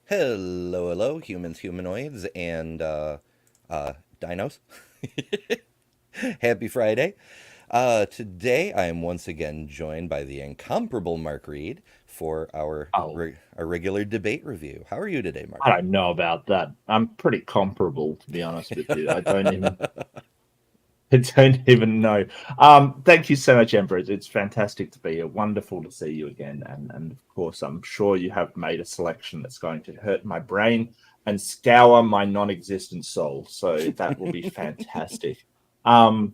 Hello, hello, humans, humanoids, and dinos. Happy Friday. Today I am once again joined by the incomparable Mark Reed for Oh, our regular debate review. How are you today, Mark? I don't know about that. I'm pretty comparable, to be honest with you. I don't even know. Thank you so much, Ember. It's fantastic to be here. Wonderful to see you again. And of course, I'm sure you have made a selection that's going to hurt my brain and scour my non-existent soul. So that will be fantastic. Um,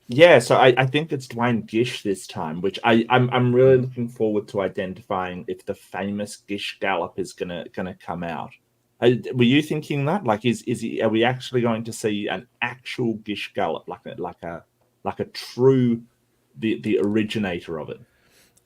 yeah, so I think it's Dwayne Gish this time, which I'm really Mm. looking forward to identifying if the famous Gish Gallop is gonna come out. Were you thinking that? Like, are we actually going to see an actual Gish Gallop, like a true the originator of it?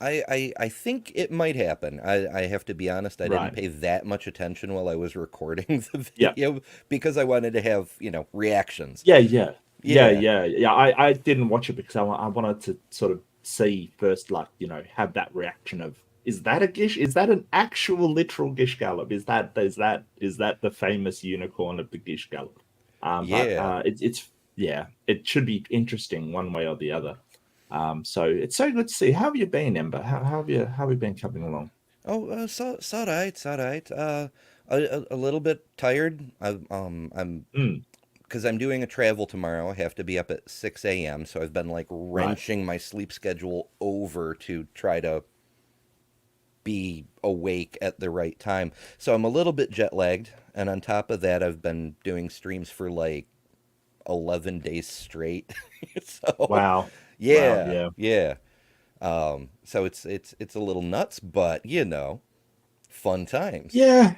I think it might happen. I have to be honest, I didn't Right. pay that much attention while I was recording the Yeah. video because I wanted to have, reactions. Yeah. Yeah. Yeah. Yeah. Yeah. Yeah. I didn't watch it because I wanted to sort of see first, like, have that reaction of, is that a Gish? Is that an actual literal Gish Gallop? Is that the famous unicorn of the Gish Gallop? But Yeah. it's yeah, it should be interesting one way or the other. So it's so good to see. How have you been, Ember? How have you been coming along? Oh, so all right, it's all right. A little bit tired. I'm Mm, because I'm doing a travel tomorrow. I have to be up at 6 a.m. So I've been like right. wrenching my sleep schedule over to try to be awake at the right time. So I'm a little bit jet lagged, and on top of that, I've been doing streams for like 11 days straight. So Wow. Wow. yeah, Yeah. yeah. So it's a little nuts, but fun times. Yeah.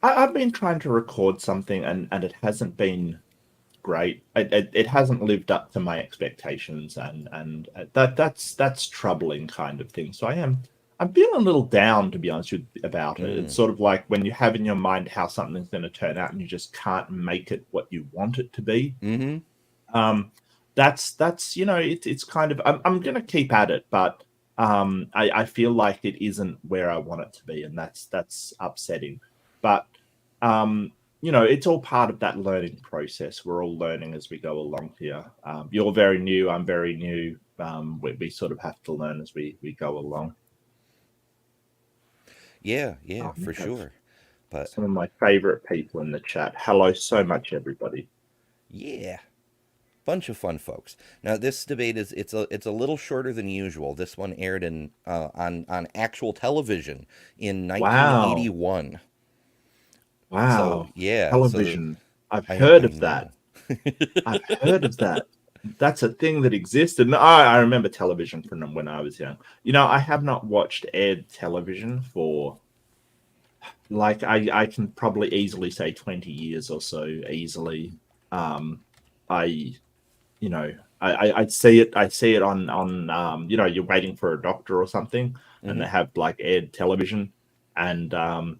I've been trying to record something and it hasn't been great. It hasn't lived up to my expectations, and that's troubling kind of thing. So I'm feeling a little down, to be honest with about it. It's Mm. sort of like when you have in your mind how something's going to turn out and you just can't make it what you want it to be. Mm-hmm. Um, that's it's kind of I'm going to keep at it, but I feel like it isn't where I want it to be, and that's upsetting. But it's all part of that learning process. We're all learning as we go along here. You're very new. I'm very new. We sort of have to learn as we go along. Yeah, yeah, We for have sure. But some of my favorite people in the chat. Hello so much, everybody. yeah, bunch of fun folks. Now this debate it's a little shorter than usual. This one aired in on actual television in Wow. 1981. So Wow. yeah, so Television. I've I heard of that. know. I've heard of that. That's a thing that existed. No, I remember television from when I was young. I have not watched aired television for, like, I can probably easily say 20 years or so easily. I you know I see it on you're waiting for a doctor or something, and Hmm. they have like aired television, and um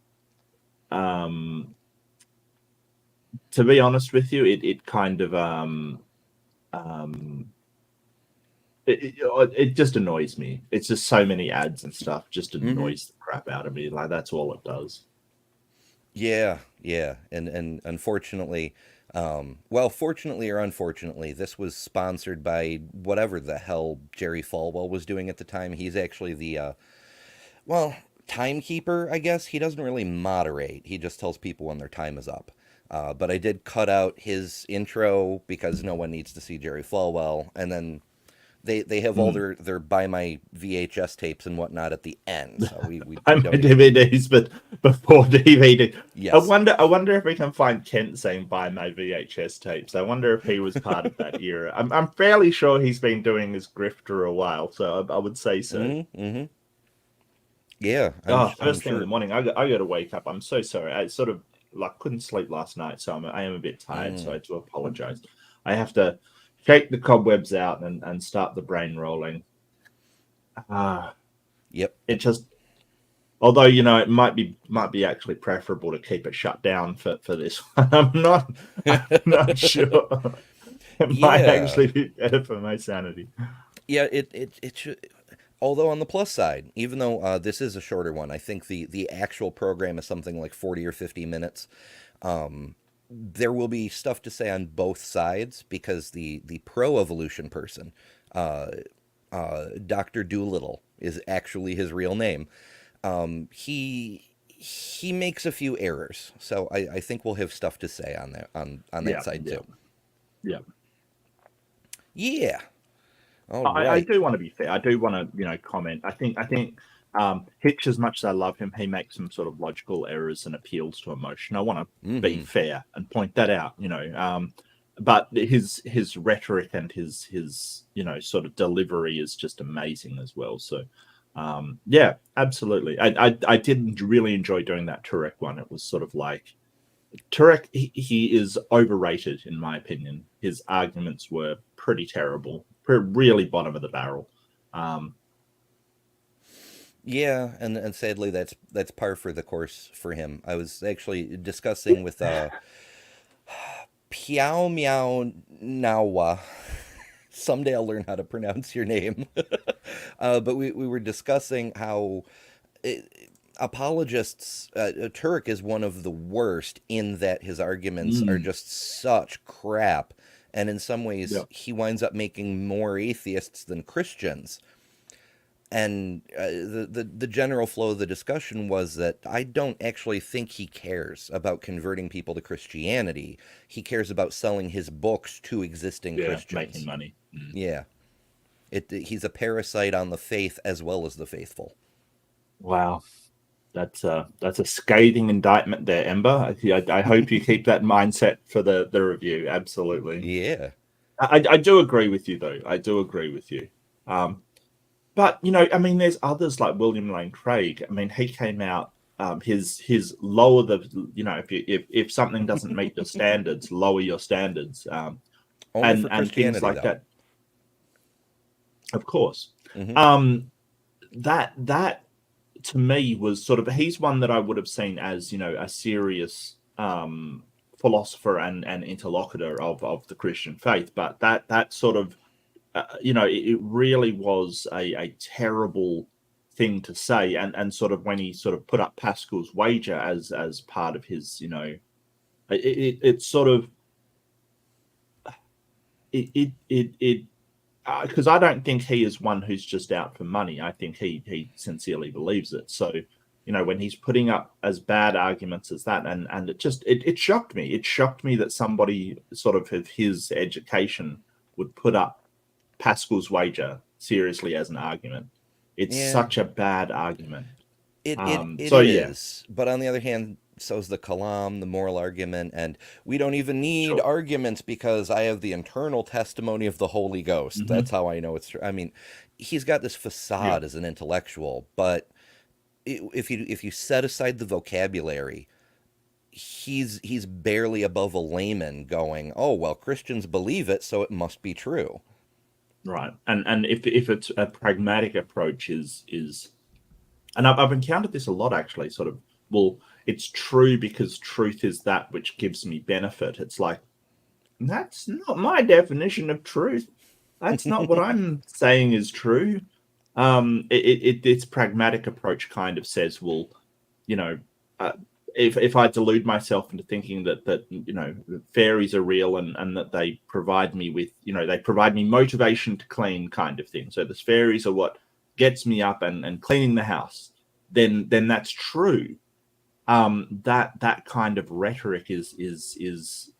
to be honest with you, it kind of um it just annoys me. It's just so many ads and stuff, just Hmm. annoys the crap out of me. Like, that's all it does. Yeah, yeah, and unfortunately, well, fortunately or unfortunately, this was sponsored by whatever the hell Jerry Falwell was doing at the time. He's actually the well, timekeeper, I guess. He doesn't really moderate. He just tells people when their time is up. But I did cut out his intro because no one needs to see Jerry Falwell, and then they have all Mm. their buy my VHS tapes and whatnot at the end. So Buy we my don't need. DVDs, but before DVD. I Yes. wonder. I wonder if we can find Kent saying "buy my VHS tapes." I wonder if he was part of that era. I'm fairly sure he's been doing his grift for a while, so I would say so. Mm-hmm. Yeah, Oh, I'm first thing in the sure. morning, I got to wake up. I'm so sorry. I sort of like couldn't sleep last night, so I am a bit tired. So Mm. I do apologize. I have to shake the cobwebs out and start the brain rolling. Ah, Yep. it just, although it might be actually preferable to keep it shut down for this one. I'm not sure. It might Yeah. actually be better for my sanity. Yeah, it should. Although on the plus side, even though this is a shorter one, I think the actual program is something like 40 or 50 minutes. There will be stuff to say on both sides because the pro evolution person, uh, Dr. Doolittle, is actually his real name. He makes a few errors, so I think we'll have stuff to say on that Yeah, side yeah, too. yeah. Yeah. All I right. do want to be fair. I do want to, comment. I think Hitch, as much as I love him, he makes some sort of logical errors and appeals to emotion. I want to be Mm-hmm. fair and point that out. But his rhetoric and his sort of delivery is just amazing as well. So, yeah, absolutely. I did really enjoy doing that Turek one. It was sort of like Turek, he is overrated in my opinion. His arguments were pretty terrible, really bottom of the barrel. Um, Yeah, and sadly that's par for the course for him. I was actually discussing with Piao Meow Nawa. Someday I'll learn how to pronounce your name. But we were discussing how apologists, Turk is one of the worst in that his arguments are mm, just such crap. And in some yeah, ways, he winds up making more atheists than Christians. And the general flow of the discussion was that I don't actually think he cares about converting people to Christianity. He cares about selling his books to existing yeah, making Christians. money. Mm. Yeah, he's a parasite on the faith as well as the faithful. Wow, that's a scathing indictment there, Ember. I hope you keep that mindset for the review. Absolutely. Yeah. I do agree with you though. I do agree with you. Um, But I mean, there's others like William Lane Craig. I mean, he came out. His lower the if something doesn't meet your standards, lower your standards, Only and for things Christianity, like though. that. Of course, Hmm. um, that to me was sort of he's one that I would have seen as a serious philosopher and interlocutor of the Christian faith. But that sort of it really was a terrible thing to say, and sort of when he sort of put up Pascal's wager as part of his, it sort of it because I don't think he is one who's just out for money. I think he sincerely believes it. So when he's putting up as bad arguments as that, and it shocked me. It shocked me that somebody sort of his education would put up Pascal's wager seriously as an argument. It's Yeah, such a bad argument. it So yeah, is. But on the other hand, so's the Kalam, the moral argument, and we don't even need sure. arguments because I have the internal testimony of the Holy Ghost. Hmm. That's how I know it's true. I mean, he's got this Yeah, facade as an intellectual, but if you set aside the vocabulary, he's barely above a layman going, "Oh, well, Christians believe it, so it must be true." right. And if it's a pragmatic approach is and I've encountered this a lot actually. Sort of, well, it's true because truth is that which gives me benefit. It's like that's not my definition of truth. That's not what I'm saying is true. Its pragmatic approach kind of says, well, you know, uh, if I delude myself into thinking that fairies are real and that they provide me with they provide me motivation to clean kind of thing. So the fairies are what gets me up and cleaning the house. Then that's true. That kind of rhetoric is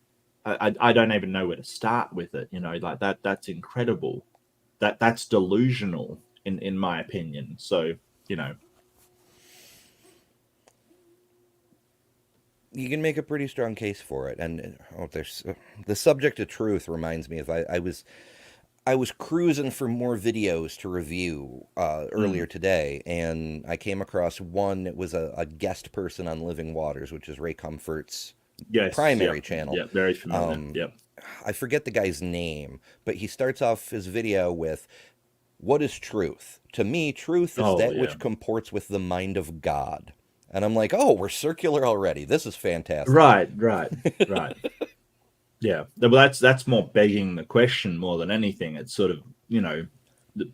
I don't even know where to start with it. Like that's incredible. That's delusional in my opinion. So you know, You can make a pretty strong case for it, and there's the subject of truth reminds me of I was cruising for more videos to review earlier mm, today, and I came across one. It was a guest person on Living Waters, which is Ray Comfort's yes, primary yep, channel. yep, very familiar. Um, Yep. I forget the guy's name, but he starts off his video with, "What is truth? To me, truth is Oh that yeah. which comports with the mind of God." And I'm like, "Oh, we're circular already. This is fantastic." Right, right, right. Yeah. Well, that's more begging the question more than anything. It's sort of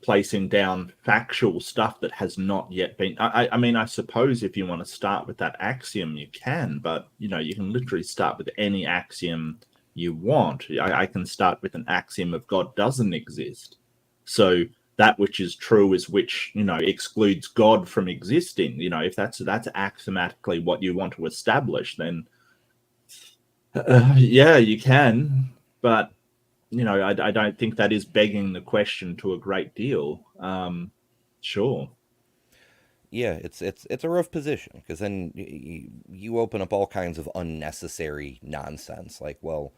placing down factual stuff that has not yet been. I mean, I suppose if you want to start with that axiom, you can, but you know, you can literally start with any axiom you want. I can start with an axiom of God doesn't exist. So that which is true is which, you know, excludes God from existing. You know, if that's axiomatically what you want to establish, then yeah, you can. But you know, I don't think that is begging the question to a great deal. Sure. Yeah, it's a rough position because then you open up all kinds of unnecessary nonsense. Like, well,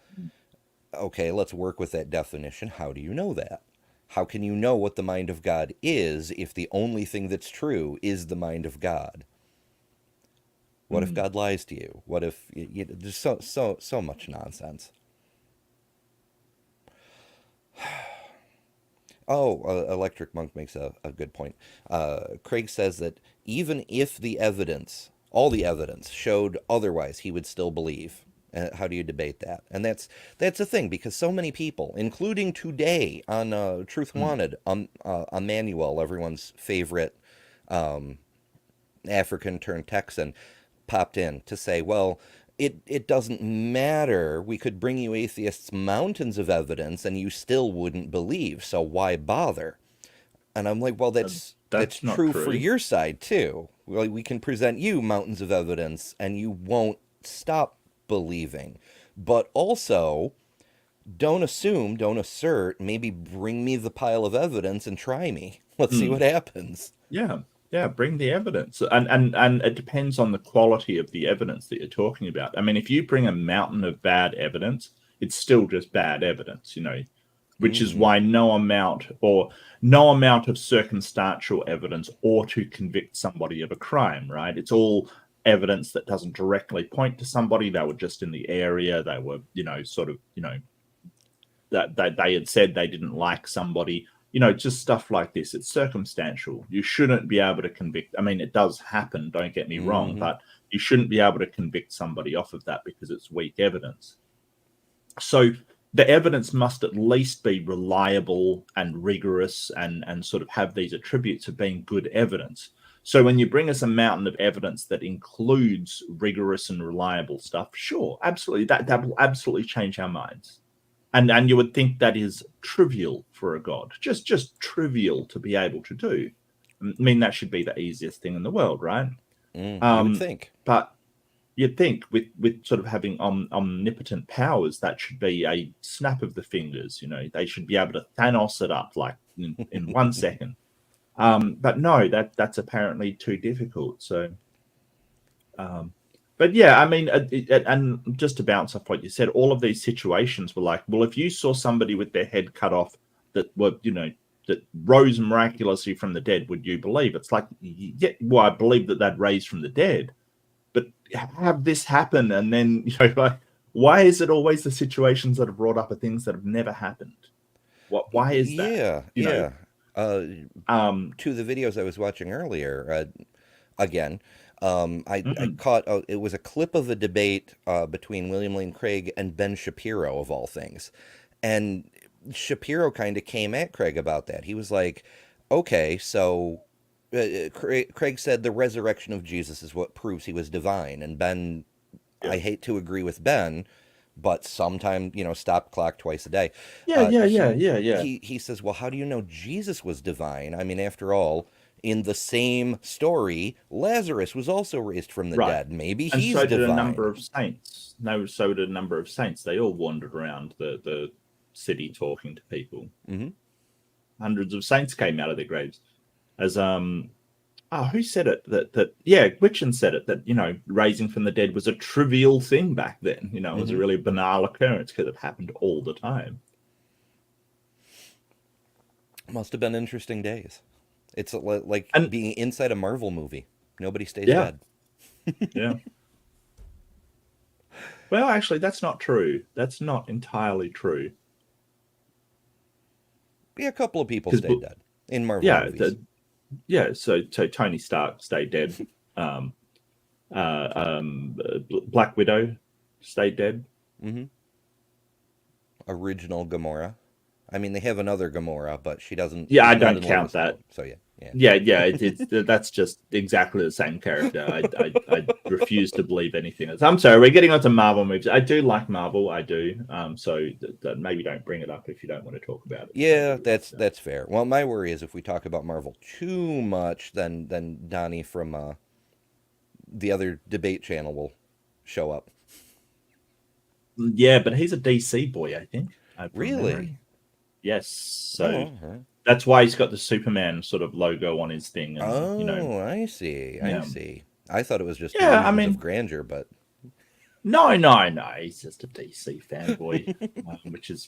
okay, let's work with that definition. How do you know that? How can you know what the mind of God is if the only thing that's true is the mind of God? What if Mm. God lies to you? What if there's so much nonsense? Oh, Electric Monk makes a good point. Craig says that even if the evidence, all the evidence, showed otherwise, he would still believe. How do you debate that? And that's the thing because so many people, including today on Truth Mm. Wanted, Emmanuel, everyone's favorite African turned Texan, popped in to say, well, it doesn't matter. We could bring you atheists mountains of evidence and you still wouldn't believe. So why bother? And I'm like, well, that's That's not true for true. your side too. Well, we can present you mountains of evidence and you won't stop believing. But also, don't assume, don't assert, maybe bring me the pile of evidence and try me. Let's see what Mm. happens. Yeah, yeah. Bring the evidence, and it depends on the quality of the evidence that you're talking about. I mean, if you bring a mountain of bad evidence, it's still just bad evidence, you know. Which is Mm-hmm. why no amount of circumstantial evidence ought to convict somebody of a crime, right? It's all evidence that doesn't directly point to somebody. They were just in the area. They were, you know, sort of, you know, that they had said they didn't like somebody. You know, just stuff like this. It's circumstantial. You shouldn't be able to convict. I mean, it does happen. Don't get me wrong, Mm-hmm. but you shouldn't be able to convict somebody off of that because it's weak evidence. So the evidence must at least be reliable and rigorous and sort of have these attributes of being good evidence. So when you bring us a mountain of evidence that includes rigorous and reliable stuff, sure, absolutely, that will absolutely change our minds. And you would think that is trivial for a god, just trivial to be able to do. I mean, that should be the easiest thing in the world, right? You would think. But you'd think with sort of having omnipotent powers, that should be a snap of the fingers. You know, they should be able to Thanos it up like in 1 second. But no, that's apparently too difficult. So, um, but yeah, I mean, and just to bounce off what you said, all of these situations were like, well, if you saw somebody with their head cut off that were, you know, that rose miraculously from the dead, would you believe? It's like, yeah, well, I believe that that raised from the dead, but have this happen and then, you know, like, why is it always the situations that are brought up are things that have never happened? Why is that? Yeah, You know, yeah. Uh, um to the videos I was watching earlier, again, I mm, caught it was a clip of a debate between William Lane Craig and Ben Shapiro of all things, and Shapiro kind of came at Craig about that. He was like, "Okay, so." Craig said the resurrection of Jesus is what proves he was divine, and Ben, yeah, I hate to agree with Ben, but sometime, stop clock twice a day. yeah, Uh, yeah, he yeah, yeah, yeah. he says, well, how do you know Jesus was divine? I mean, after all, in the same story, Lazarus was also raised from the Right. dead. Maybe And he's so did a number divine. of saints. No, so did a number of saints. They all wandered around the city talking to people. Hmm. Hundreds of saints came out of their graves. As who said it? That yeah, Gwich'in said it, that, you know, raising from the dead was a trivial thing back then. You know, it was a Hmm. really banal occurrence because it happened all the time. Must have been interesting days. It's like And being inside a Marvel movie. Nobody stays yeah, dead. yeah. Well, actually, that's not true. That's not entirely true. Yeah, a couple of people Because stayed dead in Marvel yeah, movies. so Tony Stark stayed dead. Um, Black Widow stayed dead. Hmm. Original Gamora. I mean, they have another Gamora, but Yeah, she's I not don't in Lois count that. Lane. So yeah, yeah. Yeah. It's that's just exactly the same character. I refuse to believe anything else. I'm sorry, we're getting onto Marvel movies. I do like Marvel, I do. So maybe don't bring it up if you don't want to talk about it. Yeah, that's fair. Well, my worry is if we talk about Marvel too much, then Donnie from the other debate channel will show up. Yeah, but he's a DC boy, I think, from Really? memory. Yes, so Oh, huh. that's why he's got the Superman sort of logo on his thing, and Oh, I see. I yeah, see. I thought it was just yeah. I illusions of mean, grandeur, but no. He's just a DC fanboy,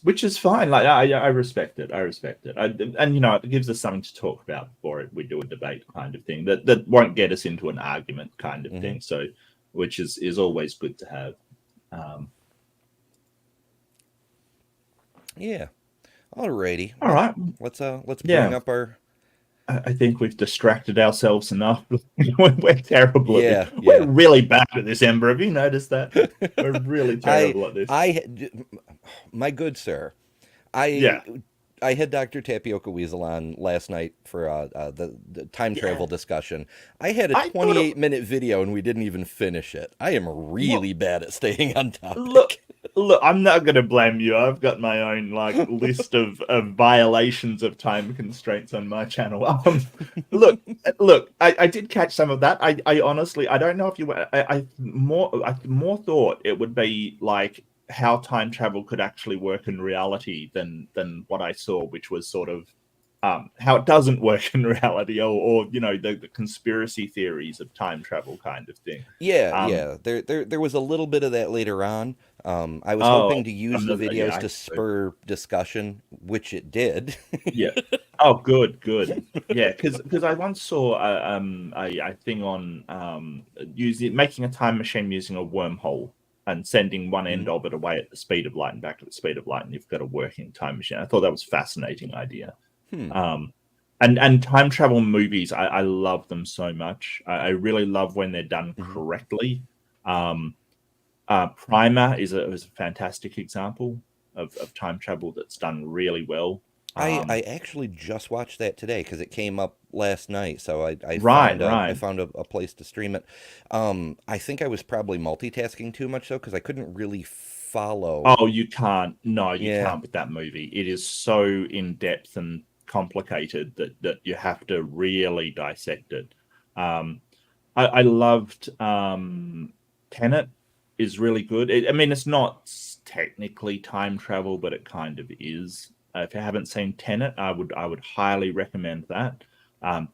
which is fine. Like I respect it. I respect it. And it gives us something to talk about before we do a debate kind of thing that won't get us into an argument kind of mhm. thing. So, which is always good to have. Um, Yeah. Alrighty. all Well, right. let's bring Yeah, up our I think we've distracted ourselves enough. We're terrible at this. yeah, We're yeah. really bad at this, Ember. Have you noticed that? We're really I terrible at this. I my good sir, I Yeah. I had Dr. Tapioca Weasel on last night for the time travel Yeah. discussion. I had a I thought it 28-minute video and we didn't even finish it. I am well, really bad at staying on look, topic. I'm not gonna blame you. I've got my own list of violations of time constraints on my channel. Look, I did catch some of that. I honestly I don't know if you I more thought it would be like how time travel could actually work in reality than what I saw, which was sort of how it doesn't work in reality, or the conspiracy theories of time travel kind of thing. Yeah, Um, yeah. There was a little bit of that later on. I was oh, hoping to use the yeah, videos I to suppose. spur discussion, which it did. Yeah. Oh, good. Yeah, because I once saw a thing on using making a time machine using a wormhole and sending one end Mhm. of it away at the speed of light and back to the speed of light, and you've got a working time machine. I thought that was a fascinating idea. Hmm. Um, and time travel movies, I love them so much. I really love when they're done Mhm. correctly. Um, Primer is a fantastic example of time travel that's done really well. I Um, actually just watched that today because it came up last night. So I right. found a place to stream it. I think I was probably multitasking too much though because I couldn't really follow. Oh, you can't. No, you Yeah. can't with that movie. It is so in depth and complicated that you have to really dissect it. Um, I loved Tenet is really good. I mean, it's not technically time travel, but it kind of is. If you haven't seen Tenet, I would highly recommend that.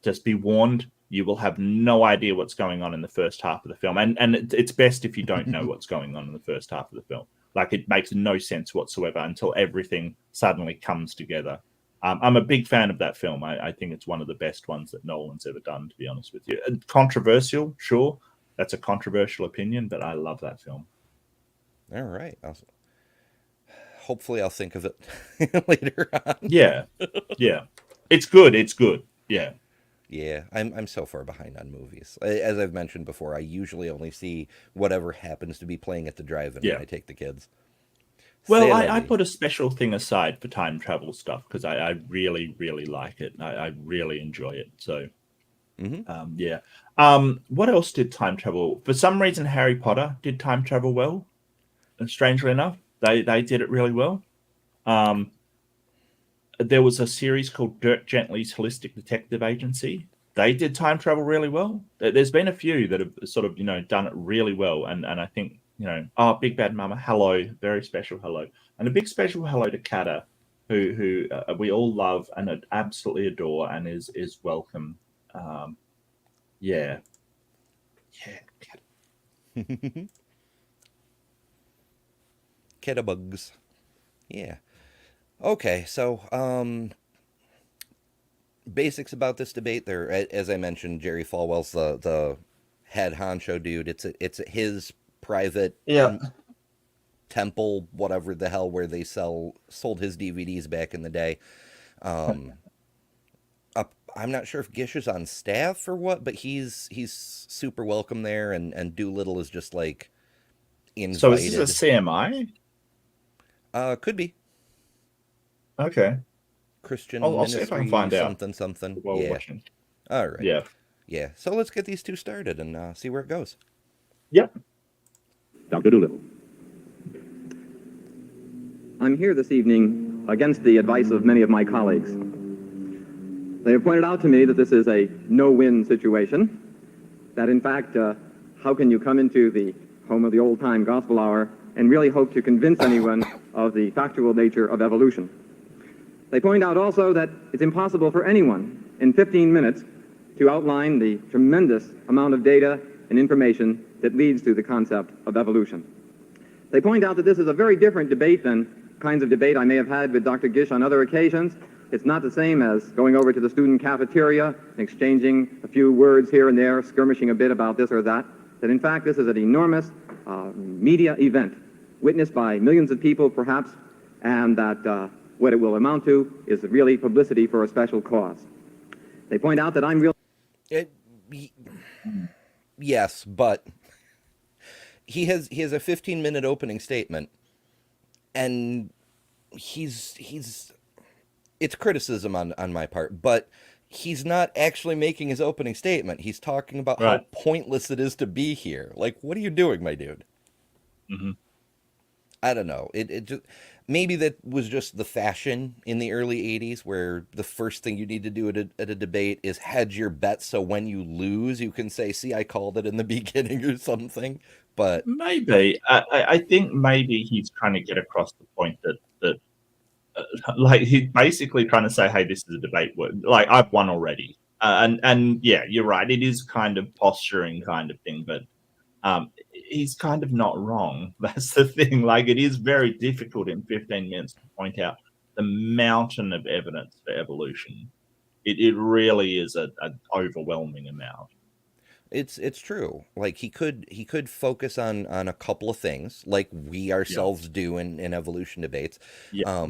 Just be warned, you will have no idea what's going on in the first half of the film, and it's best if you don't know what's going on in the first half of the film. Like it makes no sense whatsoever until everything suddenly comes together. I'm a big fan of that film. I think it's one of the best ones that Nolan's ever done, to be honest with you. Controversial, sure. That's a controversial opinion, but I love that film. All right. Hopefully I'll think of it later on. Yeah, yeah. It's good. It's good. Yeah, Yeah, I'm so far behind on movies. As I've mentioned before, I usually only see whatever happens to be playing at the drive-in when yeah. I take the kids. Well, C'est la I vie. put a special thing aside for time travel stuff because I really, really like it. I really enjoy it. So, Hmm. yeah. What else did time travel? For some reason, Harry Potter did time travel well. And strangely enough, they did it really well. Um, there was a series called Dirk Gently's Holistic Detective Agency. They did time travel really well. There's been a few that have sort of done it really well, and I think oh, Big Bad Mama, hello, very special hello, and a big special hello to Kata, who we all love and absolutely adore, and is welcome. Um, yeah, yeah, Kata. Bugs. Yeah. Okay, so basics about this debate. There, as I mentioned, Jerry Falwell's the head honcho dude. It's his private Yeah. temple, whatever the hell, where they sold his DVDs back in the day. Um, I'm not sure if Gish is on staff or what, but he's super welcome there, and Doolittle is just like So is this a invited. CMI? Could be. Okay. Christian I'll see if I can ministry find out something something. while we're Yeah. watching. All right. Yeah. Yeah. So let's get these two started and see where it goes. Yep. Dr. Doolittle. I'm here this evening against the advice of many of my colleagues. They have pointed out to me that this is a no-win situation, that in fact, how can you come into the home of the old-time gospel hour and really hope to convince anyone of the factual nature of evolution? They point out also that it's impossible for anyone in 15 minutes to outline the tremendous amount of data and information that leads to the concept of evolution. They point out that this is a very different debate than kinds of debate I may have had with Dr. Gish on other occasions. It's not the same as going over to the student cafeteria and exchanging a few words here and there, skirmishing a bit about this or that. That in fact this is an enormous media event, witnessed by millions of people perhaps, and that what it will amount to is really publicity for a special cause. They point out that I'm really... Yes, but he has a 15-minute opening statement, and he's it's criticism on my part, but he's not actually making his opening statement. He's talking about how Right. pointless it is to be here. Like, what are you doing, my dude? Mm-hmm. I don't know. It just, maybe that was just the fashion in the early 80s, where the first thing you need to do at a debate is hedge your bets, so when you lose you can say, see, I called it in the beginning or something. But Maybe. I think maybe he's trying to get across the point that like he's basically trying to say, hey, this is a debate where, like, I've won already. And yeah, you're right. It is kind of posturing kind of thing, but he's kind of not wrong. That's the thing. Like, it is very difficult in 15 minutes to point out the mountain of evidence for evolution. It really is an overwhelming amount. it's true. Like, he could focus on a couple of things, like we Yeah. ourselves do in evolution debates. Yeah.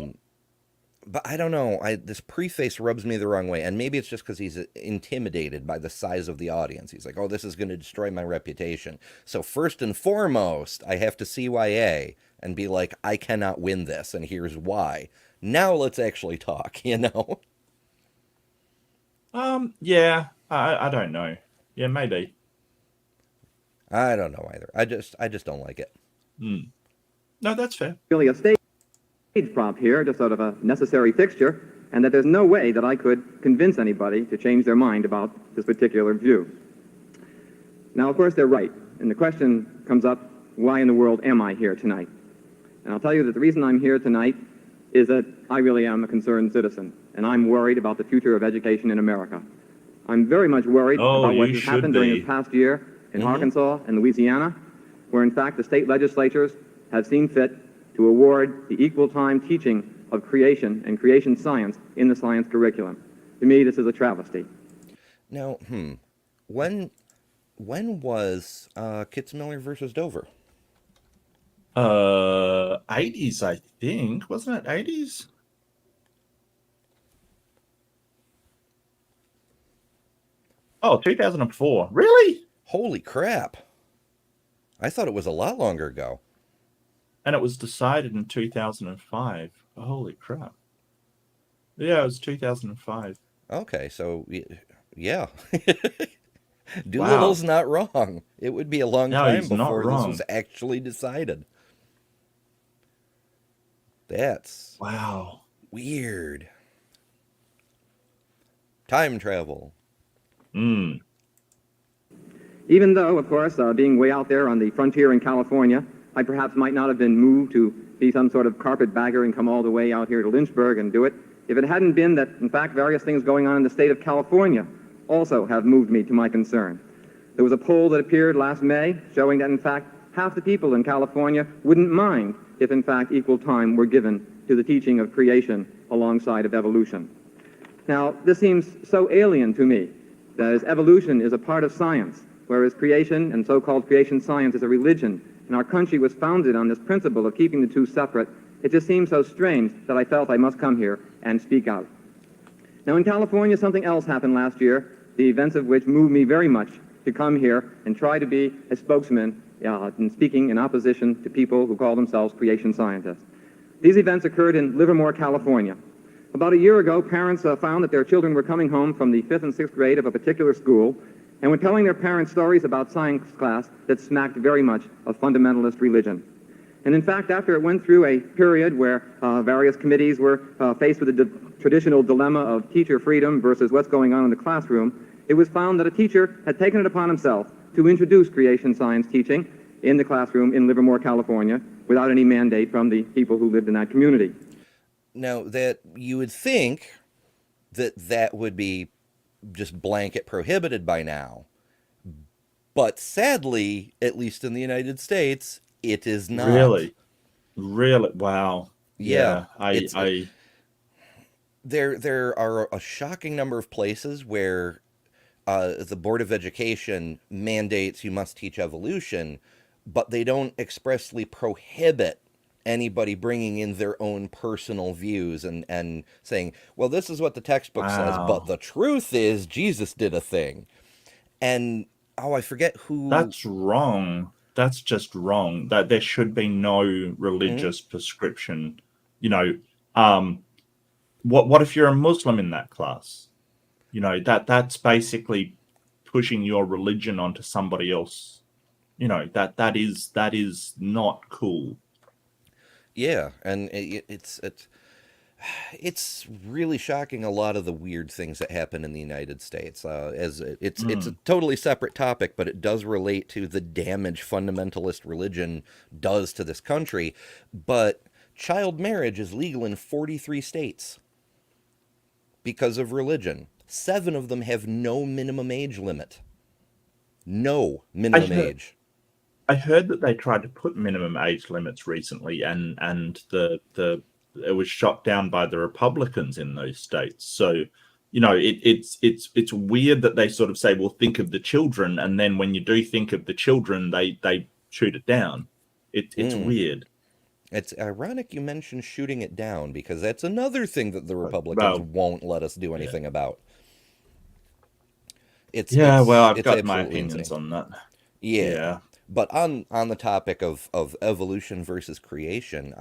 But I don't know. This preface rubs me the wrong way, and maybe it's just because he's intimidated by the size of the audience. He's like, "Oh, this is going to destroy my reputation." So first and foremost, I have to CYA and be like, "I cannot win this, and here's why." Now let's actually talk. You know? Yeah. I don't know. Yeah, maybe. I don't know either. I just don't like it. No, that's fair. really a stage prop here, just sort of a necessary fixture, and that there's no way that I could convince anybody to change their mind about this particular view. Now, of course, they're right, and the question comes up, why in the world am I here tonight? And I'll tell you that the reason I'm here tonight is that I really am a concerned citizen, and I'm worried about the future of education in America. I'm very much worried about what you has should happened during be. the past year in Arkansas and Louisiana, where in fact the state legislatures have seen fit to award the equal time teaching of creation and creation science in the science curriculum. To me, this is a travesty. Now, when was Kitzmiller versus Dover? 80s, I think. Wasn't it 80s? Oh, 2004. Really? Holy crap! I thought it was a lot longer ago. And it was decided in 2005. Holy crap. Yeah, it was 2005. Okay, so yeah. Wow. Doolittle's not wrong. It would be a long No, time he's not before this wrong. was actually decided. That's Wow. weird. Time travel. Even though, of course, being way out there on the frontier in California, I perhaps might not have been moved to be some sort of carpetbagger and come all the way out here to Lynchburg and do it, if it hadn't been that, in fact, various things going on in the state of California also have moved me to my concern. There was a poll that appeared last May showing that, in fact, half the people in California wouldn't mind if, in fact, equal time were given to the teaching of creation alongside of evolution. Now, this seems so alien to me, that as evolution is a part of science, whereas creation and so-called creation science is a religion, and our country was founded on this principle of keeping the two separate, it just seems so strange that I felt I must come here and speak out. Now, in California, something else happened last year, the events of which moved me very much to come here and try to be a spokesman in speaking in opposition to people who call themselves creation scientists. These events occurred in Livermore, California, About a year ago, parents found that their children were coming home from the 5th and 6th grade of a particular school and were telling their parents stories about science class that smacked very much of fundamentalist religion. And in fact, after it went through a period where various committees were faced with the traditional dilemma of teacher freedom versus what's going on in the classroom, it was found that a teacher had taken it upon himself to introduce creation science teaching in the classroom in Livermore, California, without any mandate from the people who lived in that community. Now, that you would think that that would be just blanket prohibited by now. But sadly, at least in the United States, it is not. Really? Wow. Yeah, I there are a shocking number of places where the Board of Education mandates you must teach evolution, but they don't expressly prohibit anybody bringing in their own personal views and saying, well, this is what the textbook says, wow. but the truth is Jesus did a thing. And oh, I forget who. That's wrong. That's just wrong. That there should be no religious prescription. You know, what if you're a Muslim in that class? You know, that's basically pushing your religion onto somebody else. You know, that is not cool. Yeah, and it's really shocking, a lot of the weird things that happen in the United States. It's a totally separate topic, but it does relate to the damage fundamentalist religion does to this country. But child marriage is legal in 43 states because of religion. 7 of them have no minimum age limit. No minimum age. I heard that they tried to put minimum age limits recently, and the it was shot down by the Republicans in those states. So, you know, it's weird that they sort of say, "Well, think of the children," and then when you do think of the children, they shoot it down. It's weird. It's ironic you mentioned shooting it down, because that's another thing that the Republicans won't let us do anything about. I've it's got my absolutely opinions insane. on that. Yeah. But on the topic of evolution versus creation,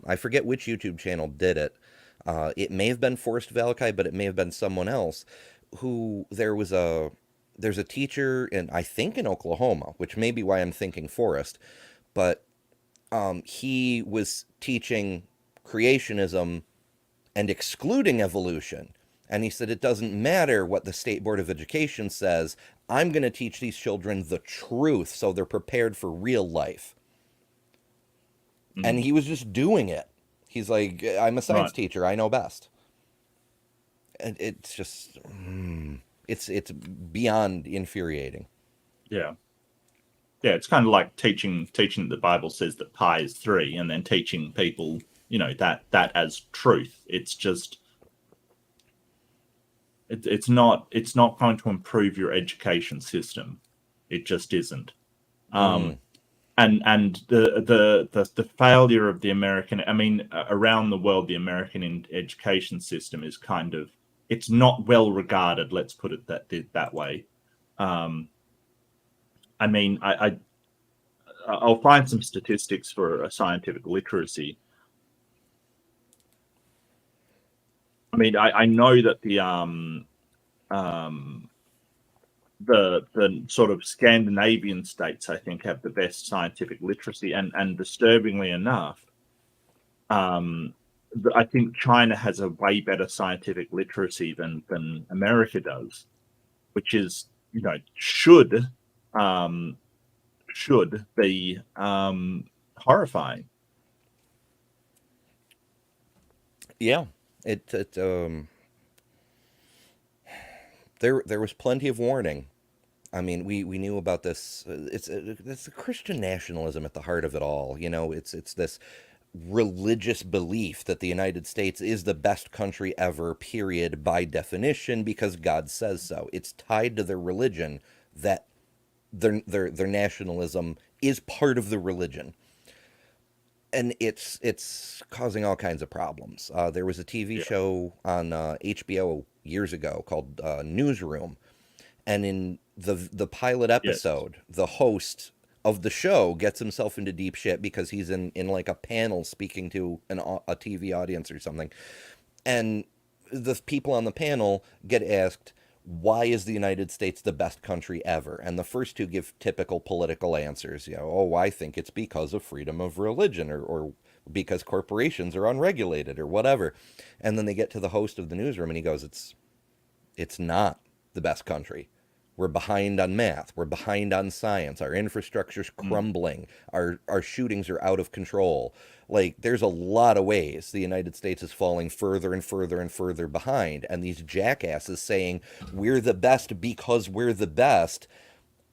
I forget which YouTube channel did it. It may have been Forrest Valakai, but it may have been someone else. There's a teacher I think in Oklahoma, which may be why I'm thinking Forrest, but he was teaching creationism and excluding evolution. And he said, it doesn't matter what the State Board of Education says. I'm going to teach these children the truth so they're prepared for real life. And he was just doing it. He's like, I'm a science teacher. I know best. And it's just, it's beyond infuriating. Yeah. It's kind of like teaching that the Bible says that pi is 3, and then teaching people, you know, that as truth. It's just, it's not going to improve your education system. It just isn't. And the failure of the American, I mean, around the world, the American education system is kind of, it's not well regarded. Let's put it that way. I mean, I'll find some statistics for scientific literacy. I mean, I know that the sort of Scandinavian states, I think, have the best scientific literacy, and disturbingly enough, I think China has a way better scientific literacy than America does, which is, you know, should be horrifying. Yeah, there was plenty of warning. I mean, we knew about this. It's the Christian nationalism at the heart of it all. You know, it's this religious belief that the United States is the best country ever, period, by definition, because God says so. It's tied to their religion, that their nationalism is part of the religion. And it's causing all kinds of problems. There was a TV show on HBO years ago called Newsroom, and in the pilot episode, the host of the show gets himself into deep shit because he's in like a panel speaking to a TV audience or something, and the people on the panel get asked, why is the United States the best country ever? And the first two give typical political answers. Oh, I think it's because of freedom of religion, or because corporations are unregulated, or whatever. And then they get to the host of the newsroom and he goes, it's not the best country. We're behind on math. We're behind on science. Our infrastructure's crumbling. Our shootings are out of control. Like, there's a lot of ways the United States is falling further and further and further behind. And these jackasses saying we're the best because we're the best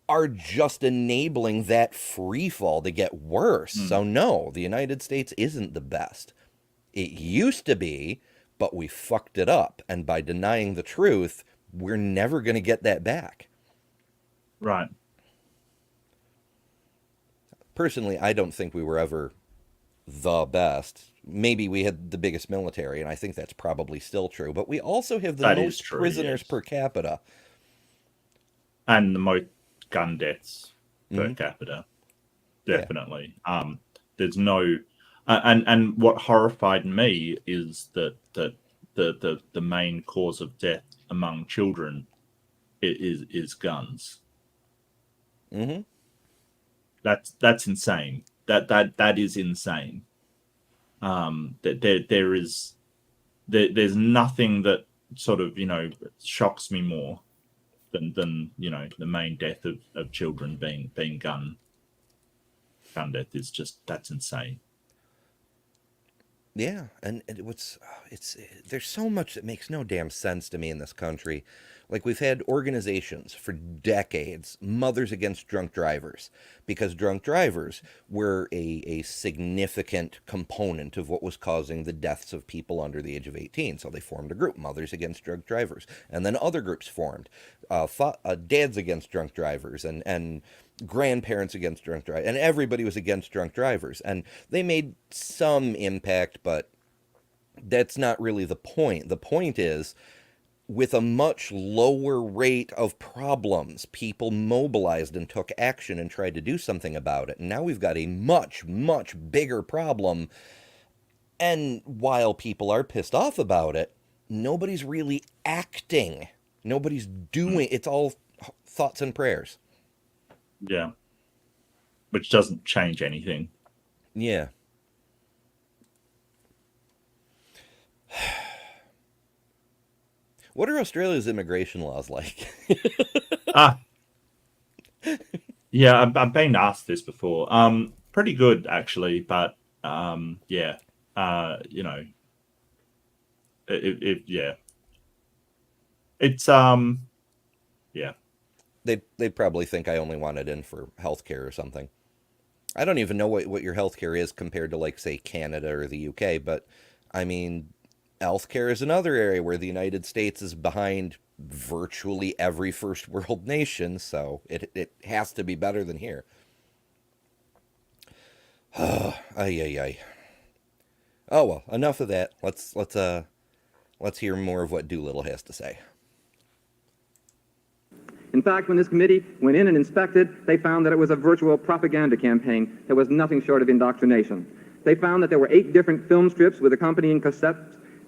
are just enabling that free fall to get worse. So no, the United States isn't the best. It used to be, but we fucked it up. And by denying the truth, we're never going to get that back. Right. Personally, I don't think we were ever the best. Maybe we had the biggest military, and I think that's probably still true. But we also have the That is most true, prisoners yes. per capita. And the most gun deaths per capita. Yeah. Definitely. There's no, and what horrified me is that the main cause of death among children is guns. Mm-hmm. That's insane. That is insane. There's nothing that sort of, shocks me more than the main death of children being gun death. Is just, that's insane. Yeah, and it's there's so much that makes no damn sense to me in this country. Like, we've had organizations for decades, Mothers Against Drunk Drivers, because drunk drivers were a significant component of what was causing the deaths of people under the age of 18. So they formed a group, Mothers Against Drunk Drivers, and then other groups formed, Dads Against Drunk Drivers, and grandparents against drunk drivers, and everybody was against drunk drivers, and they made some impact, but that's not really the point. The point is, with a much lower rate of problems, people mobilized and took action and tried to do something about it. And now we've got a much, much bigger problem. And while people are pissed off about it, nobody's really acting. Nobody's doing. It's all thoughts and prayers. Yeah. Which doesn't change anything. Yeah. What are Australia's immigration laws like? Yeah, I've been asked this before. Pretty good actually, but yeah, yeah, it's yeah. They'd probably think I only wanted in for healthcare or something. I don't even know what your healthcare is compared to, like, say, Canada or the UK, but I mean, healthcare is another area where the United States is behind virtually every first world nation, so it has to be better than here. Ay, ay, ay. Oh well, enough of that. Let's hear more of what Doolittle has to say. In fact, when this committee went in and inspected, they found that it was a virtual propaganda campaign that was nothing short of indoctrination. They found that there were 8 different film strips with accompanying cassette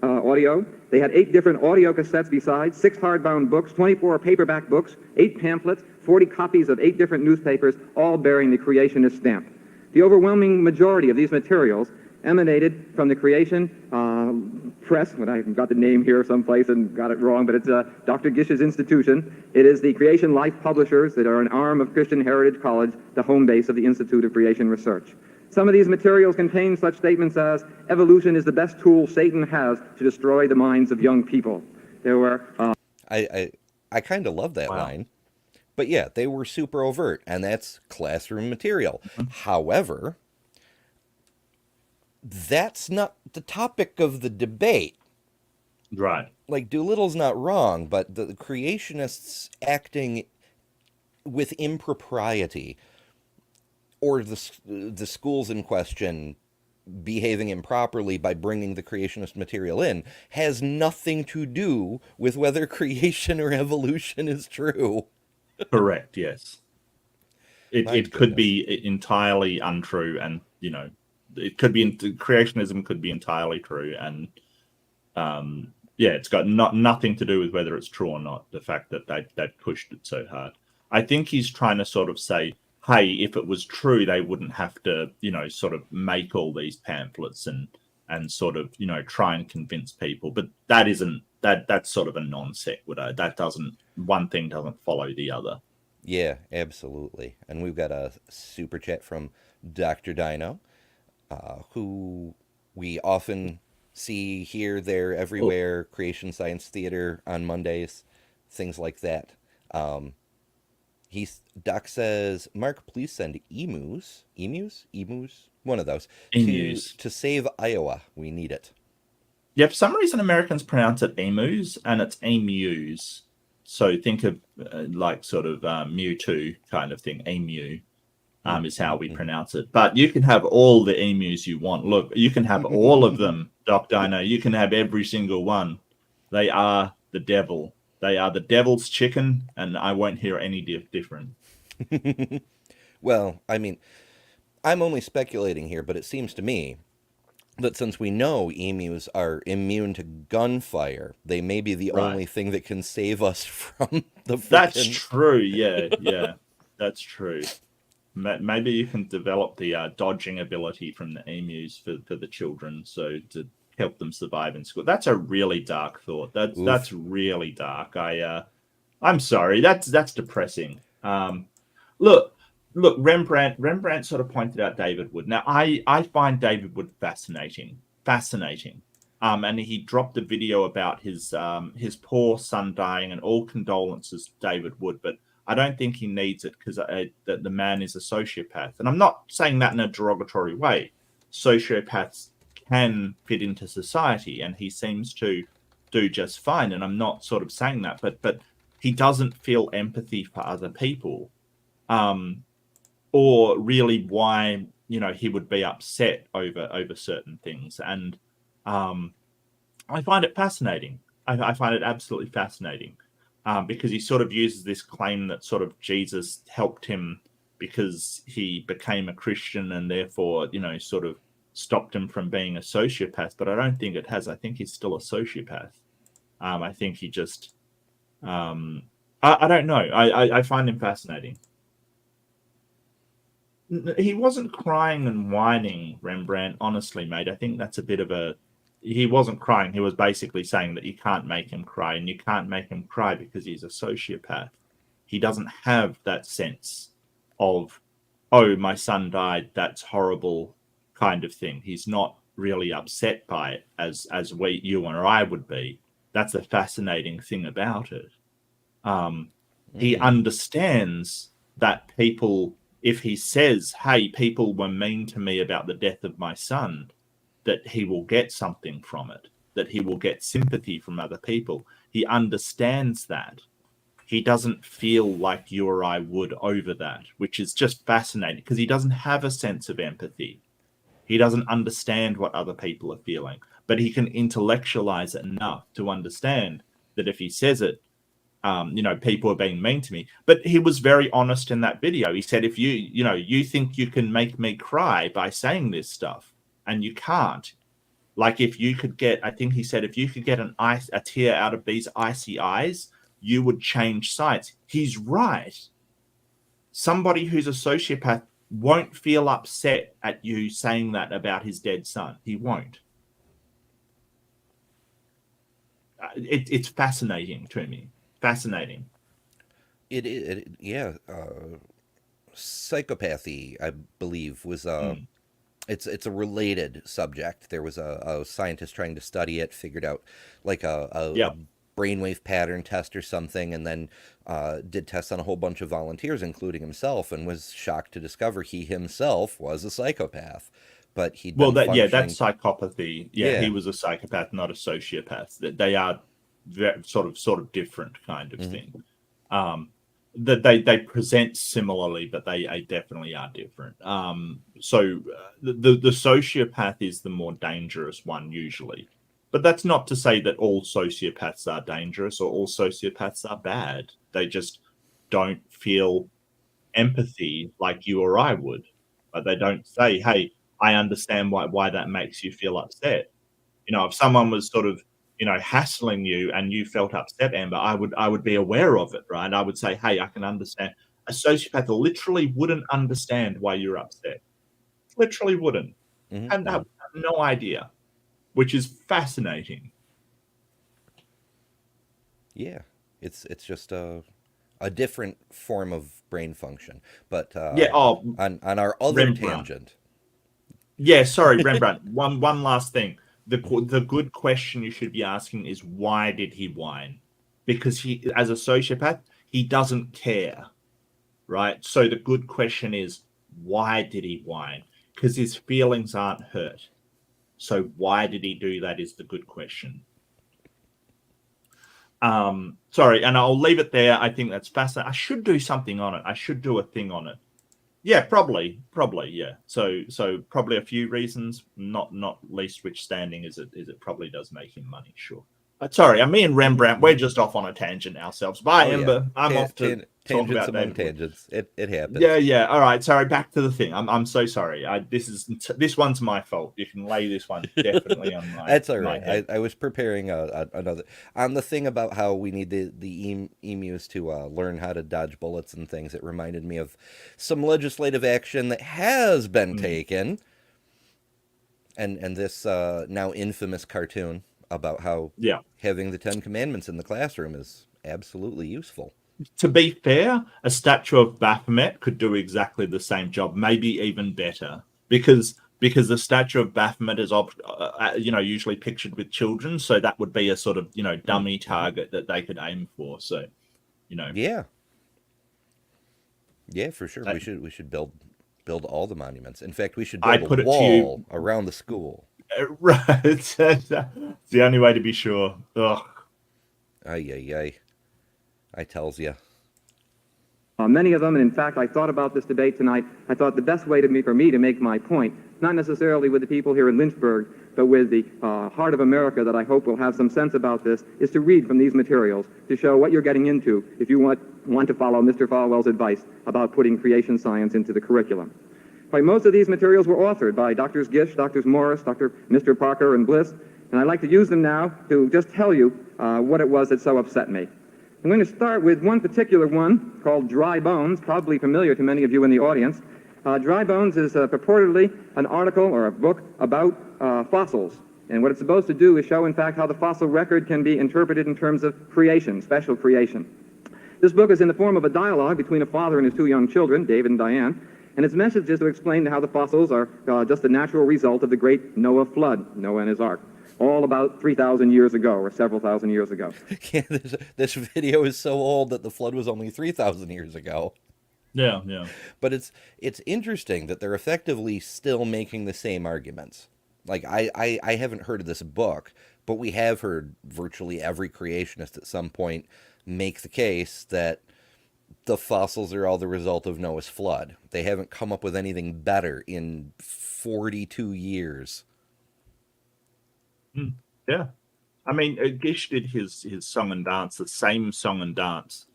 audio. They had 8 different audio cassettes besides, 6 hardbound books, 24 paperback books, 8 pamphlets, 40 copies of 8 different newspapers, all bearing the creationist stamp. The overwhelming majority of these materials emanated from the Creation Press, when I got the name here someplace and got it wrong, but it's Dr. Gish's institution. It is the Creation Life Publishers that are an arm of Christian Heritage College, the home base of the Institute of Creation Research. Some of these materials contain such statements as, evolution is the best tool Satan has to destroy the minds of young people. There were... I kind of love that line. But yeah, they were super overt, and that's classroom material. However, that's not the topic of the debate. Right. Like, Doolittle's not wrong, but the creationists acting with impropriety, or the schools in question behaving improperly by bringing the creationist material in, has nothing to do with whether creation or evolution is true. Correct, yes. It could be entirely untrue, and it could be creationism could be entirely true, and Yeah, it's got nothing to do with whether it's true or not. The fact that they pushed it so hard. I think he's trying to sort of say, hey, if it was true, they wouldn't have to, sort of make all these pamphlets and sort of, try and convince people. But that isn't that's sort of a non sequitur. That doesn't one thing doesn't follow the other. Yeah, absolutely. And we've got a super chat from Dr. Dino, who we often see here, there, Oh, everywhere, Creation Science Theater on Mondays, things like that. Um, Doc says, Mark, please send emus, one of those, emus. to save Iowa. We need it. Yeah, for some reason Americans pronounce it emus, and it's emus. So think of like sort of Mewtwo kind of thing. Emu is how we pronounce it. But you can have all the emus you want. Look, you can have all of them, Doc Dino. You can have every single one. They are the devil. They are the devil's chicken, and I won't hear any different. Well, I mean, I'm only speculating here, but it seems to me that since we know emus are immune to gunfire, they may be the Right. only thing that can save us from the That's freaking. true. Yeah, that's true. Maybe you can develop the dodging ability from the emus for the children, so to help them survive in school. That's a really dark thought. That's Oof. really dark. I'm sorry. That's depressing. Look, Rembrandt sort of pointed out David Wood. Now, I find David Wood fascinating. And he dropped a video about his poor son dying, and all condolences to David Wood. But I don't think he needs it because the man is a sociopath, and I'm not saying that in a derogatory way. Sociopaths can fit into society, and he seems to do just fine. And I'm not sort of saying that, but he doesn't feel empathy for other people, um, or really why he would be upset over certain things. And um, I find it fascinating. I find it absolutely fascinating because he sort of uses this claim that sort of Jesus helped him because he became a Christian and therefore, sort of stopped him from being a sociopath. But I don't think it has. I think he's still a sociopath. I think he just, I don't know. I find him fascinating. He wasn't crying and whining, Rembrandt, honestly, mate. I think that's a bit of a. He wasn't crying. He was basically saying that you can't make him cry, and you can't make him cry because he's a sociopath. He doesn't have that sense of, oh, my son died, that's horrible kind of thing. He's not really upset by it as you or I would be. That's the fascinating thing about it. He Mm-hmm. understands that people, if he says, hey, people were mean to me about the death of my son, that he will get something from it, that he will get sympathy from other people. He understands that. He doesn't feel like you or I would over that, which is just fascinating because he doesn't have a sense of empathy. He doesn't understand what other people are feeling, but he can intellectualize it enough to understand that if he says it, people are being mean to me. But he was very honest in that video. He said, if you think you can make me cry by saying this stuff, and you can't. Like if you could get, I think he said, if you could get a tear out of these icy eyes, you would change sides. He's right. Somebody who's a sociopath won't feel upset at you saying that about his dead son. He won't. It's fascinating to me. Fascinating. Yeah. Psychopathy, I believe, was Mm. it's a related subject. There was a scientist trying to study it, figured out like a Yeah. brainwave pattern test or something, and then did tests on a whole bunch of volunteers, including himself, and was shocked to discover he himself was a psychopath. But he'd Well, been that's functioning. psychopathy. Yeah, he Yeah. was a psychopath, not a sociopath. They are sort of different kind of Hmm. thing. Um, that they present similarly, but they definitely are different. The sociopath is the more dangerous one usually, but that's not to say that all sociopaths are dangerous or all sociopaths are bad. They just don't feel empathy like you or I would, but they don't say, "Hey, I understand why that makes you feel upset." If someone was sort of hassling you and you felt upset, Amber, I would be aware of it, right? I would say, hey, I can understand. A sociopath literally wouldn't understand why you're upset. Literally wouldn't. And have no idea, which is fascinating. Yeah, it's just a different form of brain function. But Yeah. Oh, on our other Rembrandt. tangent, Yeah, sorry, Rembrandt. One last thing. The good question you should be asking is, why did he whine? Because he, as a sociopath, he doesn't care, right? So the good question is, why did he whine? Because his feelings aren't hurt. So why did he do that is the good question. Sorry, and I'll leave it there. I think that's fascinating. I should do something on it. I should do a thing on it. Yeah, probably, yeah. So probably a few reasons, not least which standing is it probably does make him money, sure. Sorry, me and Rembrandt, we're just off on a tangent ourselves. Bye, Ember. I'm off to talk tangents about among David. tangents. It happens. Yeah. All right, sorry. Back to the thing. I'm so sorry. This one's my fault. You can lay this one definitely on my. That's all right. Head. I was preparing another on the thing about how we need the emus to learn how to dodge bullets and things. It reminded me of some legislative action that has been taken, and this now infamous cartoon about how having the 10 Commandments in the classroom is absolutely useful. To be fair, a statue of Baphomet could do exactly the same job, maybe even better, because the statue of Baphomet is usually pictured with children, so that would be a sort of dummy target that they could aim for. So, yeah, for sure. We should build all the monuments. In fact, we should build a wall around the school. Right, it's the only way to be sure. Ugh. Ay. I tells you. Many of them, and in fact, I thought about this debate tonight. I thought the best way for me to make my point, not necessarily with the people here in Lynchburg, but with the heart of America that I hope will have some sense about this, is to read from these materials to show what you're getting into if you want to follow Mr. Falwell's advice about putting creation science into the curriculum. Most of these materials were authored by Drs. Gish, Drs. Morris, Mr. Parker, and Bliss, and I'd like to use them now to just tell you what it was that so upset me. I'm going to start with one particular one called Dry Bones, probably familiar to many of you in the audience. Dry Bones is purportedly an article or a book about fossils. And what it's supposed to do is show, in fact, how the fossil record can be interpreted in terms of creation, special creation. This book is in the form of a dialogue between a father and his two young children, David and Diane, and its message is to explain how the fossils are just a natural result of the great Noah flood, Noah and his ark, all about 3,000 years ago or several thousand years ago. Yeah, this video is so old that the flood was only 3,000 years ago. Yeah. But it's interesting that they're effectively still making the same arguments. Like, I haven't heard of this book, but we have heard virtually every creationist at some point make the case that the fossils are all the result of Noah's flood. They haven't come up with anything better in 42 years. Yeah. I mean, Gish did his song and dance, the same song and dance,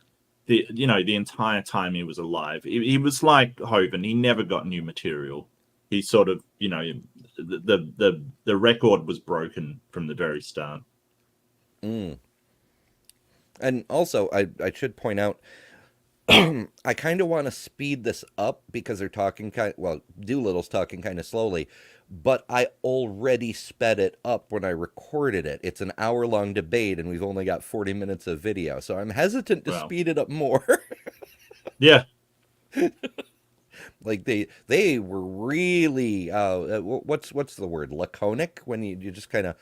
the entire time he was alive. He was like Hovind. He never got new material. He sort of, the record was broken from the very start. And also, I should point out, I kind of want to speed this up because they're talking Doolittle's talking kind of slowly, but I already sped it up when I recorded it. It's an hour-long debate, and we've only got 40 minutes of video, so I'm hesitant to speed it up more. Yeah. Like they were really what's the word, laconic, when you just kind of,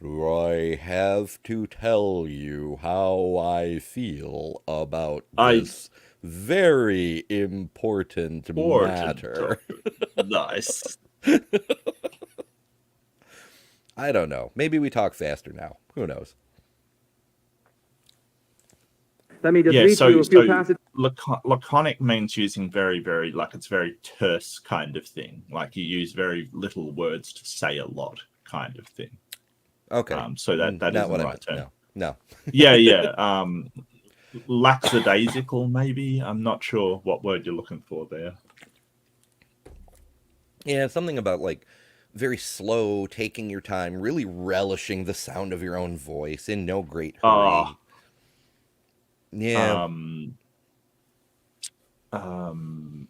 I have to tell you how I feel about this very important matter. Nice. I don't know. Maybe we talk faster now. Who knows? Let me just read you a few passages. Laconic means using very, very, it's very terse kind of thing. Like you use very little words to say a lot kind of thing. Okay. So that is the right term. No. Yeah. Lackadaisical, maybe. I'm not sure what word you're looking for there. Yeah, something about very slow, taking your time, really relishing the sound of your own voice in no great Oh, hurry. Yeah, um, um,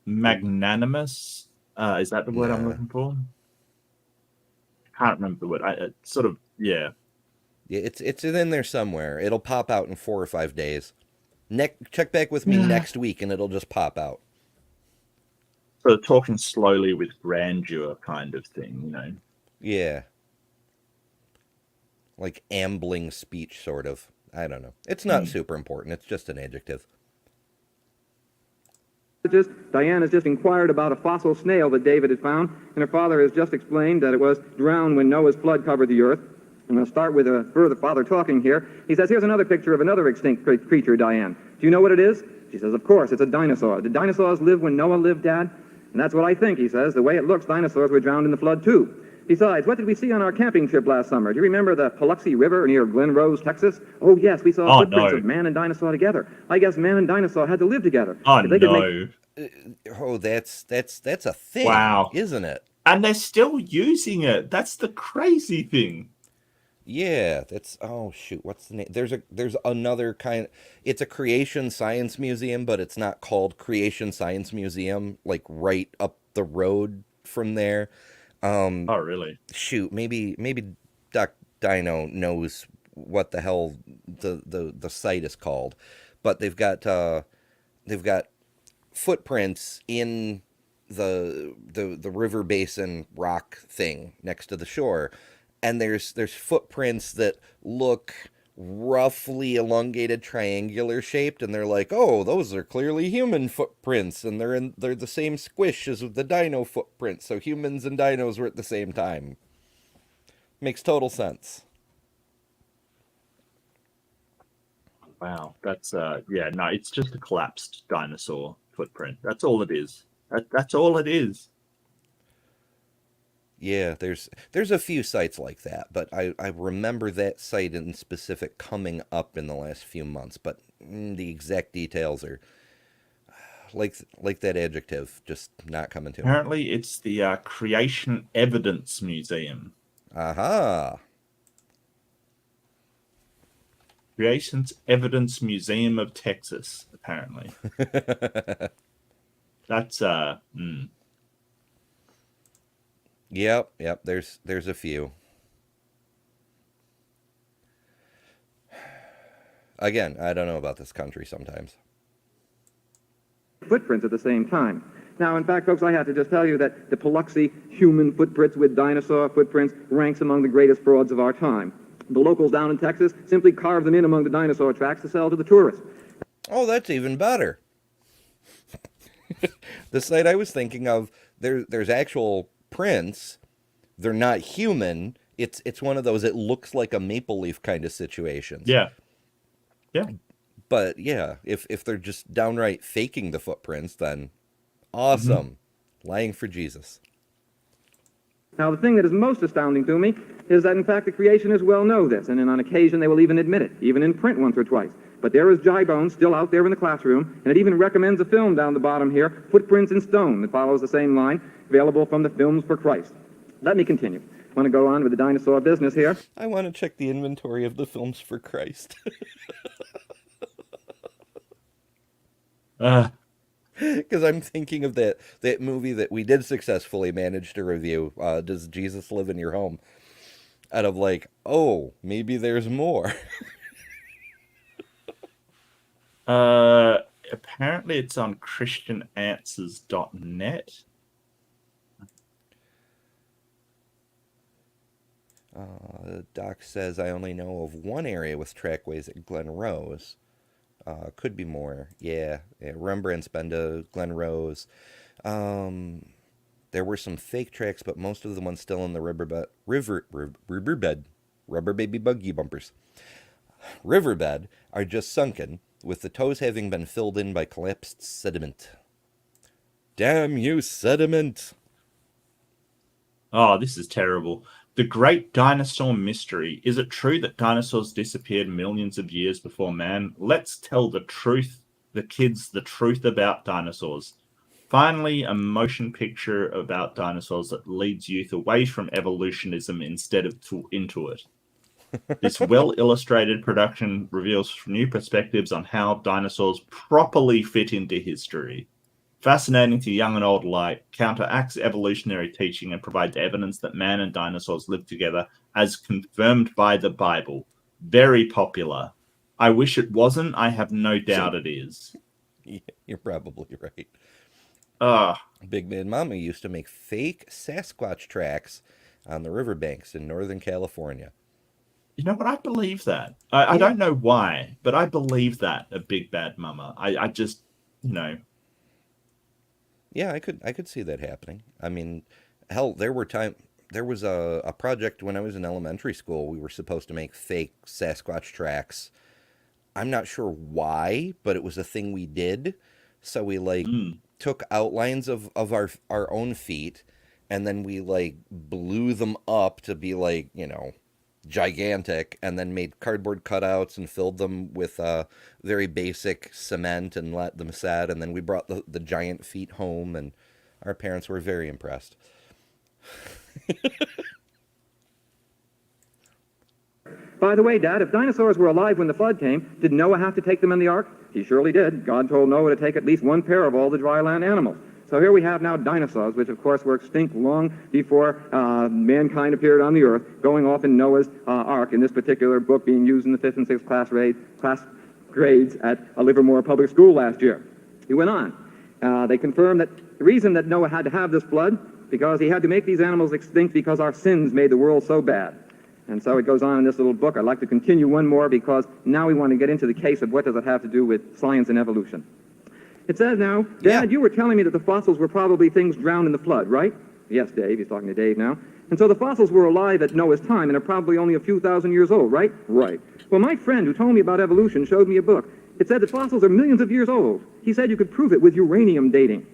magnanimous. Is that the word I'm nah. looking for? Can't remember the word. Sort of, yeah. Yeah, it's in there somewhere. It'll pop out in 4 or 5 days. Check back with me Yeah. next week, and it'll just pop out. So talking slowly with grandeur kind of thing, you know. Yeah, like ambling speech, sort of. I don't know. It's not Mm. super important. It's just an adjective. Diane has just inquired about a fossil snail that David had found, and her father has just explained that it was drowned when Noah's flood covered the earth. I'm going to start with a further father talking here. He says, here's another picture of another extinct creature, Diane. Do you know what it is? She says, of course, it's a dinosaur. Did dinosaurs live when Noah lived, Dad? And that's what I think, he says. The way it looks, dinosaurs were drowned in the flood, too. Besides, what did we see on our camping trip last summer? Do you remember the Paluxy River near Glen Rose, Texas? Oh, yes, we saw Oh footprints no. of man and dinosaur together. I guess man and dinosaur had to live together. Oh If they could make no. Oh, that's a thing, Wow. isn't it? And they're still using it. That's the crazy thing. Yeah, that's oh shoot, what's the name? There's another kind. It's a creation science museum, but it's not called Creation Science Museum. Like right up the road from there. Oh really? Shoot, maybe Doc Dino knows what the hell the site is called, but they've got footprints in the river basin rock thing next to the shore, and there's footprints that look roughly elongated, triangular shaped, and they're like, oh, those are clearly human footprints, and they're the same squish as the dino footprints, so humans and dinos were at the same time. Makes total sense. Wow. That's yeah, no, it's just a collapsed dinosaur footprint. That's all it is. That's all it is. Yeah, there's a few sites like that, but I remember that site in specific coming up in the last few months, but the exact details are like that adjective, just not coming to me. Apparently it's the Creation Evidence Museum. Aha. Creation's Evidence Museum of Texas, apparently. That's Yep, there's a few. Again, I don't know about this country sometimes. footprints at the same time. Now, in fact, folks, I have to just tell you that the Paluxy human footprints with dinosaur footprints ranks among the greatest frauds of our time. The locals down in Texas simply carve them in among the dinosaur tracks to sell to the tourists. Oh, that's even better. The site I was thinking of, there's actual prints. They're not human. It's one of those. It looks like a maple leaf kind of situations. yeah. Yeah. But yeah, if they're just downright faking the footprints, then Mm-hmm. awesome, lying for Jesus. Now, the thing that is most astounding to me is that, in fact, the creationists well know this, and on occasion they will even admit it, even in print once or twice. But there is Jai Bones still out there in the classroom, and it even recommends a film down the bottom here, Footprints in Stone, that follows the same line, available from the Films for Christ. Let me continue. I want to go on with the dinosaur business here. I want to check the inventory of the films for Christ. Because I'm thinking of that movie that we did successfully manage to review, Does Jesus Live in Your Home? And I'm like, oh, maybe there's more. Apparently it's on christiananswers.net. Doc says, I only know of one area with trackways at Glen Rose. Could be more. Yeah, Rembrandt's been to Glen Rose. There were some fake tracks, but most of the ones still in the riverbed, rubber baby buggy bumpers. Riverbed are just sunken, with the toes having been filled in by collapsed sediment. Damn you, sediment! Oh, this is terrible. The Great Dinosaur Mystery. Is it true that dinosaurs disappeared millions of years before man? Let's tell the truth, the kids, the truth about dinosaurs. Finally, a motion picture about dinosaurs that leads youth away from evolutionism instead of into it. This well-illustrated production reveals new perspectives on how dinosaurs properly fit into history. Fascinating to young and old alike, counteracts evolutionary teaching and provides evidence that man and dinosaurs lived together as confirmed by the Bible. Very popular. I wish it wasn't. I have no doubt it is. Yeah, you're probably right. Ah, Big Man Mama used to make fake Sasquatch tracks on the riverbanks in Northern California. you know what? I believe that. I Yeah. don't know why, but I believe that a Big Bad Mama. I just, you know, Yeah, I could see that happening. I mean, hell, there was a project when I was in elementary school. We were supposed to make fake Sasquatch tracks. I'm not sure why, but it was a thing we did. So we like mm, took outlines of our own feet, and then we like blew them up to be like, gigantic, and then made cardboard cutouts and filled them with very basic cement and let them set, and then we brought the giant feet home, and our parents were very impressed. By the way, Dad, if dinosaurs were alive when the flood came, did Noah have to take them in the ark? He surely did. God told Noah to take at least one pair of all the dry land animals. So here we have now dinosaurs, which of course were extinct long before mankind appeared on the earth, going off in Noah's ark, in this particular book being used in the 5th and 6th class grades at a Livermore public school last year. He went on. They confirmed that the reason that Noah had to have this flood, because he had to make these animals extinct because our sins made the world so bad. And so it goes on in this little book. I'd like to continue one more because now we want to get into the case of what does it have to do with science and evolution. It says now, Dad, you were telling me that the fossils were probably things drowned in the flood, right? Yes, Dave. He's talking to Dave now. And so the fossils were alive at Noah's time and are probably only a few thousand years old, right? Right. Well, my friend who told me about evolution showed me a book. It said that fossils are millions of years old. He said you could prove it with uranium dating.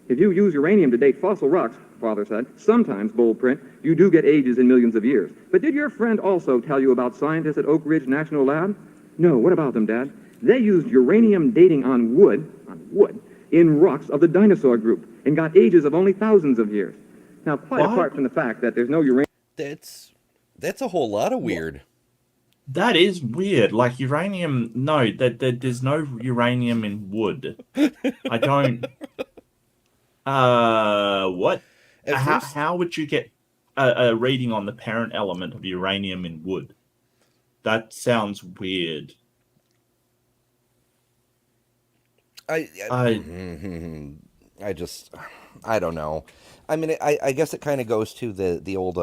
If you use uranium to date fossil rocks, Father said, sometimes, bold print, you do get ages in millions of years. But did your friend also tell you about scientists at Oak Ridge National Lab? No, what about them, Dad? They used uranium dating on wood, in rocks of the dinosaur group, and got ages of only thousands of years. Now, quite What? apart from the fact that there's no uranium... That's a whole lot of weird. that is weird. Like uranium, no, there's no uranium in wood. I don't. What? At first, How would you get a reading on the parent element of uranium in wood? That sounds weird. I I I just I don't know. I mean, I guess it kind of goes to the old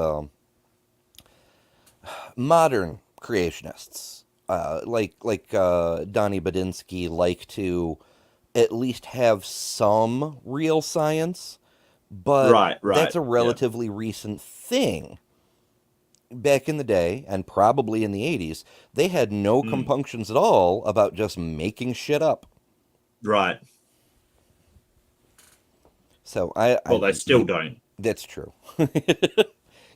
modern creationists, Donnie Badinsky, like to at least have some real science, but right, that's a yeah, relatively recent thing. Back in the day, and probably in the 80s, they had no mm, compunctions at all about just making shit up. right. So Well, they still don't. that's true.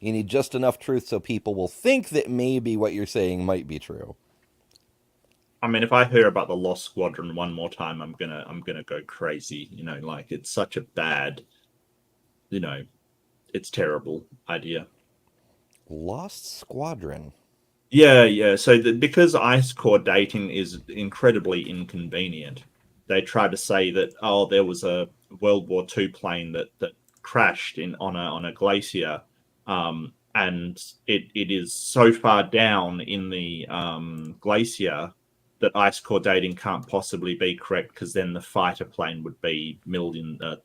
You need just enough truth so people will think that maybe what you're saying might be true. I mean, if I hear about the Lost Squadron one more time, I'm gonna go crazy. You know, like it's such a bad, you know, it's terrible idea. Lost Squadron. Yeah, yeah. So because ice core dating is incredibly inconvenient, they try to say that there was a World War II plane that crashed on a glacier, and it is so far down in the glacier that ice core dating can't possibly be correct because then the fighter plane would be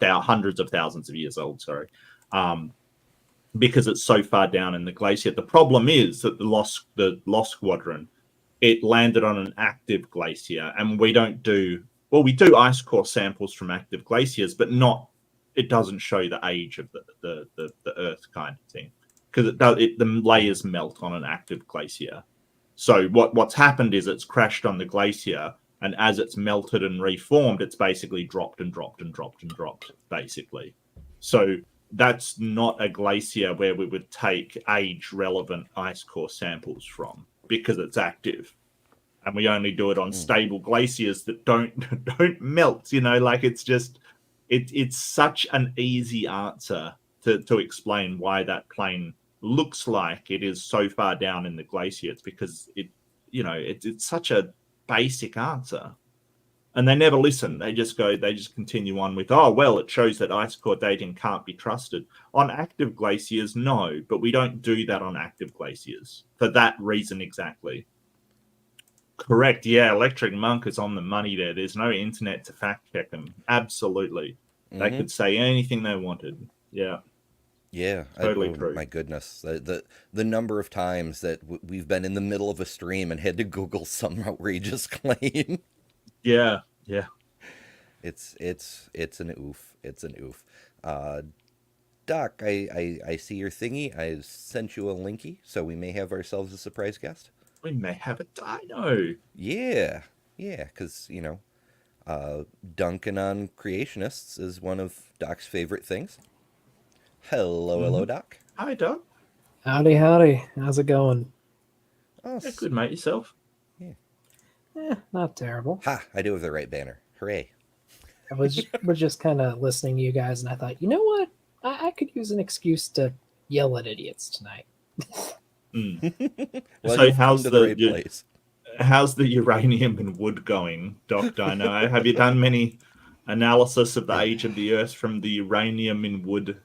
hundreds of thousands of years old. Sorry. Because it's so far down in the glacier. The problem is that the Lost Squadron, it landed on an active glacier, and we do ice core samples from active glaciers, but not. It doesn't show the age of the Earth kind of thing because the layers melt on an active glacier. So what's happened is it's crashed on the glacier, and as it's melted and reformed, it's basically dropped and dropped and dropped and dropped, basically. So that's not a glacier where we would take age relevant ice core samples from because it's active, and we only do it on Mm. stable glaciers that don't don't melt, like it's just It's such an easy answer to explain why that plane looks like it is so far down in the glacier. It's because it's such a basic answer. And they never listen. They just continue on with, oh, well, it shows that ice core dating can't be trusted. On active glaciers, no, but we don't do that on active glaciers for that reason exactly. Correct. Yeah, Electric Monk is on the money there. There's no internet to fact check them. Absolutely. They could say anything they wanted. Yeah. Yeah, totally true. My goodness, the number of times that we've been in the middle of a stream and had to Google some outrageous claim. Yeah. It's an oof. It's an oof. Doc, I see your thingy. I sent you a linky, so we may have ourselves a surprise guest. We may have a dino. Yeah, because dunking on creationists is one of Doc's favorite things. Hello, Doc. Hi, Doc. Howdy. How's it going? Oh, Yeah, good, mate. Yourself? Not terrible. Ha! I do have the right banner. Hooray! I was just kind of listening to you guys, and I thought, you know what? I could use an excuse to yell at idiots tonight. Well, so how's the place? How's the uranium and wood going, Doc Dino? Have you done many analysis of the age of the Earth from the uranium in wood?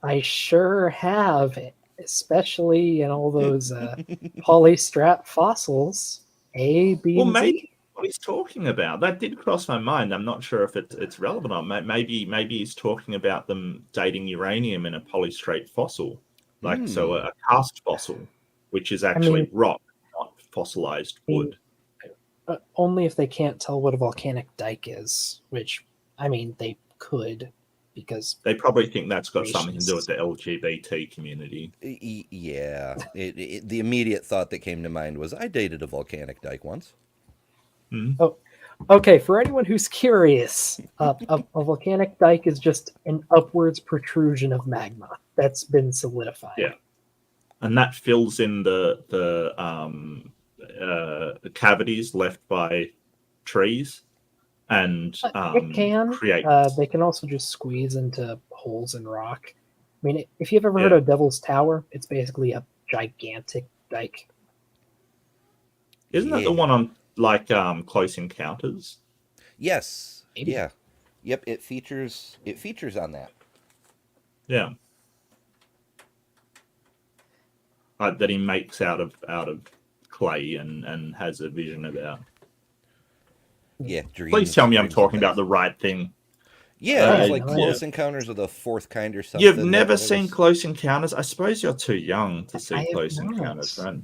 I sure have, especially in all those polystrap fossils. A, B, and maybe Z. what he's talking about. That did cross my mind. I'm not sure if it's relevant or not. Maybe he's talking about them dating uranium in a polystrate fossil, so a cast fossil, which is actually rock, not fossilized wood. Only if they can't tell what a volcanic dike is, which, they could, because they probably think that's got something to do with the LGBT community. Yeah. The immediate thought that came to mind was, I dated a volcanic dike once. Oh, okay. For anyone who's curious, a volcanic dike is just an upwards protrusion of magma that's been solidified. Yeah, and that fills in the cavities left by trees, and it can create. They can also just squeeze into holes in rock. If you've ever heard of Devil's Tower, it's basically a gigantic dike. Isn't that the one on Close Encounters? Yes. Maybe. Yeah. Yep. It features on that. Yeah. That he makes out of clay and has a vision about. Yeah. Please tell me I'm talking about the right thing. Yeah, it's like Close Encounters of the Fourth Kind or something. You've never seen Close Encounters? I suppose you're too young to see Close Encounters, right?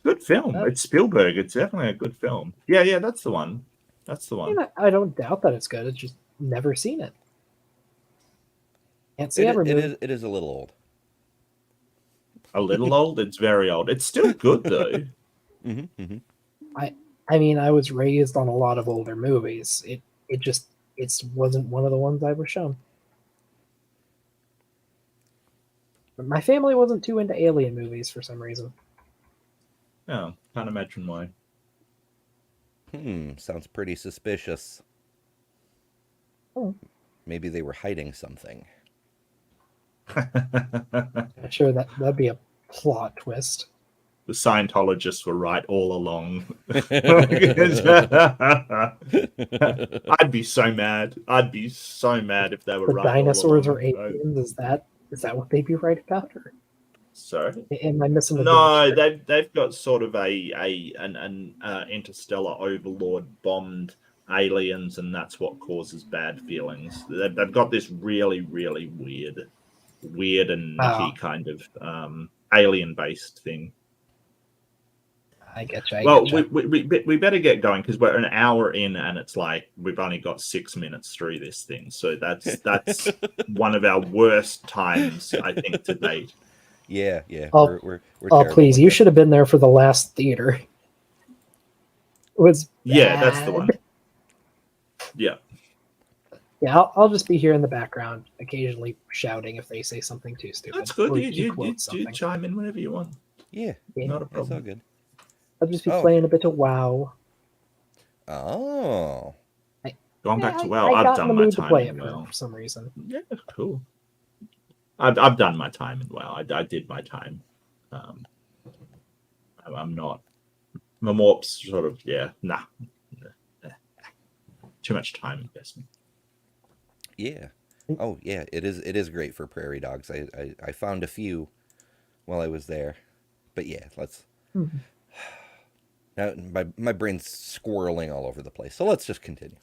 Good film. It's Spielberg. It's definitely a good film. Yeah, that's the one. I don't doubt that it's good. It's just never seen it. Can't see it is a little old. A little old? It's very old. It's still good though. I was raised on a lot of older movies. It wasn't one of the ones I was shown. But my family wasn't too into alien movies for some reason. Oh, can't imagine why. Sounds pretty suspicious. Oh. Maybe they were hiding something. I'm sure that'd be a plot twist. The Scientologists were right all along. I'd be so mad. If they were the right. Dinosaurs or aliens? Is that what they'd be right about? Or sorry, am I missing? No, they've got sort of an interstellar overlord bombed aliens, and that's what causes bad feelings. They've got this really, really weird and nutty kind of alien-based thing. I get you. Well, we better get going because we're an hour in, and it's like we've only got 6 minutes through this thing. So that's one of our worst times, I think, to date. Yeah. We're please! You should have been there for the last theater. It was bad. Yeah, that's the one. Yeah. Yeah, I'll just be here in the background, occasionally shouting if they say something too stupid. That's good. You You chime in whenever you want. Yeah, not a problem. That's all good. I'll just be playing a bit of WoW. Oh. Gone back to I WoW. I've got in done the my mood to time play in it WoW. for some reason. Yeah, cool. I've done my time in WoW. I did my time. I'm not. My morp's sort of nah. Too much time investment. Yeah. Oh yeah, it is. It is great for prairie dogs. I found a few while I was there, but yeah, let's. Mhm. Now my brain's squirreling all over the place. So let's just continue.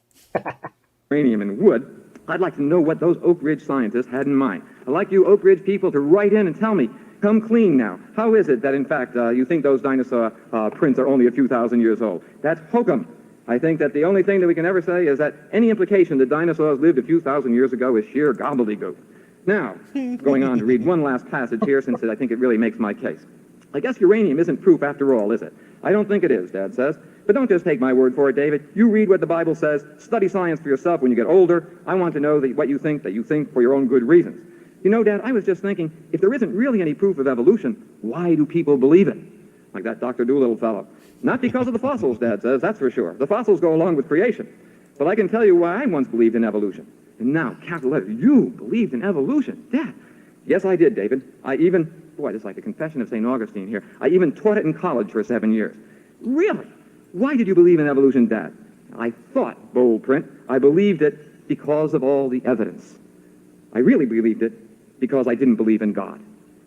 Uranium and wood, I'd like to know what those Oak Ridge scientists had in mind. I'd like you Oak Ridge people to write in and tell me, come clean now. How is it that, in fact, you think those dinosaur prints are only a few thousand years old? That's hokum. I think that the only thing that we can ever say is that any implication that dinosaurs lived a few thousand years ago is sheer gobbledygook. Now, going on to read one last passage here, since I think it really makes my case. I guess uranium isn't proof after all, is it? I don't think it is, Dad says. But don't just take my word for it, David. You read what the Bible says. Study science for yourself when you get older. I want to know what you think for your own good reasons. You know, Dad, I was just thinking, if there isn't really any proof of evolution, why do people believe it? Like that Dr. Doolittle fellow. Not because of the fossils, Dad says, that's for sure. The fossils go along with creation. But I can tell you why I once believed in evolution. And now, capital letters, you believed in evolution. Dad. Yes, I did, David. Boy, this is like a confession of St. Augustine here. I even taught it in college for 7 years. Really? Why did you believe in evolution, Dad? I thought, bold print, I believed it because of all the evidence. I really believed it because I didn't believe in God.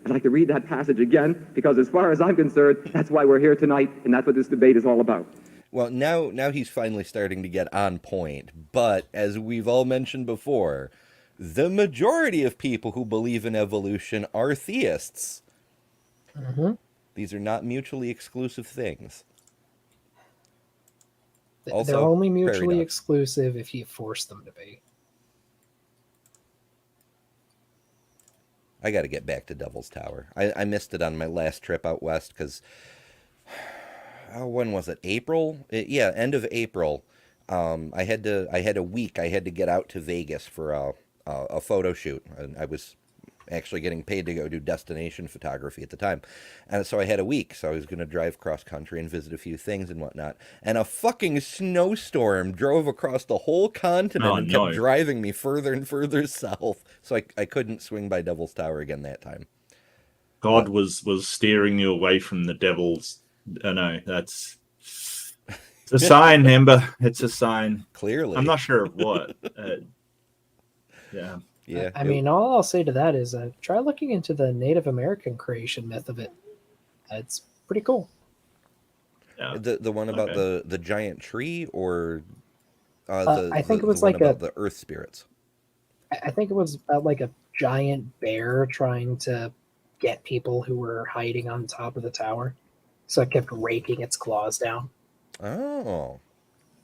I'd like to read that passage again, because as far as I'm concerned, that's why we're here tonight, and that's what this debate is all about. Well, now he's finally starting to get on point. But as we've all mentioned before, the majority of people who believe in evolution are theists. Mm-hmm. These are not mutually exclusive things. They're Also, only prairie mutually dogs. exclusive if you force them to be. I got to get back to Devil's Tower. I missed it on my last trip out west because, when was it? April? Yeah, end of April. I had a week. I had to get out to Vegas for a photo shoot, and I was actually getting paid to go do destination photography at the time. And so I had a week, so I was going to drive cross country and visit a few things and whatnot. And a fucking snowstorm drove across the whole continent and kept driving me further and further south. So I couldn't swing by Devil's Tower again that time. God was steering you away from the devil's. No, it's a sign, Ember. It's a sign. Clearly. I'm not sure of what. Yeah. Yeah. I mean, all I'll say to that is try looking into the Native American creation myth of it. It's pretty cool. Yeah. The one about the giant tree, or I think it was one like about the earth spirits. I think it was about like a giant bear trying to get people who were hiding on top of the tower. So it kept raking its claws down. Oh,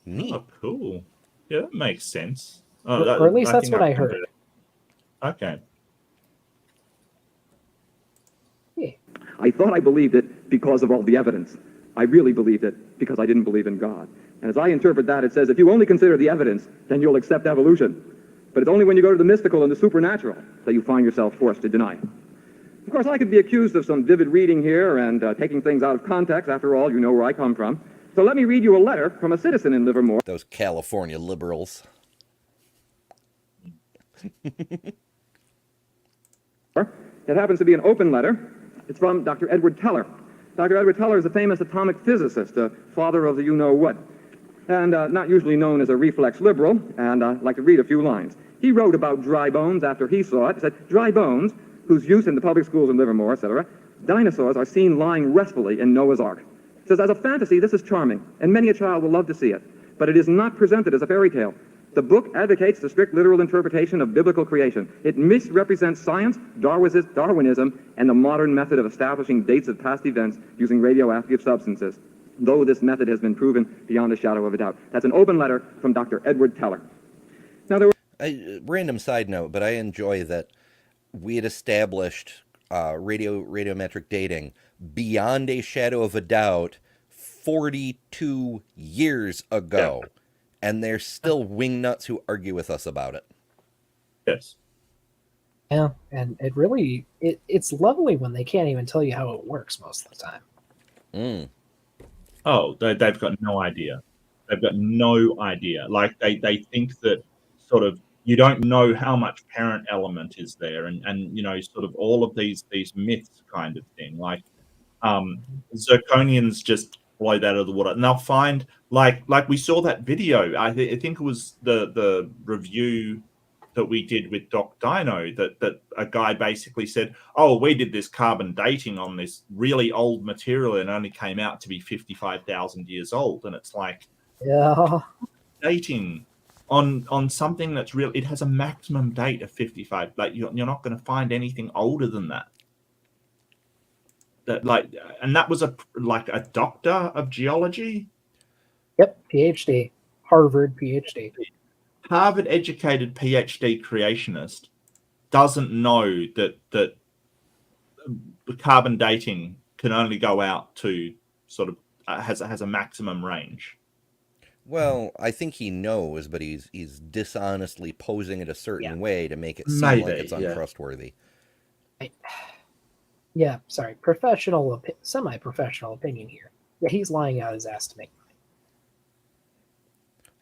neat. Oh, cool. Yeah, that makes sense. Or at least that's what I heard. Okay. Yeah. I thought I believed it because of all the evidence. I really believed it because I didn't believe in God. And as I interpret that, it says, if you only consider the evidence, then you'll accept evolution. But it's only when you go to the mystical and the supernatural that you find yourself forced to deny it. Of course, I could be accused of some vivid reading here and taking things out of context. After all, you know where I come from. So let me read you a letter from a citizen in Livermore. Those California liberals. It happens to be an open letter. It's from Dr. Edward Teller. Dr. Edward Teller is a famous atomic physicist, father of the you-know-what, and not usually known as a reflex liberal, and I'd like to read a few lines. He wrote about dry bones after he saw it. He said, dry bones, whose use in the public schools in Livermore, etc., dinosaurs are seen lying restfully in Noah's Ark. He says, as a fantasy, this is charming, and many a child will love to see it, but it is not presented as a fairy tale. The book advocates the strict literal interpretation of biblical creation. It misrepresents science, Darwinism, and the modern method of establishing dates of past events using radioactive substances, though this method has been proven beyond a shadow of a doubt. That's an open letter from Dr. Edward Teller. Now, there were Random side note, but I enjoy that we had established radiometric dating beyond a shadow of a doubt 42 years ago. Yeah. And there's still wingnuts who argue with us about it. Yes. Yeah, and it really, it's lovely when they can't even tell you how it works most of the time. Mm. Oh, they've got no idea. They've got no idea. Like they think that sort of you don't know how much parent element is there, and you know, sort of all of these myths kind of thing. Like zirconians just blow that out of the water, and they'll find like we saw that video. I think it was the review that we did with Doc Dino that a guy basically said, "Oh, we did this carbon dating on this really old material and it only came out to be 55,000 years old." And it's like, Yeah. dating on something that's real, it has a maximum date of 55. Like you're not going to find anything older than that. That like, and that was a doctor of geology. Yep. PhD. Harvard PhD. Harvard educated PhD creationist doesn't know that the carbon dating can only go out to sort of has a maximum range. Well, I think he knows, but he's dishonestly posing it a certain way to make it seem Maybe, like it's untrustworthy. Yeah, sorry. Semi-professional opinion here. Yeah, he's lying out his ass to make money.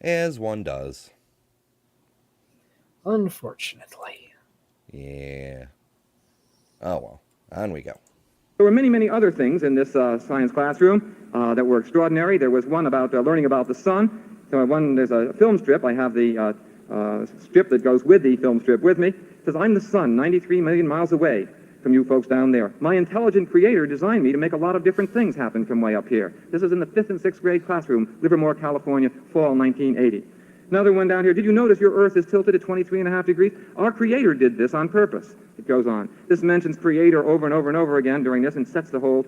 As one does. Unfortunately. Yeah. Oh, well. On we go. There were many, many other things in this science classroom that were extraordinary. There was one about learning about the sun. So there's a film strip. I have the strip that goes with the film strip with me. It says, "I'm the sun, 93 million miles away from you folks down there. My intelligent creator designed me to make a lot of different things happen from way up here." This is in the 5th and 6th grade classroom, Livermore, California, fall 1980. Another one down here. "Did you notice your Earth is tilted at 23.5 degrees? Our creator did this on purpose." It goes on. This mentions creator over and over and over again during this and sets the whole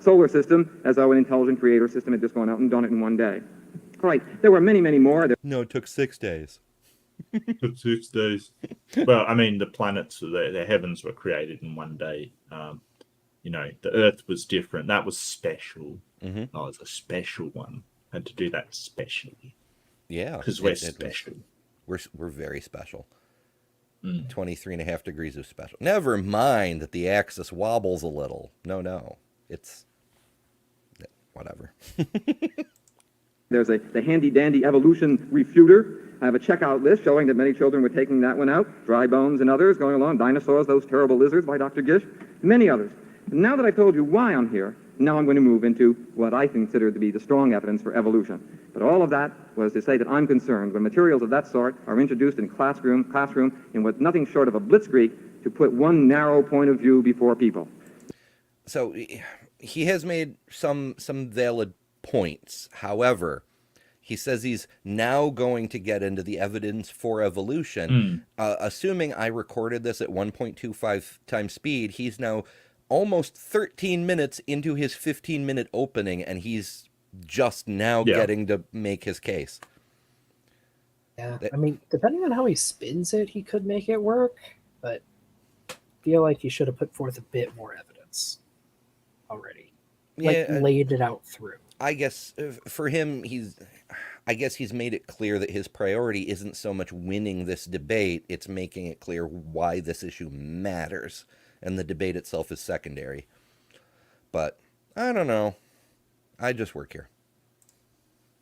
solar system as though an intelligent creator system had just gone out and done it in one day. All right. There were many, many more. No, it took 6 days. It took 6 days. Well, I mean, the planets, the heavens were created in one day. You know, the Earth was different. That was special. Mm-hmm. That was a special one. Had to do that specially. Yeah. Because we're special. We're very special. 23.5 degrees of special. Never mind that the axis wobbles a little. No. It's whatever. There's the handy-dandy evolution refuter. I have a checkout list showing that many children were taking that one out. Dry Bones and others going along. Dinosaurs, Those Terrible Lizards by Dr. Gish. Many others. And now that I've told you why I'm here, now I'm going to move into what I consider to be the strong evidence for evolution. But all of that was to say that I'm concerned when materials of that sort are introduced in classroom in what nothing short of a blitzkrieg to put one narrow point of view before people. So he has made some valid points. However, he says he's now going to get into the evidence for evolution. Assuming I recorded this at 1.25 times speed, he's now almost 13 minutes into his 15-minute opening, and he's just now getting to make his case. Yeah, I mean, depending on how he spins it, he could make it work, but I feel like he should have put forth a bit more evidence already. Like, laid it out through. I guess for him, he's made it clear that his priority isn't so much winning this debate, it's making it clear why this issue matters, and the debate itself is secondary. But I don't know. I just work here.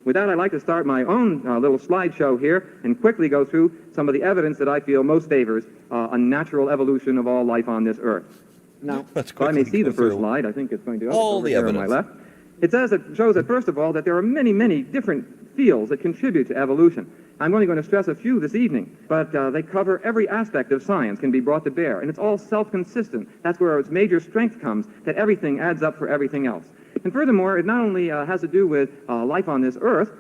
With that, I'd like to start my own little slideshow here and quickly go through some of the evidence that I feel most favors a natural evolution of all life on this Earth. Now, if I may see the first slide, I think it's going to all the evidence on my left. It shows that, first of all, that there are many, many different fields that contribute to evolution. I'm only going to stress a few this evening, but they cover every aspect of science can be brought to bear, and it's all self-consistent. That's where its major strength comes, that everything adds up for everything else. And furthermore, it not only has to do with life on this Earth,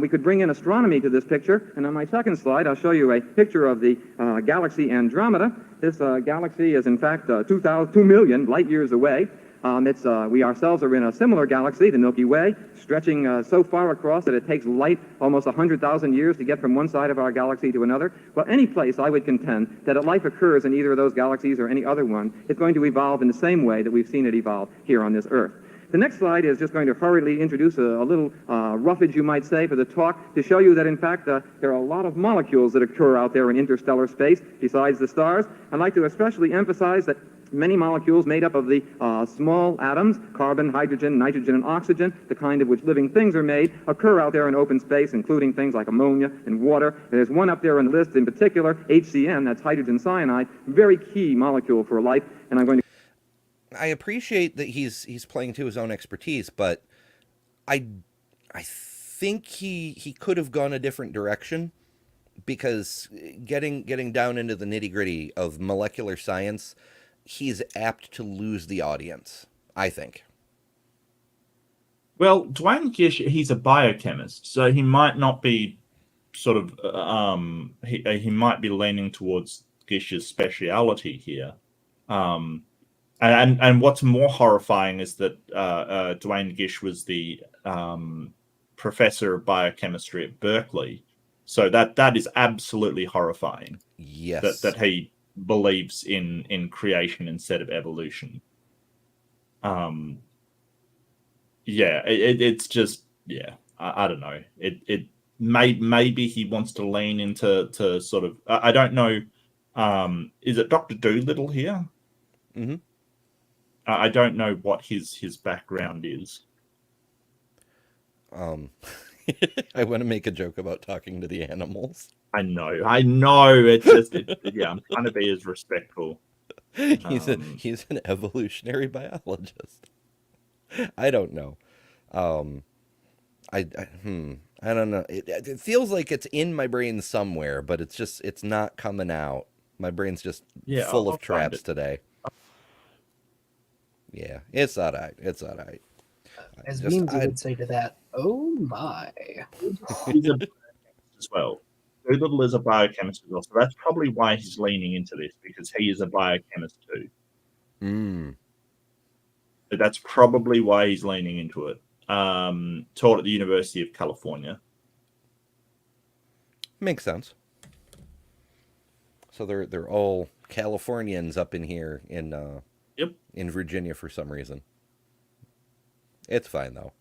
we could bring in astronomy to this picture, and on my second slide, I'll show you a picture of the galaxy Andromeda. This galaxy is, in fact, 2 million light years away. We ourselves are in a similar galaxy, the Milky Way, stretching so far across that it takes light almost 100,000 years to get from one side of our galaxy to another. Well, any place, I would contend, that life occurs in either of those galaxies or any other one, is going to evolve in the same way that we've seen it evolve here on this Earth. The next slide is just going to hurriedly introduce a little roughage, you might say, for the talk to show you that, in fact, there are a lot of molecules that occur out there in interstellar space besides the stars. I'd like to especially emphasize that many molecules made up of the small atoms, carbon, hydrogen, nitrogen, and oxygen, the kind of which living things are made, occur out there in open space, including things like ammonia and water. There's one up there on the list in particular, HCN, that's hydrogen cyanide, very key molecule for life, and I'm going to... I appreciate that he's playing to his own expertise, but I think he could have gone a different direction, because getting down into the nitty-gritty of molecular science, he's apt to lose the audience, I think. Well, Dwayne Gish, he's a biochemist, so he might not be sort of he might be leaning towards Gish's speciality here. And what's more horrifying is that Dwayne Gish was the professor of biochemistry at Berkeley, so that is absolutely horrifying. Yes, that he believes in creation instead of evolution. It's just I don't know. Maybe he wants to lean into sort of I don't know. Is it Dr. Doolittle here? Mm-hmm. I don't know what his background is. I want to make a joke about talking to the animals. I know. It's just I'm trying to be as respectful. He's an evolutionary biologist. I don't know. I don't know. It feels like it's in my brain somewhere, but it's not coming out. My brain's just full of traps today. Yeah, it's all right. It's all right. As Beans would say to that, oh my. He's a as well. Doolittle is a biochemist as well, so that's probably why he's leaning into this, because he is a biochemist too. But that's probably why he's leaning into it. Taught at the University of California. Makes sense. So they're all Californians up in here in in Virginia for some reason. It's fine though.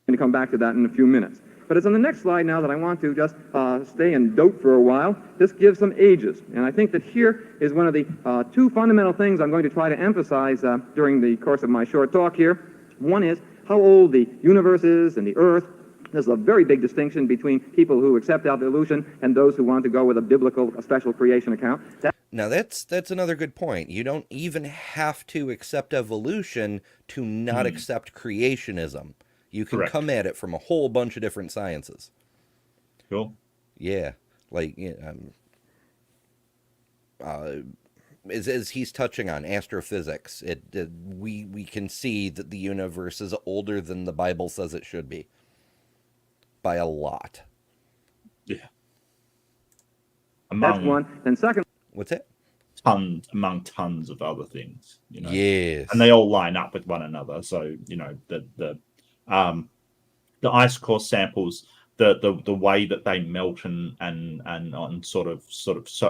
I'm going to come back to that in a few minutes. But it's on the next slide now that I want to just stay and dote for a while. This gives some ages. And I think that here is one of the two fundamental things I'm going to try to emphasize during the course of my short talk here. One is how old the universe is and the Earth. There's a very big distinction between people who accept evolution and those who want to go with a special creation account. Now that's another good point. You don't even have to accept evolution to not accept creationism. You can come at it from a whole bunch of different sciences. Cool. Yeah, like as he's touching on astrophysics, we can see that the universe is older than the Bible says it should be, by a lot. Yeah. That's one. And second, what's it? Among tons of other things, Yes, and they all line up with one another. So the ice core samples, the way that they melt and sort of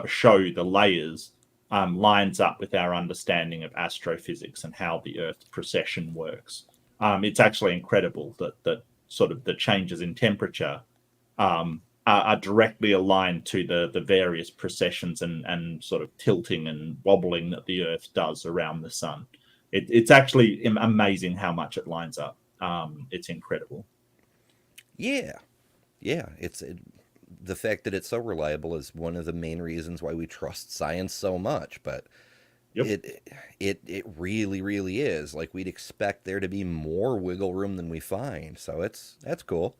show the layers lines up with our understanding of astrophysics and how the Earth's precession works. It's actually incredible that sort of the changes in temperature are directly aligned to the various precessions and sort of tilting and wobbling that the Earth does around the sun. It's actually amazing how much it lines up. It's incredible. Yeah. The fact that it's so reliable is one of the main reasons why we trust science so much. But it really, really is. Like, we'd expect there to be more wiggle room than we find. So that's cool.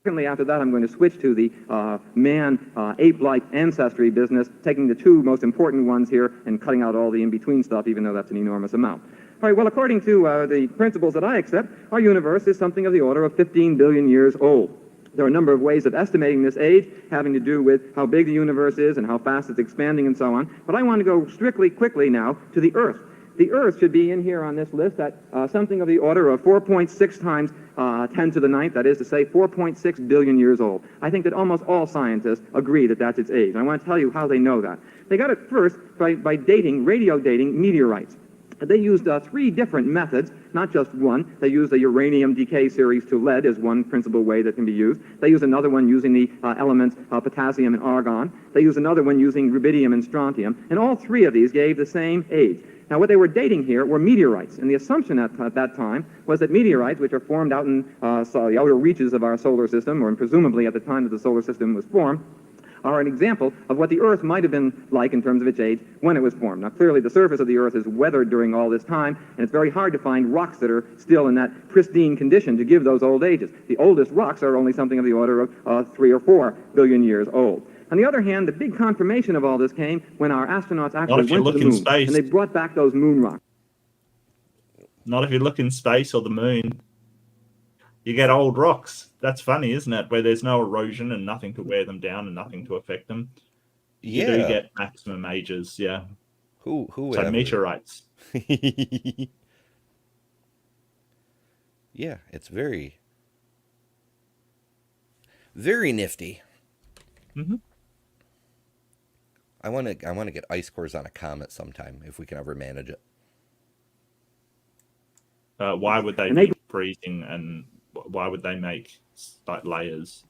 Secondly, after that, I'm going to switch to the man-ape-like ancestry business, taking the two most important ones here and cutting out all the in-between stuff, even though that's an enormous amount. All right, well, according to the principles that I accept, our universe is something of the order of 15 billion years old. There are a number of ways of estimating this age, having to do with how big the universe is and how fast it's expanding and so on. But I want to go quickly now to the Earth. The Earth should be in here on this list at something of the order of 4.6 times 10 to the 9th, that is to say 4.6 billion years old. I think that almost all scientists agree that that's its age. And I want to tell you how they know that. They got it first by radio dating meteorites. They used three different methods not just one. They use the uranium decay series to lead as one principal way that can be used. They use another one using the elements potassium and argon. They use another one using rubidium and strontium. And all three of these gave the same age. Now, what they were dating here were meteorites, and the assumption at that time was that meteorites, which are formed out in the outer reaches of our solar system, or presumably at the time that the solar system was formed, are an example of what the Earth might have been like in terms of its age when it was formed. Now, clearly, the surface of the Earth is weathered during all this time, and it's very hard to find rocks that are still in that pristine condition to give those old ages. The oldest rocks are only something of the order of 3 or 4 billion years old. On the other hand, the big confirmation of all this came when our astronauts actually went to the moon, and they brought back those moon rocks. Not if you look in space or the moon. You get old rocks. That's funny, isn't it? Where there's no erosion and nothing to wear them down and nothing to affect them. You do get maximum ages, yeah. Who would so meteorites. Yeah, it's very, very nifty. Mm-hmm. I want to get ice cores on a comet sometime if we can ever manage it. Why would they be freezing, and why would they make like layers?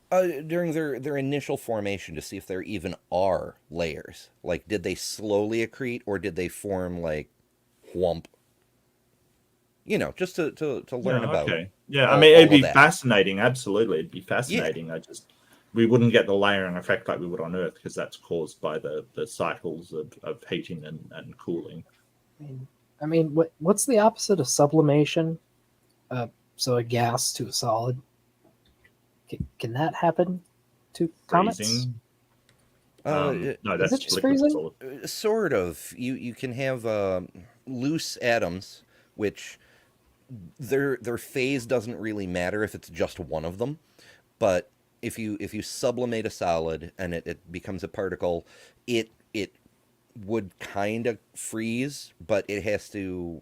During their initial formation, to see if there even are layers. Like, did they slowly accrete, or did they form like whomp? You know, just to learn about. Okay. Yeah, I mean, it'd be fascinating. Absolutely, it'd be fascinating. Yeah. We wouldn't get the layering effect like we would on Earth, because that's caused by the cycles of heating and cooling. I mean, what's the opposite of sublimation? So a gas to a solid. Can that happen to comets? No, that's is it just freezing? Sort of. You can have loose atoms, which their phase doesn't really matter if it's just one of them, but if you sublimate a solid and it becomes a particle, it would kind of freeze, but it has to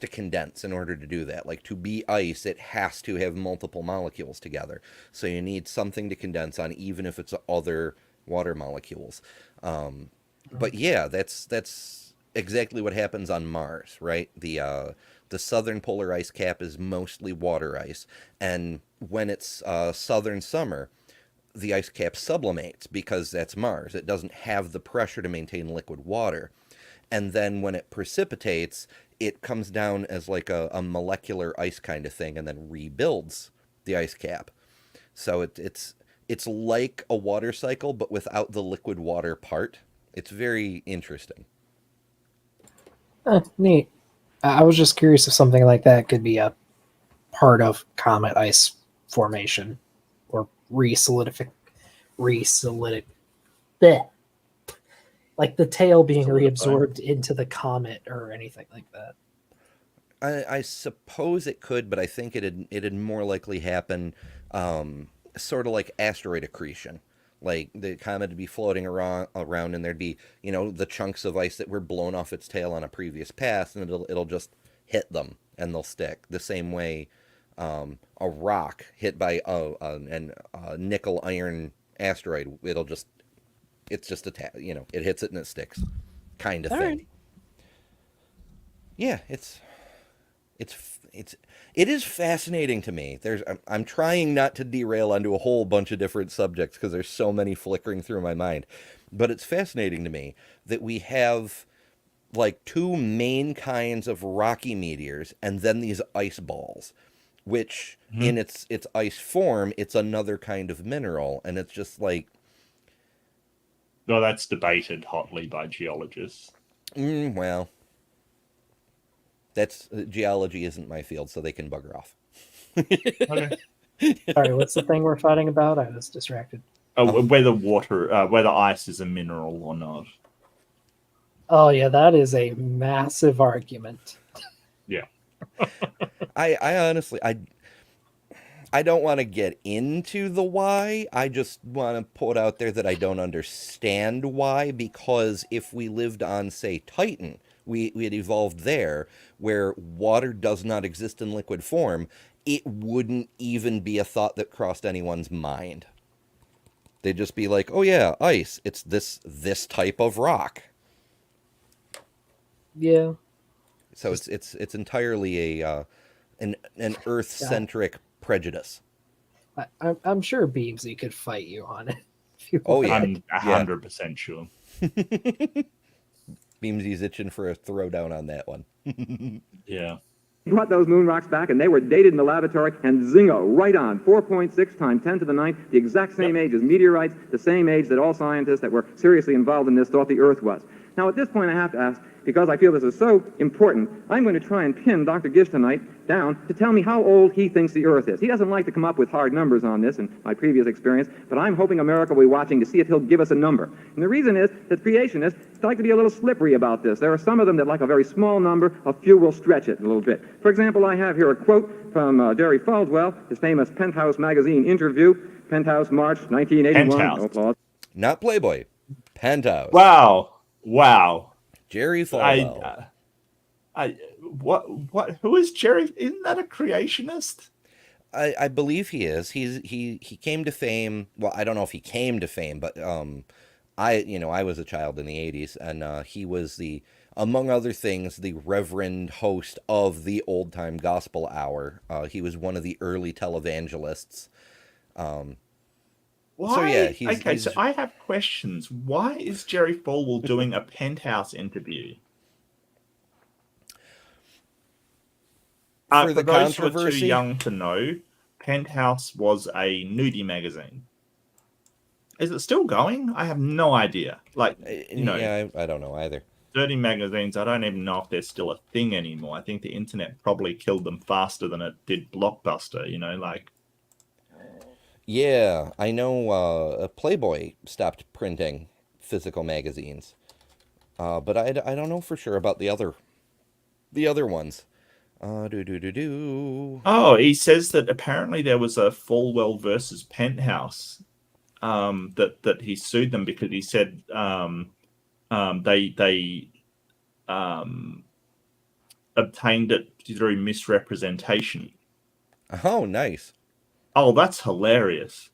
condense in order to do that. Like, to be ice, it has to have multiple molecules together. So you need something to condense on, even if it's other water molecules. But yeah, that's exactly what happens on Mars, right? The southern polar ice cap is mostly water ice, and when it's southern summer, the ice cap sublimates, because that's Mars. It doesn't have the pressure to maintain liquid water. And then when it precipitates, it comes down as like a molecular ice kind of thing, and then rebuilds the ice cap. So it's like a water cycle, but without the liquid water part. It's very interesting. Neat. I was just curious if something like that could be a part of comet ice formation, or resolidific, like the tail being reabsorbed into the comet or anything like that. I suppose it could, but I think it'd more likely happen sort of like asteroid accretion. Like, the comet would be floating around and there'd be, the chunks of ice that were blown off its tail on a previous pass, and it'll just hit them and they'll stick. The same way a rock hit by a nickel iron asteroid, it's just it hits it and it sticks, kind of thing. Right. Yeah, it is fascinating to me. I'm trying not to derail onto a whole bunch of different subjects because there's so many flickering through my mind, but it's fascinating to me that we have like two main kinds of rocky meteors and then these ice balls, which in its ice form, it's another kind of mineral, and it's just like, well, that's debated hotly by geologists. Well, that's geology isn't my field, so they can bugger off. Okay. Sorry, what's the thing we're fighting about? I was distracted. Whether ice is a mineral or not. Oh yeah, that is a massive argument. Yeah. I honestly, I don't want to get into the why. I just want to put out there that I don't understand why, because if we lived on, say, Titan, we had evolved there, where water does not exist in liquid form, it wouldn't even be a thought that crossed anyone's mind. They'd just be like, oh yeah, ice, it's this type of rock. Yeah. So it's entirely an Earth-centric prejudice. I'm sure Beamsy could fight you on it. If you Oh, want. yeah. I'm 100% sure. Beamsy's itching for a throwdown on that one. Yeah. Brought those moon rocks back, and they were dated in the laboratory, and zingo, right on, 4.6 times 10 to the 9th, the exact same age as meteorites, the same age that all scientists that were seriously involved in this thought the Earth was. Now, at this point, I have to ask, because I feel this is so important, I'm going to try and pin Dr. Gish tonight down to tell me how old he thinks the Earth is. He doesn't like to come up with hard numbers on this in my previous experience, but I'm hoping America will be watching to see if he'll give us a number. And the reason is that creationists like to be a little slippery about this. There are some of them that like a very small number, a few will stretch it a little bit. For example, I have here a quote from Jerry Falwell, his famous Penthouse magazine interview, Penthouse, March 1981. Penthouse. No applause. Not Playboy. Penthouse. Wow. Jerry Falwell. Who is Jerry? Isn't that a creationist? I believe he is. He came to fame. Well, I don't know if he came to fame, but I was a child in the 80s, and he was among other things, the reverend host of the Old Time Gospel Hour. He was one of the early televangelists. Why? So yeah, so I have questions. Why is Jerry Falwell doing a Penthouse interview? For the those who are controversy? too young to know, Penthouse was a nudie magazine. Is it still going? I have no idea. Yeah, I don't know either. Dirty magazines, I don't even know if they're still a thing anymore. I think the internet probably killed them faster than it did Blockbuster, Yeah, I know Playboy stopped printing physical magazines, but I don't know for sure about the other ones. Oh, he says that apparently there was a Falwell versus Penthouse that he sued them because he said they obtained it through misrepresentation. Oh, nice. Oh, that's hilarious.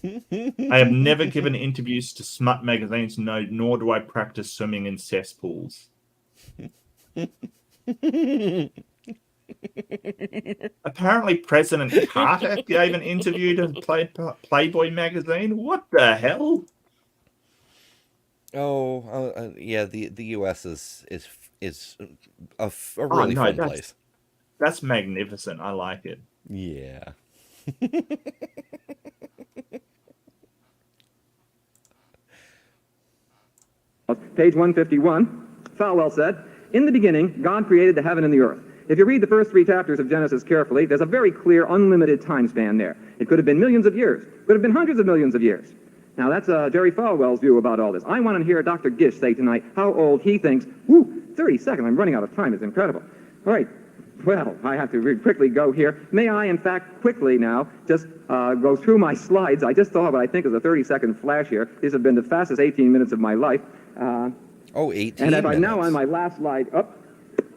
I have never given interviews to smut magazines, nor do I practice swimming in cesspools. Apparently, President Carter gave an interview to Playboy magazine. What the hell? Oh, yeah. The U.S. is a really fun place. That's magnificent. I like it. Yeah. Page 151, Falwell said, "In the beginning, God created the heaven and the earth. If you read the first 3 chapters of Genesis carefully, there's a very clear, unlimited time span there. It could have been millions of years. Could have been hundreds of millions of years. Now, that's Jerry Falwell's view about all this. I want to hear Dr. Gish say tonight how old he thinks. 30 seconds. I'm running out of time. It's incredible. All right. Well, I have to quickly go here. May I, in fact, quickly now just go through my slides. I just saw what I think is a 30-second flash here. These have been the fastest 18 minutes of my life. 18 And if minutes. I'm now on my last slide,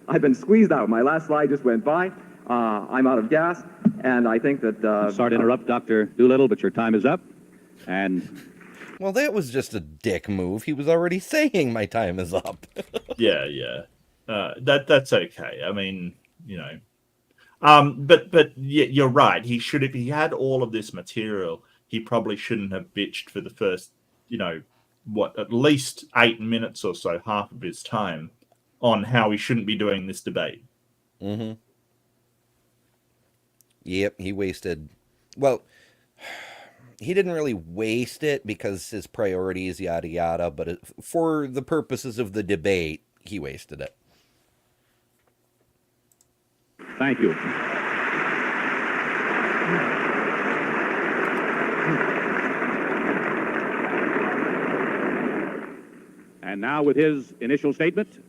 I've been squeezed out. My last slide just went by. I'm out of gas, and I think that... Sorry to interrupt, Dr. Doolittle, but your time is up. And... Well, that was just a dick move. He was already saying my time is up. Yeah. That's okay. I mean, but you're right. He should have. He had all of this material. He probably shouldn't have bitched for the first, at least 8 minutes or so, half of his time, on how he shouldn't be doing this debate. Mm-hmm. Yep, he wasted. Well, he didn't really waste it because his priorities, yada yada. But for the purposes of the debate, he wasted it. thank you. And now with his initial statement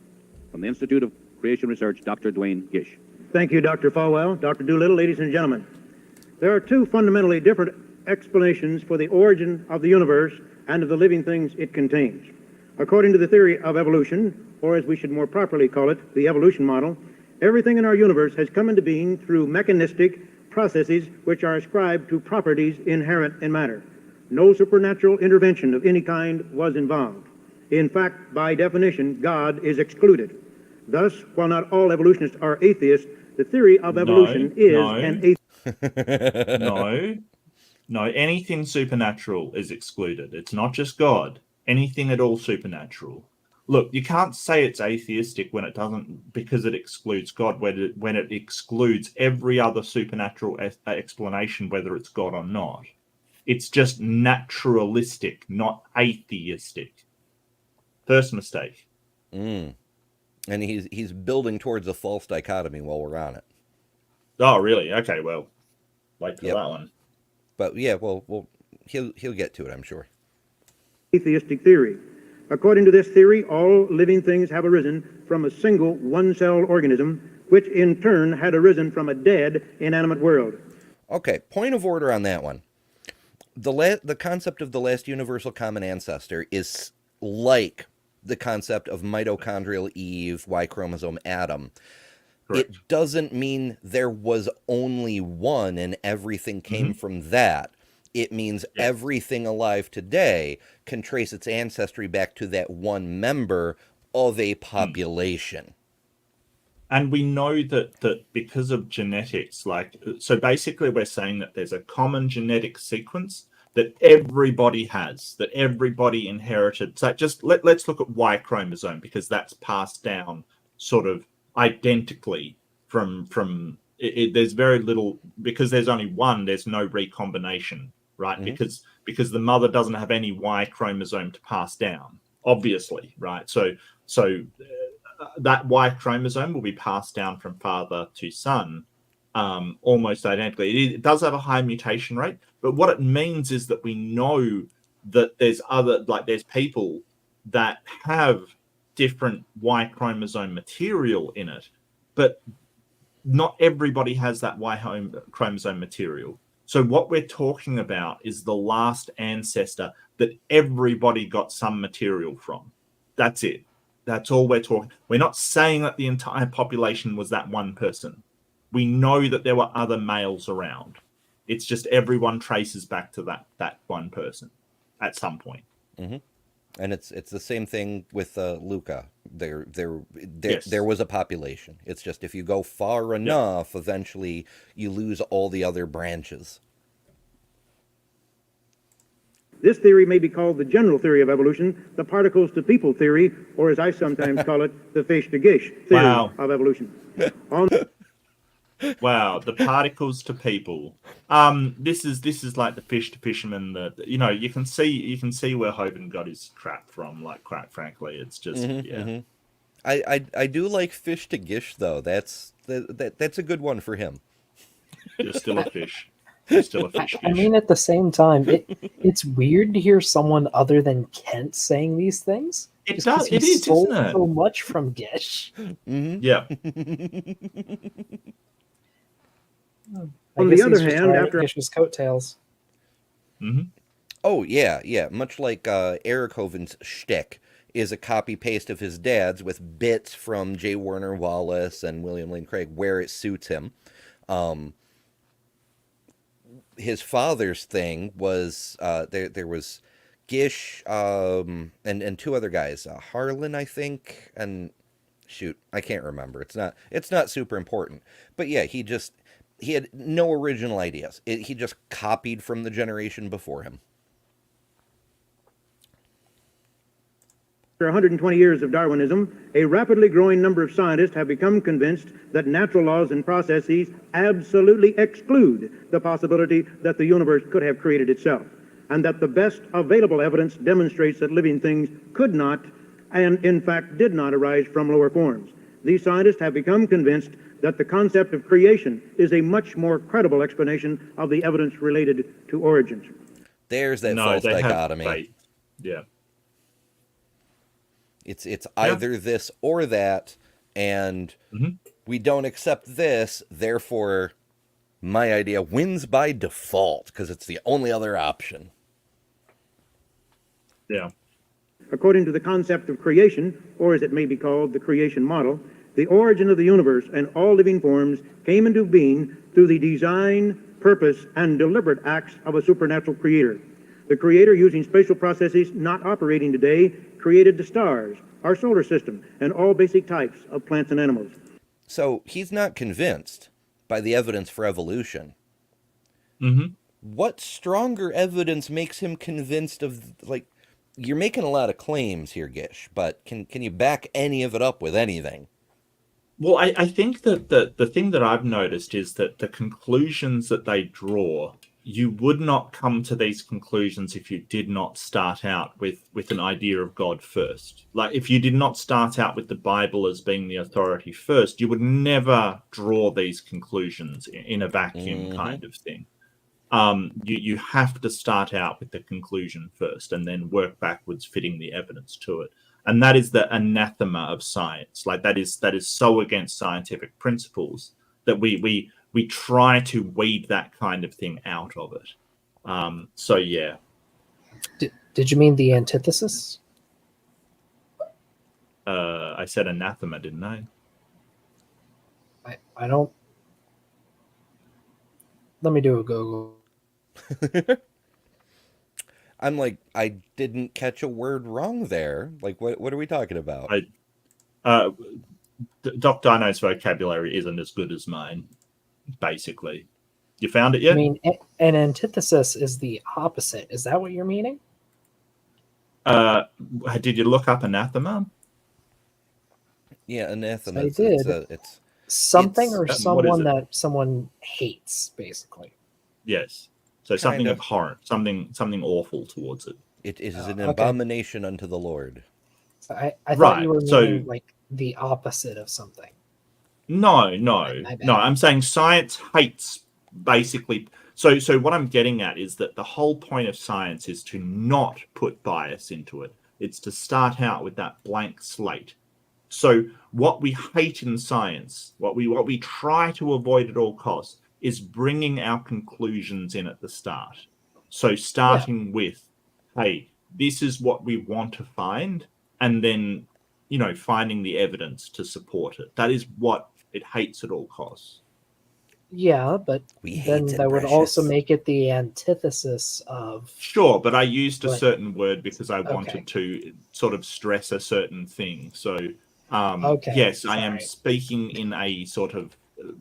from the Institute of Creation Research, Dr. Dwayne Gish. Thank you, Dr. Falwell. Dr. Doolittle, ladies and gentlemen. There are 2 fundamentally different explanations for the origin of the universe and of the living things it contains. According to the theory of evolution, or as we should more properly call it, the evolution model, everything in our universe has come into being through mechanistic processes which are ascribed to properties inherent in matter. No supernatural intervention of any kind was involved. In fact, by definition, God is excluded. Thus, while not all evolutionists are atheists, the theory of evolution is an atheist. No, anything supernatural is excluded. It's not just God. Anything at all supernatural. Look, you can't say it's atheistic when it doesn't, because it excludes God, when it excludes every other supernatural explanation, whether it's God or not. It's just naturalistic, not atheistic. First mistake. And he's building towards a false dichotomy while we're on it. Oh, really? Okay, well, wait for that one. But yeah, well, he'll get to it, I'm sure. Atheistic theory. According to this theory, all living things have arisen from a single one-celled organism, which in turn had arisen from a dead, inanimate world. Okay, point of order on that one. The concept of the last universal common ancestor is like the concept of mitochondrial Eve, Y chromosome Adam. Correct. It doesn't mean there was only one and everything came from that. It means everything alive today can trace its ancestry back to that one member of a population. And we know that because of genetics, so basically we're saying that there's a common genetic sequence that everybody has, that everybody inherited. So just let's look at Y chromosome, because that's passed down sort of identically from there's very little, because there's only one, there's no recombination, right? Because the mother doesn't have any Y chromosome to pass down, obviously, right? So that Y chromosome will be passed down from father to son almost identically. It does have a high mutation rate, but what it means is that we know that there's people that have different Y chromosome material in it, but not everybody has that Y chromosome material. So what we're talking about is the last ancestor that everybody got some material from. That's it. That's all we're talking. We're not saying that the entire population was that one person. We know that there were other males around. It's just everyone traces back to that one person at some point. And it's the same thing with Luca. There Yes. there was a population. It's just if you go far enough, eventually you lose all the other branches. This theory may be called the general theory of evolution, the particles to people theory, or as I sometimes call it, the fish to Gish theory of evolution. Wow, the particles to people. This is like the fish to fisherman. You can see where Hogan got his crap from. Like, quite frankly, it's just I do like fish to Gish though. That's a good one for him. You're still a fish. You're still a fish. I mean, at the same time, it's weird to hear someone other than Kent saying these things. It does. It is, stole isn't it? so much from Gish. Yeah. On the other hand, after Gish's coattails. Oh yeah. Much like Eric Hoven's shtick is a copy paste of his dad's with bits from J. Warner Wallace and William Lane Craig where it suits him. His father's thing was there was Gish and two other guys, Harlan, I think, and shoot, I can't remember. It's not super important. But yeah, he had no original ideas. He just copied from the generation before him. After 120 years of Darwinism, a rapidly growing number of scientists have become convinced that natural laws and processes absolutely exclude the possibility that the universe could have created itself, and that the best available evidence demonstrates that living things could not, and in fact did not, arise from lower forms. These scientists have become convinced that the concept of creation is a much more credible explanation of the evidence related to origins. There's that false dichotomy. Yeah. It's either this or that, and we don't accept this, therefore my idea wins by default because it's the only other option. Yeah. According to the concept of creation, or as it may be called, the creation model, the origin of the universe and all living forms came into being through the design, purpose, and deliberate acts of a supernatural creator. The creator, using spatial processes not operating today, created the stars, our solar system, and all basic types of plants and animals. So he's not convinced by the evidence for evolution. Mm-hmm. What stronger evidence makes him convinced of, like, you're making a lot of claims here, Gish, but can you back any of it up with anything? Well, I think that the thing that I've noticed is that the conclusions that they draw, you would not come to these conclusions if you did not start out with an idea of God first. Like, if you did not start out with the Bible as being the authority first, you would never draw these conclusions in a vacuum kind of thing. You have to start out with the conclusion first and then work backwards, fitting the evidence to it. And that is the anathema of science. Like, that is so against scientific principles that we try to weed that kind of thing out of it. So yeah. Did you mean the antithesis? I said anathema, didn't I? I don't. Let me do a Google. I'm like, I didn't catch a word wrong there. Like, what are we talking about? Doc Dino's vocabulary isn't as good as mine, basically. You found it yet? I mean, an antithesis is the opposite. Is that what you're meaning? Did you look up anathema? Yeah, anathema. I did. It's Something it's- or what is someone it? that someone hates, basically. Yes. So something Kind of. abhorrent, something awful towards it. it is an okay. abomination unto the Lord. I thought Right, you were so- meaning like the opposite of something. No. My bad. No, I'm saying science hates basically. So what I'm getting at is that the whole point of science is to not put bias into it. It's to start out with that blank slate. So what we hate in science, what we try to avoid at all costs, is bringing our conclusions in at the start. So starting with, hey, this is what we want to find, and then, finding the evidence to support it. That is what it hates at all costs. Yeah, but We then hate it, that would also precious. make it the antithesis of. Sure, but I used a But- certain word because I Okay. wanted to sort of stress a certain thing. So, Okay, yes, I am sorry. speaking in a sort of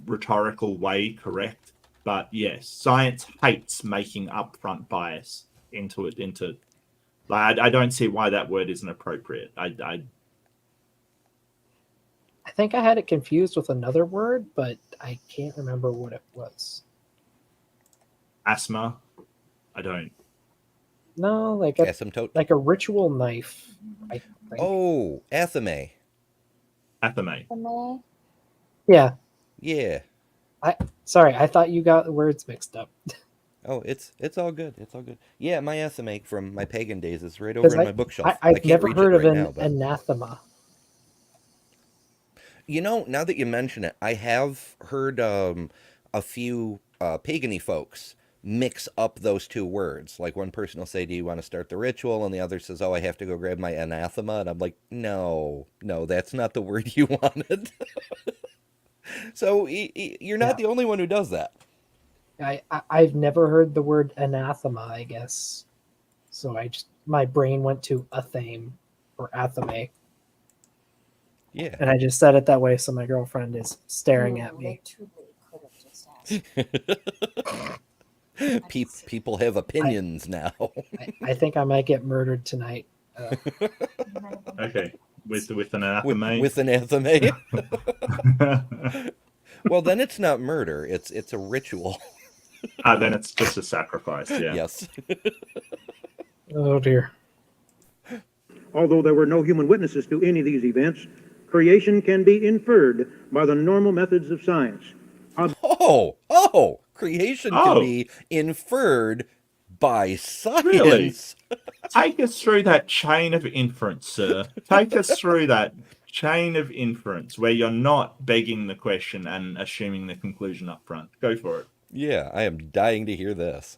rhetorical way, correct? But yes, science hates making upfront bias into it. Like, I don't see why that word isn't appropriate. I think I had it confused with another word, but I can't remember what it was. Asthma, I don't. No, like a ritual knife. I think. Oh, athame. Athame. Yeah. Yeah. Sorry, I thought you got the words mixed up. Oh, it's all good. It's all good. Yeah, my athame from my pagan days is right 'Cause over on my bookshelf. I've can't never reach heard it of right an now, but anathema. now that you mention it, I have heard a few pagany folks mix up those two words. Like, one person will say, "Do you want to start the ritual?" and the other says, "Oh, I have to go grab my anathema." And I'm like, "No, that's not the word you wanted." So you're not the only one who does that. I've never heard the word anathema, I guess. So my brain went to athame or athame. Yeah. And I just said it that way, so my girlfriend is staring at me. People have opinions now. I think I might get murdered tonight. Okay, with an anathema. with an athame. Well, then it's not murder. It's a ritual. Then it's just a sacrifice. Yeah. Yes. Oh dear. Although there were no human witnesses to any of these events, creation can be inferred by the normal methods of science. Creation can be inferred by science. Really? Take us through that chain of inference, sir. Take us through that chain of inference where you're not begging the question and assuming the conclusion up front. Go for it. Yeah, I am dying to hear this.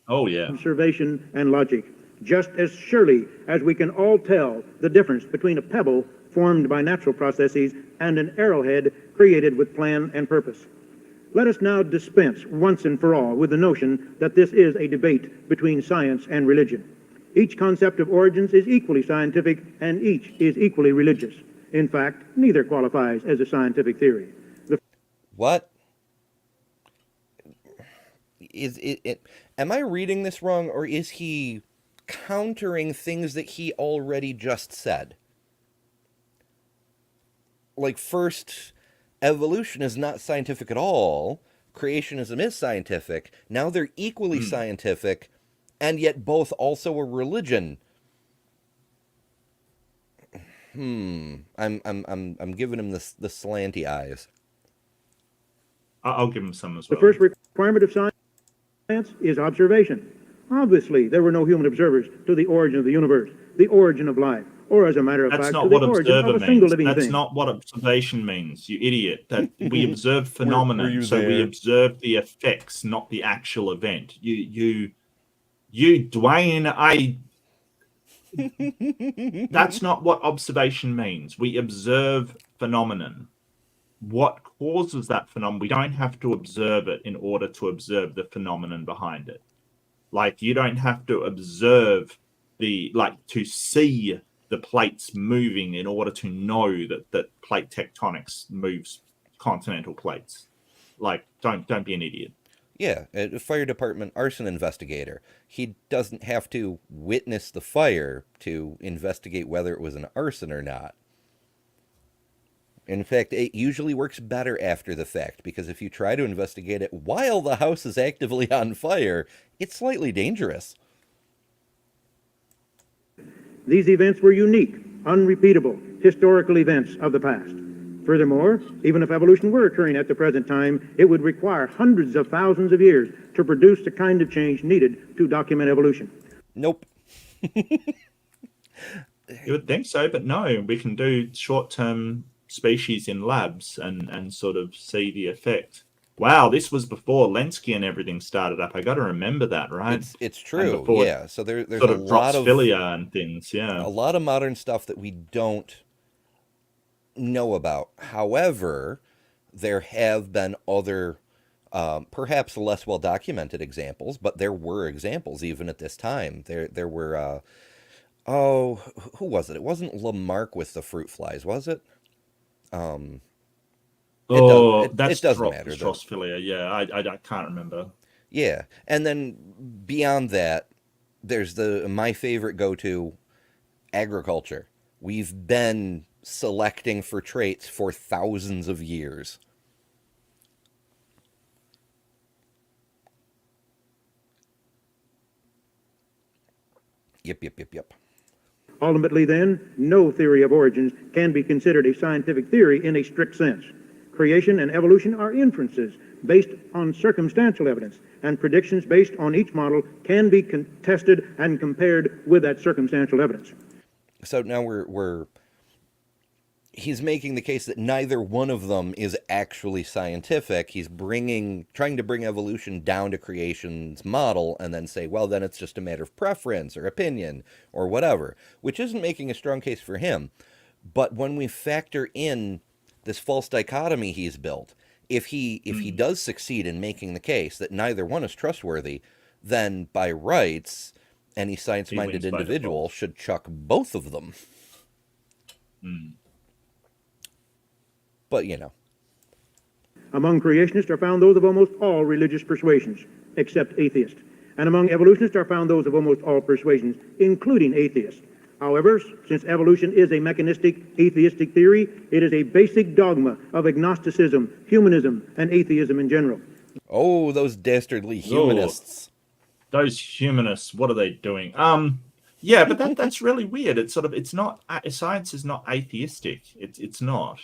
Oh, yeah. Observation and logic, just as surely as we can all tell the difference between a pebble formed by natural processes and an arrowhead created with plan and purpose. Let us now dispense once and for all with the notion that this is a debate between science and religion. Each concept of origins is equally scientific, and each is equally religious. In fact, neither qualifies as a scientific theory. What? Am I reading this wrong, or is he countering things that he already just said? Like, first, evolution is not scientific at all. Creationism is scientific. Now they're equally scientific, and yet both also a religion. I'm giving him the slanty eyes. I'll give him some as well. The first requirement of science is observation. Obviously, there were no human observers to the origin of the universe, the origin of life, or as a matter of That's fact, not to the what origin observer of a single means. living That's thing. not what observation means, you idiot. That we observe phenomenon, you so we there? observe the effects, not the actual event. You, Dwayne, that's not what observation means. We observe phenomenon. What causes that phenomenon? We don't have to observe it in order to observe the phenomenon behind it. Like, you don't have to observe to see the plates moving in order to know that plate tectonics moves continental plates. Like, don't be an idiot. Yeah, a fire department arson investigator. He doesn't have to witness the fire to investigate whether it was an arson or not. In fact, it usually works better after the fact, because if you try to investigate it while the house is actively on fire, it's slightly dangerous. These events were unique, unrepeatable, historical events of the past. Furthermore, even if evolution were occurring at the present time, it would require hundreds of thousands of years to produce the kind of change needed to document evolution. Nope. You would think so, but no. We can do short-term species in labs and sort of see the effect. Wow, this was before Lenski and everything started up. I got to remember that, right? It's true, yeah. So there's sort a of lot of Drosophila and things, yeah. a lot of modern stuff that we don't know about. However, there have been other, perhaps less well documented examples, but there were examples even at this time. There were, who was it? It wasn't Lamarck with the fruit flies, was it? That's it doesn't matter. Drosophila, yeah. I can't remember. Yeah, and then beyond that, there's my favorite go-to, agriculture. We've been selecting for traits for thousands of years. Yep. Ultimately, then, no theory of origins can be considered a scientific theory in a strict sense. Creation and evolution are inferences based on circumstantial evidence, and predictions based on each model can be tested and compared with that circumstantial evidence. So now he's making the case that neither one of them is actually scientific. He's trying to bring evolution down to creation's model and then say, well, then it's just a matter of preference or opinion or whatever, which isn't making a strong case for him. But when we factor in this false dichotomy he's built, if he does succeed in making the case that neither one is trustworthy, then by rights, any science-minded individual should chuck both of them. But, Among creationists are found those of almost all religious persuasions, except atheists. And among evolutionists are found those of almost all persuasions, including atheists. However, since evolution is a mechanistic, atheistic theory, it is a basic dogma of agnosticism, humanism, and atheism in general. Oh, those dastardly humanists. Those humanists, what are they doing? Yeah, but that's really weird. It's not, science is not atheistic. It's not.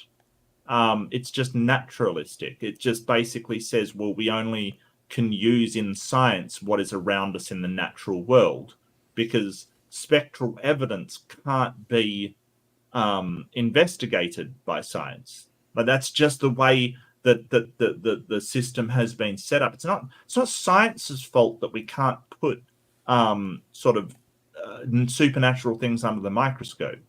It's just naturalistic. It just basically says, well, we only can use in science what is around us in the natural world, because spectral evidence can't be investigated by science. But that's just the way that the system has been set up. It's not science's fault that we can't put supernatural things under the microscope.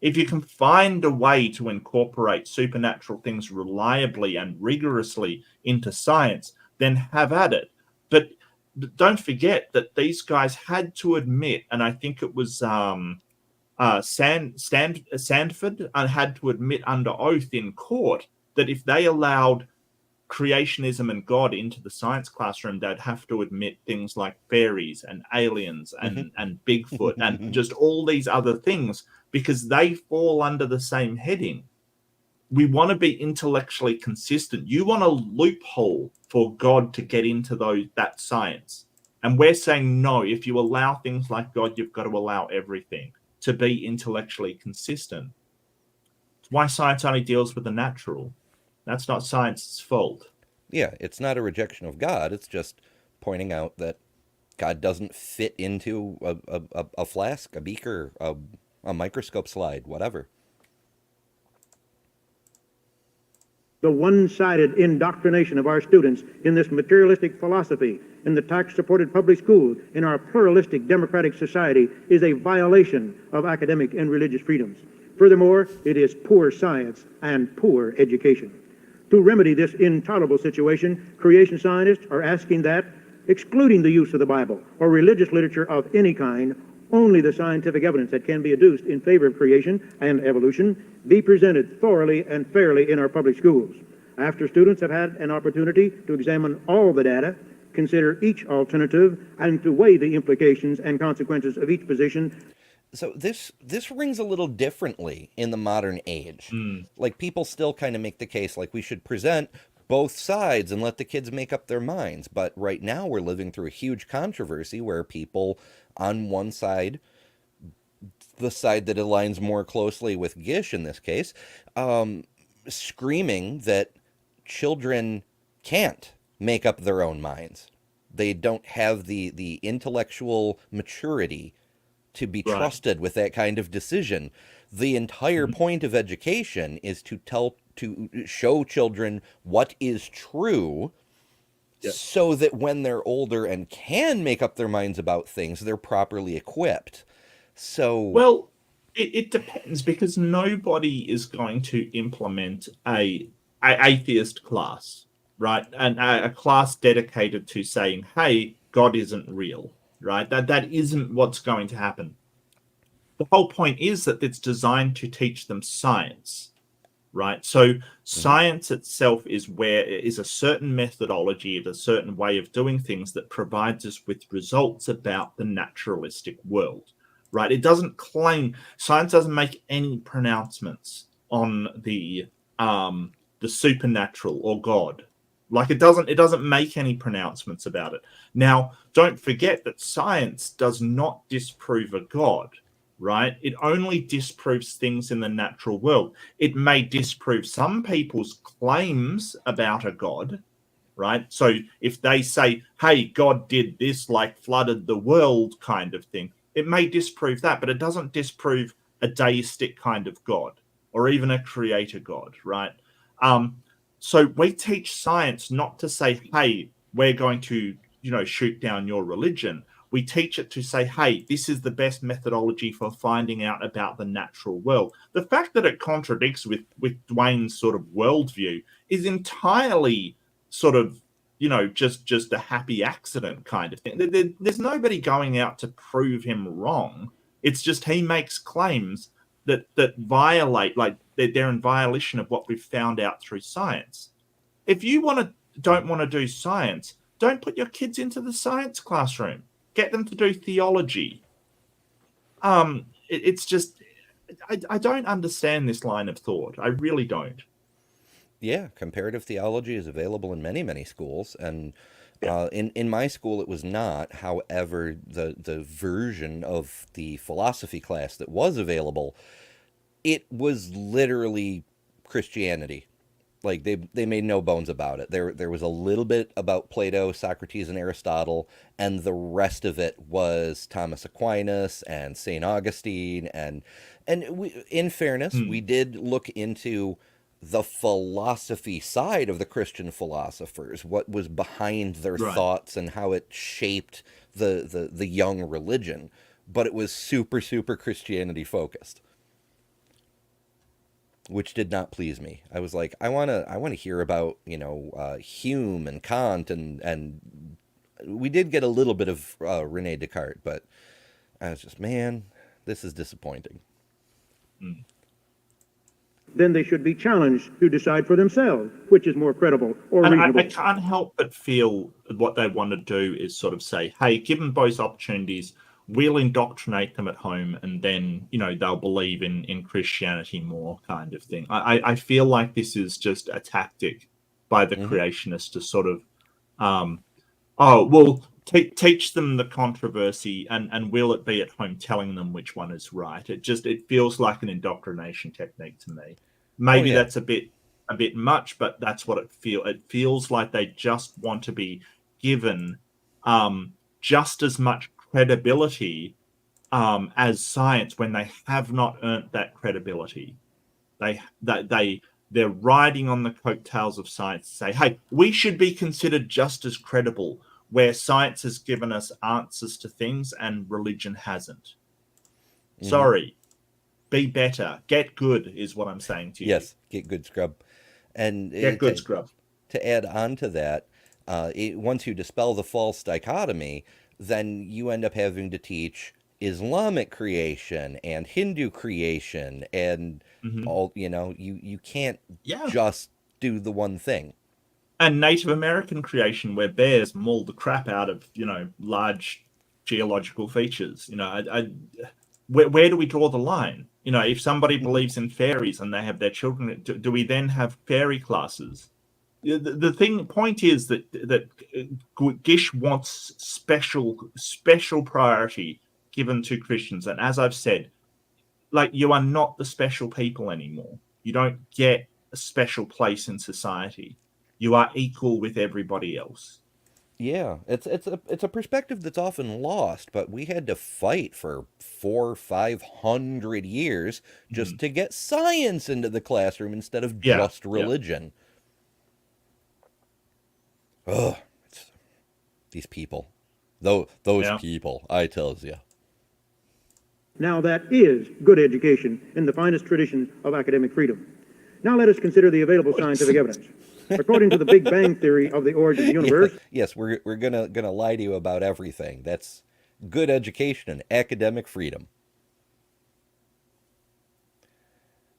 If you can find a way to incorporate supernatural things reliably and rigorously into science, then have at it. But don't forget that these guys had to admit, and I think it was Sandford had to admit under oath in court that if they allowed creationism and God into the science classroom, they'd have to admit things like fairies and aliens and Bigfoot and just all these other things, because they fall under the same heading. We want to be intellectually consistent. You want a loophole for God to get into that science. And we're saying, no, if you allow things like God, you've got to allow everything to be intellectually consistent. It's why science only deals with the natural. That's not science's fault. Yeah, it's not a rejection of God. It's just pointing out that God doesn't fit into a flask, a beaker, a microscope slide, whatever. The one-sided indoctrination of our students in this materialistic philosophy in the tax-supported public school in our pluralistic democratic society is a violation of academic and religious freedoms. Furthermore, it is poor science and poor education. To remedy this intolerable situation, creation scientists are asking that, excluding the use of the Bible or religious literature of any kind, only the scientific evidence that can be adduced in favor of creation and evolution be presented thoroughly and fairly in our public schools. After students have had an opportunity to examine all the data, consider each alternative, and to weigh the implications and consequences of each position. So this rings a little differently in the modern age. Like, people still kind of make the case like we should present both sides and let the kids make up their minds. But right now we're living through a huge controversy where people on one side, the side that aligns more closely with Gish in this case, screaming that children can't make up their own minds. They don't have the intellectual maturity to be trusted with that kind of decision. The entire point of education is to show children what is true, so that when they're older and can make up their minds about things, they're properly equipped. So, well, it depends, because nobody is going to implement a atheist class, right? And a class dedicated to saying, hey, God isn't real, right? That isn't what's going to happen. The whole point is that it's designed to teach them science, right? So science itself is a certain methodology, a certain way of doing things that provides us with results about the naturalistic world, right? It doesn't claim, science doesn't make any pronouncements on the supernatural or God. Like, it doesn't make any pronouncements about it. Now, don't forget that science does not disprove a God, right? It only disproves things in the natural world. It may disprove some people's claims about a God, right? So if they say, hey, God did this, like flooded the world kind of thing, it may disprove that, but it doesn't disprove a deistic kind of God or even a creator God, right? So we teach science not to say, hey, we're going to, shoot down your religion. We teach it to say, hey, this is the best methodology for finding out about the natural world. The fact that it contradicts with Dwayne's sort of worldview is entirely sort of, just a happy accident kind of thing. There's nobody going out to prove him wrong. It's just he makes claims that violate, like they're in violation of what we've found out through science. If you don't want to do science, don't put your kids into the science classroom. Get them to do theology. It's just, I don't understand this line of thought. I really don't. Yeah, comparative theology is available in many, many schools, and in my school it was not. However, the version of the philosophy class that was available, it was literally Christianity. Like, they made no bones about it. There was a little bit about Plato, Socrates, and Aristotle, and the rest of it was Thomas Aquinas and St. Augustine, and in fairness, we did look into the philosophy side of the Christian philosophers, what was behind their thoughts and how it shaped the young religion, but it was super, super Christianity focused, which did not please me. I was like, I want to hear about, Hume and Kant and we did get a little bit of Rene Descartes, but I was just, man, this is disappointing. Then they should be challenged to decide for themselves which is more credible or And reasonable. I can't help but feel what they want to do is sort of say, hey, give them both opportunities. We'll indoctrinate them at home, and then, you know, they'll believe in Christianity more, kind of thing. I feel like this is just a tactic by the creationists to sort of, teach them the controversy, and will it be at home telling them which one is right? It feels like an indoctrination technique to me. Maybe that's a bit much, but that's what it feels. It feels like they just want to be given just as much credibility as science when they have not earned that credibility. They're riding on the coattails of science to say, hey, we should be considered just as credible, where science has given us answers to things and religion hasn't. Sorry. Be better. Get good is what I'm saying to you. Yes, get good, scrub. And get good, scrub. To add on to that, once you dispel the false dichotomy, then you end up having to teach Islamic creation and Hindu creation and all, you know, you can't just do the one thing. And Native American creation, where bears maul the crap out of, you know, large geological features. You know, where do we draw the line? You know, if somebody believes in fairies and they have their children, do we then have fairy classes? The point is that Gish wants special priority given to Christians, and as I've said, like, you are not the special people anymore. You don't get a special place in society. You are equal with everybody else. Yeah, it's a perspective that's often lost, but we had to fight for 400-500 years just to get science into the classroom instead of just religion. Ugh, these people, those people, I tells you. Now that is good education in the finest tradition of academic freedom. Now let us consider the available scientific evidence. According to the Big Bang theory of the origin of the universe. Yes, we're gonna lie to you about everything. That's good education and academic freedom.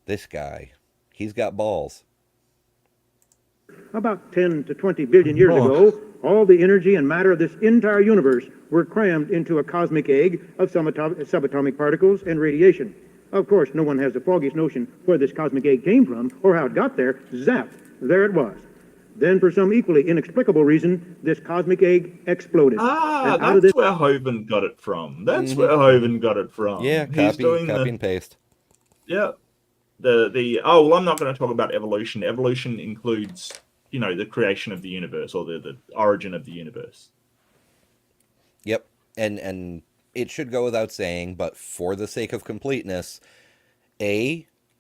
This guy, he's got balls. About 10 to 20 billion years ago, all the energy and matter of this entire universe were crammed into a cosmic egg of subatomic particles and radiation. Of course, no one has the foggiest notion where this cosmic egg came from or how it got there. Zap! There it was. Then, for some equally inexplicable reason, this cosmic egg exploded. That's where Hovind got it from. That's where Hovind got it from. Yeah, copy and paste. Yeah. I'm not going to talk about evolution. Evolution includes, you know, the creation of the universe, or the origin of the universe. Yep. And it should go without saying, but for the sake of completeness,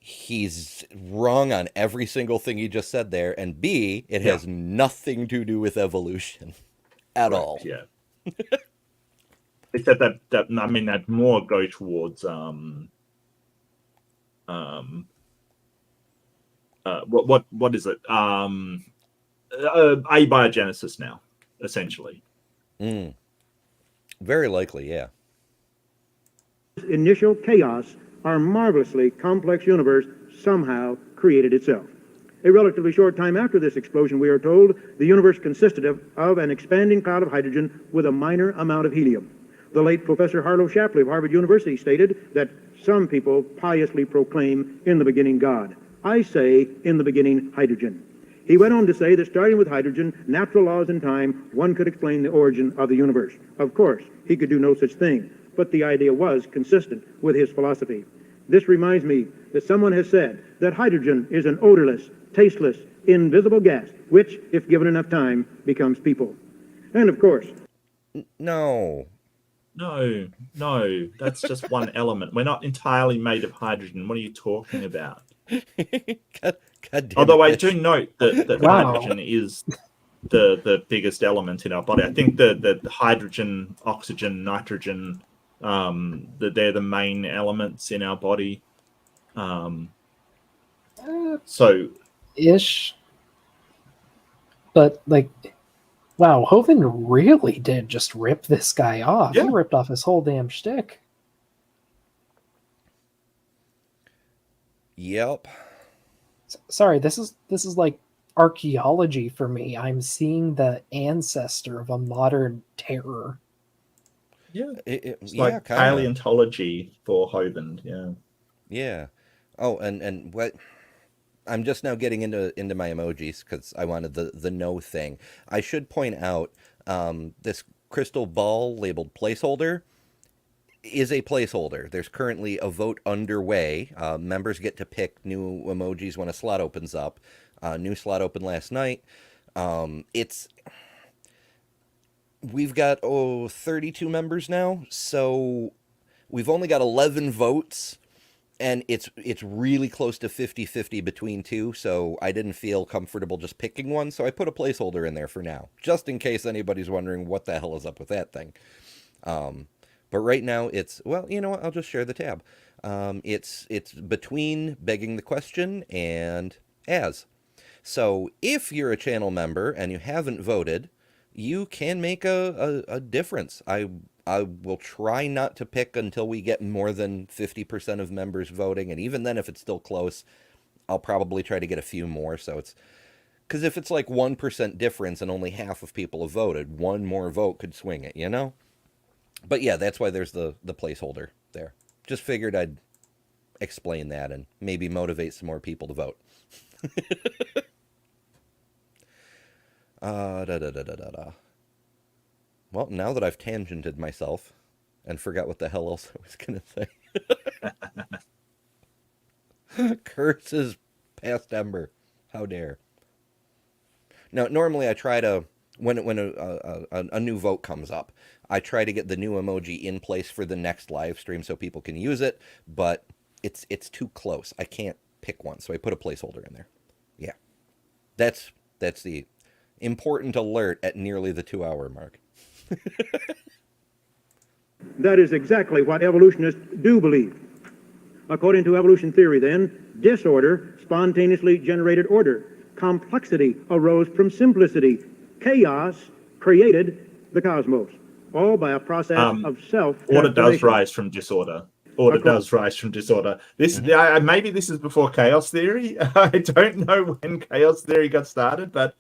he's wrong on every single thing he just said there, and B, it has nothing to do with evolution at all. Yeah. Except that more go towards what is it? Abiogenesis now, essentially. Very likely, yeah. Initial chaos, our marvelously complex universe somehow created itself. A relatively short time after this explosion, we are told, the universe consisted of an expanding cloud of hydrogen with a minor amount of helium. The late Professor Harlow Shapley of Harvard University stated that some people piously proclaim in the beginning God. I say in the beginning hydrogen. He went on to say that starting with hydrogen, natural laws and time, one could explain the origin of the universe. Of course, he could do no such thing, but the idea was consistent with his philosophy. This reminds me that someone has said that hydrogen is an odorless, tasteless, invisible gas, which, if given enough time, becomes people. And of course... No, that's just one element. We're not entirely made of hydrogen. What are you talking about? God Although I do note that hydrogen is the biggest element in our body. I think the hydrogen, oxygen, nitrogen, they're the main elements in our body. Ish. But like Wow, Hovind really did just rip this guy off. Yeah. He ripped off his whole damn shtick. Yep. Sorry, this is like archaeology for me. I'm seeing the ancestor of a modern terror. Yeah. It's It's like kinda. paleontology for Hovind. Yeah. Yeah. Oh, and what? I'm just now getting into my emojis because I wanted the no thing. I should point out this crystal ball labeled placeholder is a placeholder. There's currently a vote underway. Members get to pick new emojis when a slot opens up. New slot opened last night. It's we've got 32 members now, so we've only got 11 votes, and it's really close to 50-50 between two, so I didn't feel comfortable just picking one, so I put a placeholder in there for now, just in case anybody's wondering what the hell is up with that thing. But right now it's, well, you know what, I'll just share the tab. It's between begging the question and as. So if you're a channel member and you haven't voted, you can make a difference. I will try not to pick until we get more than 50% of members voting, and even then, if it's still close, I'll probably try to get a few more. So it's because if it's like 1% difference and only half of people have voted, one more vote could swing it, you know? But yeah, that's why there's the placeholder there. Just figured I'd explain that and maybe motivate some more people to vote. Well, now that I've tangented myself and forgot what the hell else I was going to say. Curses past Ember. How dare. Now, normally I try to, when a new vote comes up, I try to get the new emoji in place for the next live stream so people can use it, but it's too close. I can't pick one, so I put a placeholder in there. Yeah. That's the important alert at nearly the 2-hour mark. That is exactly what evolutionists do believe. According to evolution theory, then, disorder spontaneously generated order. Complexity arose from simplicity. Chaos created the cosmos, all by a process of self-transformation. Order does rise from disorder. Order does rise from disorder. This maybe this is before chaos theory. I don't know when chaos theory got started, but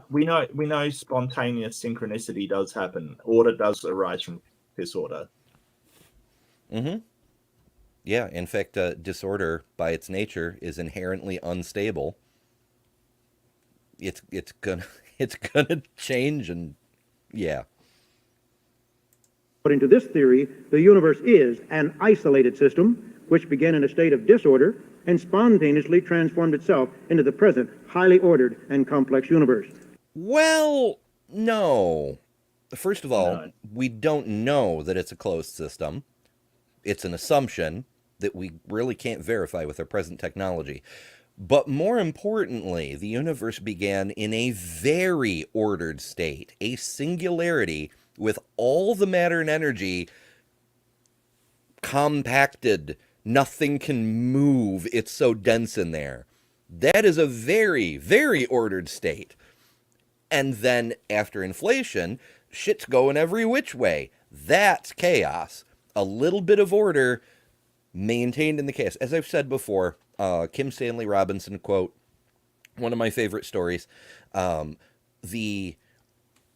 we know spontaneous synchronicity does happen. Order does arise from disorder. Mm-hmm. Yeah, in fact, disorder by its nature is inherently unstable. It's gonna change, and yeah. According to this theory, the universe is an isolated system which began in a state of disorder and spontaneously transformed itself into the present highly ordered and complex universe. Well, no. First of all, we don't know that it's a closed system. It's an assumption that we really can't verify with our present technology. But more importantly, the universe began in a very ordered state, a singularity with all the matter and energy compacted. Nothing can move. It's so dense in there. That is a very, very ordered state. And then after inflation, shit's going every which way. That's chaos. A little bit of order maintained in the chaos. As I've said before, Kim Stanley Robinson quote, one of my favorite stories, the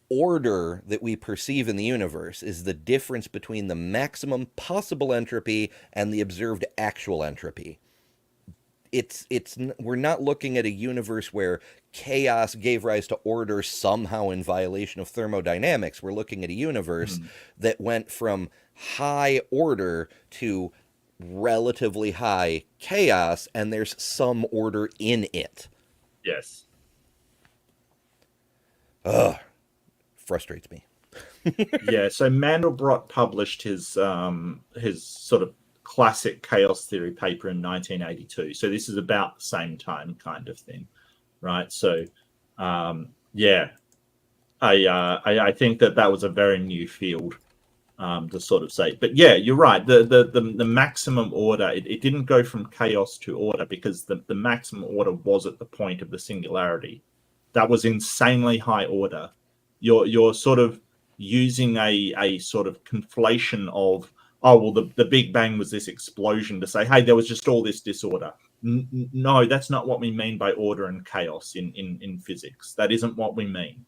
order that we perceive in the universe is the difference between the maximum possible entropy and the observed actual entropy. We're not looking at a universe where chaos gave rise to order somehow in violation of thermodynamics. We're looking at a universe that went from high order to relatively high chaos, and there's some order in it. Yes. Ugh. Frustrates me. Yeah, so Mandelbrot published his sort of classic chaos theory paper in 1982. So this is about the same time kind of thing, right? So, yeah, I think that was a very new field to sort of say. But yeah, you're right. The maximum order, it didn't go from chaos to order because the maximum order was at the point of the singularity. That was insanely high order. You're sort of using a sort of conflation of, oh, well, the Big Bang was this explosion to say, hey, there was just all this disorder. No, that's not what we mean by order and chaos in physics. That isn't what we mean.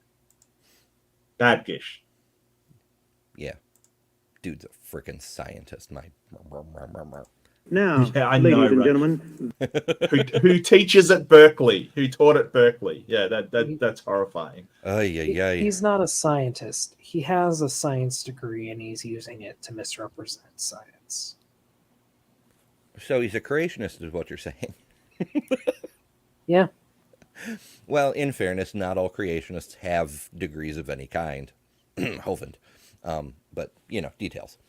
Bad Gish. Yeah. Dude's a freaking scientist. Now, Yeah, I ladies know, and right? gentlemen, who teaches at Berkeley? Who taught at Berkeley? Yeah, that's horrifying. He's not a scientist. He has a science degree and he's using it to misrepresent science. So he's a creationist, is what you're saying. Yeah. Well, in fairness, not all creationists have degrees of any kind. Hovend. But, details.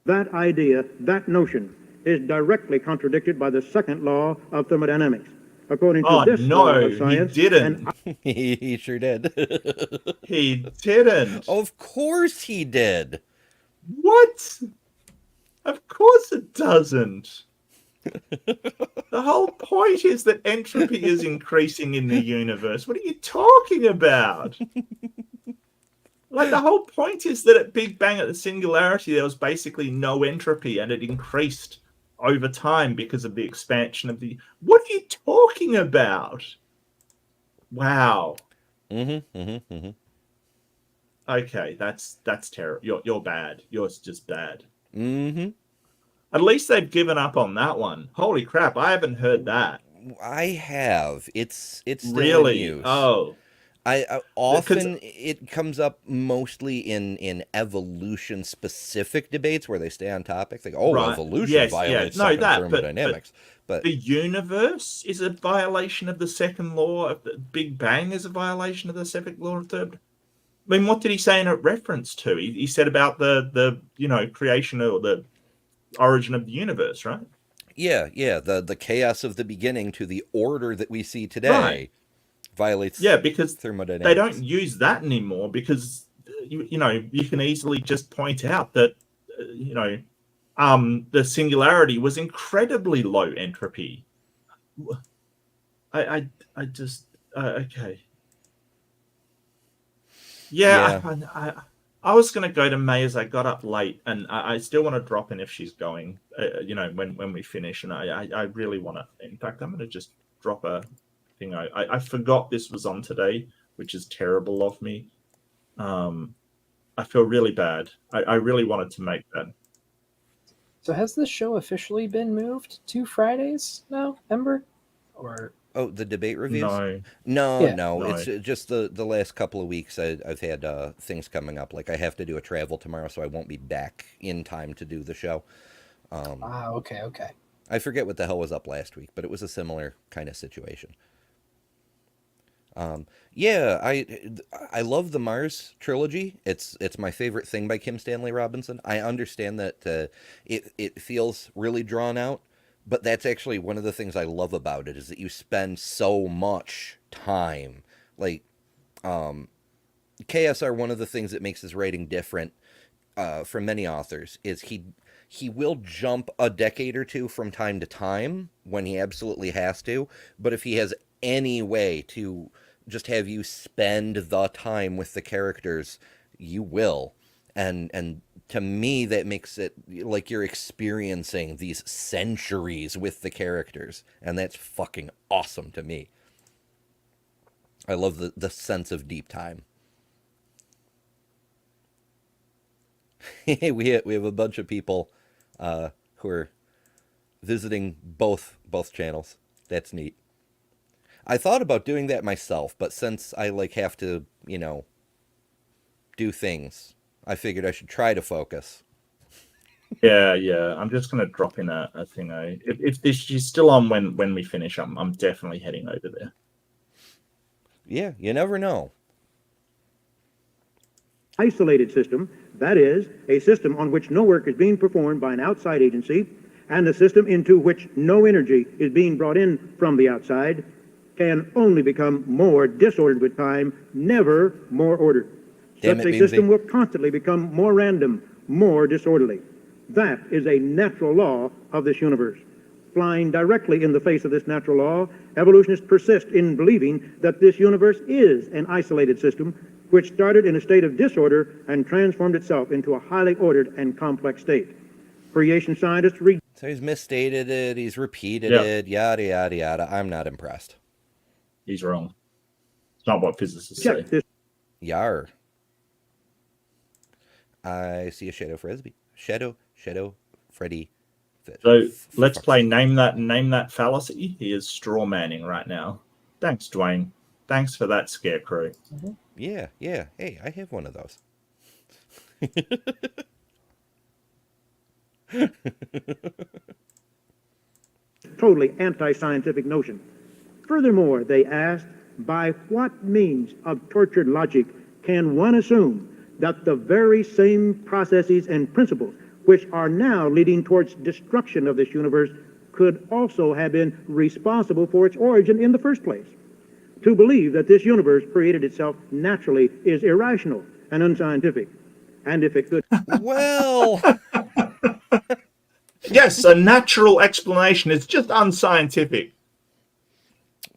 that idea, that notion, is directly contradicted by the second law of thermodynamics. According to this law of science, he didn't. He sure did. He didn't. Of course he did. What? Of course it doesn't. The whole point is that entropy is increasing in the universe. What are you talking about? Like, the whole point is that at Big Bang, at the singularity, there was basically no entropy, and it increased over time because of the expansion of the... What are you talking about? Wow. Okay, that's terrible. You're bad. You're just bad. At least they've given up on that one. Holy crap, I haven't heard that. I have. It's still Really? in use. Oh. I often it comes up mostly in evolution specific debates where they stay on topic. They go, Right. evolution violates second thermodynamics. But the universe is a violation of the second law of the Big Bang is a violation of the second law of third. I mean, what did he say in a reference to? He said about the creation or the origin of the universe, right? yeah, the chaos of the beginning to the order that we see today. Right. Violates because thermodynamics. They don't use that anymore because you can easily just point out that the singularity was incredibly low entropy. I just okay. I was going to go to May as I got up late, and I still want to drop in if she's going. When we finish, and I really want to. In fact, I'm going to just drop a. I forgot this was on today, which is terrible of me. I feel really bad. I really wanted to make that. So has this show officially been moved to Fridays now, Ember? Or the debate reviews? No. No. It's just the last couple of weeks I've had things coming up. Like I have to do a travel tomorrow, so I won't be back in time to do the show. Okay. I forget what the hell was up last week, but it was a similar kind of situation. I love the Mars trilogy. It's my favorite thing by Kim Stanley Robinson. I understand that it feels really drawn out, but that's actually one of the things I love about it is that you spend so much time. Like, KSR, one of the things that makes his writing different from many authors is he will jump a decade or two from time to time when he absolutely has to, but if he has any way to just have you spend the time with the characters, you will. And to me, that makes it like you're experiencing these centuries with the characters, and that's fucking awesome to me. I love the sense of deep time. we have a bunch of people who are visiting both channels. That's neat. I thought about doing that myself, but since I have to, do things, I figured I should try to focus. Yeah. I'm just gonna drop in a thing. If she's still on when we finish, I'm definitely heading over there. Yeah, you never know. isolated system, that is, a system on which no work is being performed by an outside agency, and a system into which no energy is being brought in from the outside, can only become more disordered with time, never more ordered. Such a system will constantly become more random, more disorderly. That is a natural law of this universe. flying directly in the face of this natural law, evolutionists persist in believing that this universe is an isolated system which started in a state of disorder and transformed itself into a highly ordered and complex state. Creation scientists So he's misstated it, he's repeated Yeah. it, yada, yada, yada. I'm not impressed. He's wrong. It's not what physicists reject say. this Yar. I see a Shadow Frisbee. Shadow, Freddy. So let's play name that fallacy. He is straw manning right now. Thanks, Dwayne. Thanks for that, Scarecrow. Yeah. Hey, I have one of those. totally anti-scientific notion. Furthermore, they asked, by what means of tortured logic can one assume that the very same processes and principles which are now leading towards destruction of this universe could also have been responsible for its origin in the first place? To believe that this universe created itself naturally is irrational and unscientific. And if it could... Well, Yes, a natural explanation is just unscientific.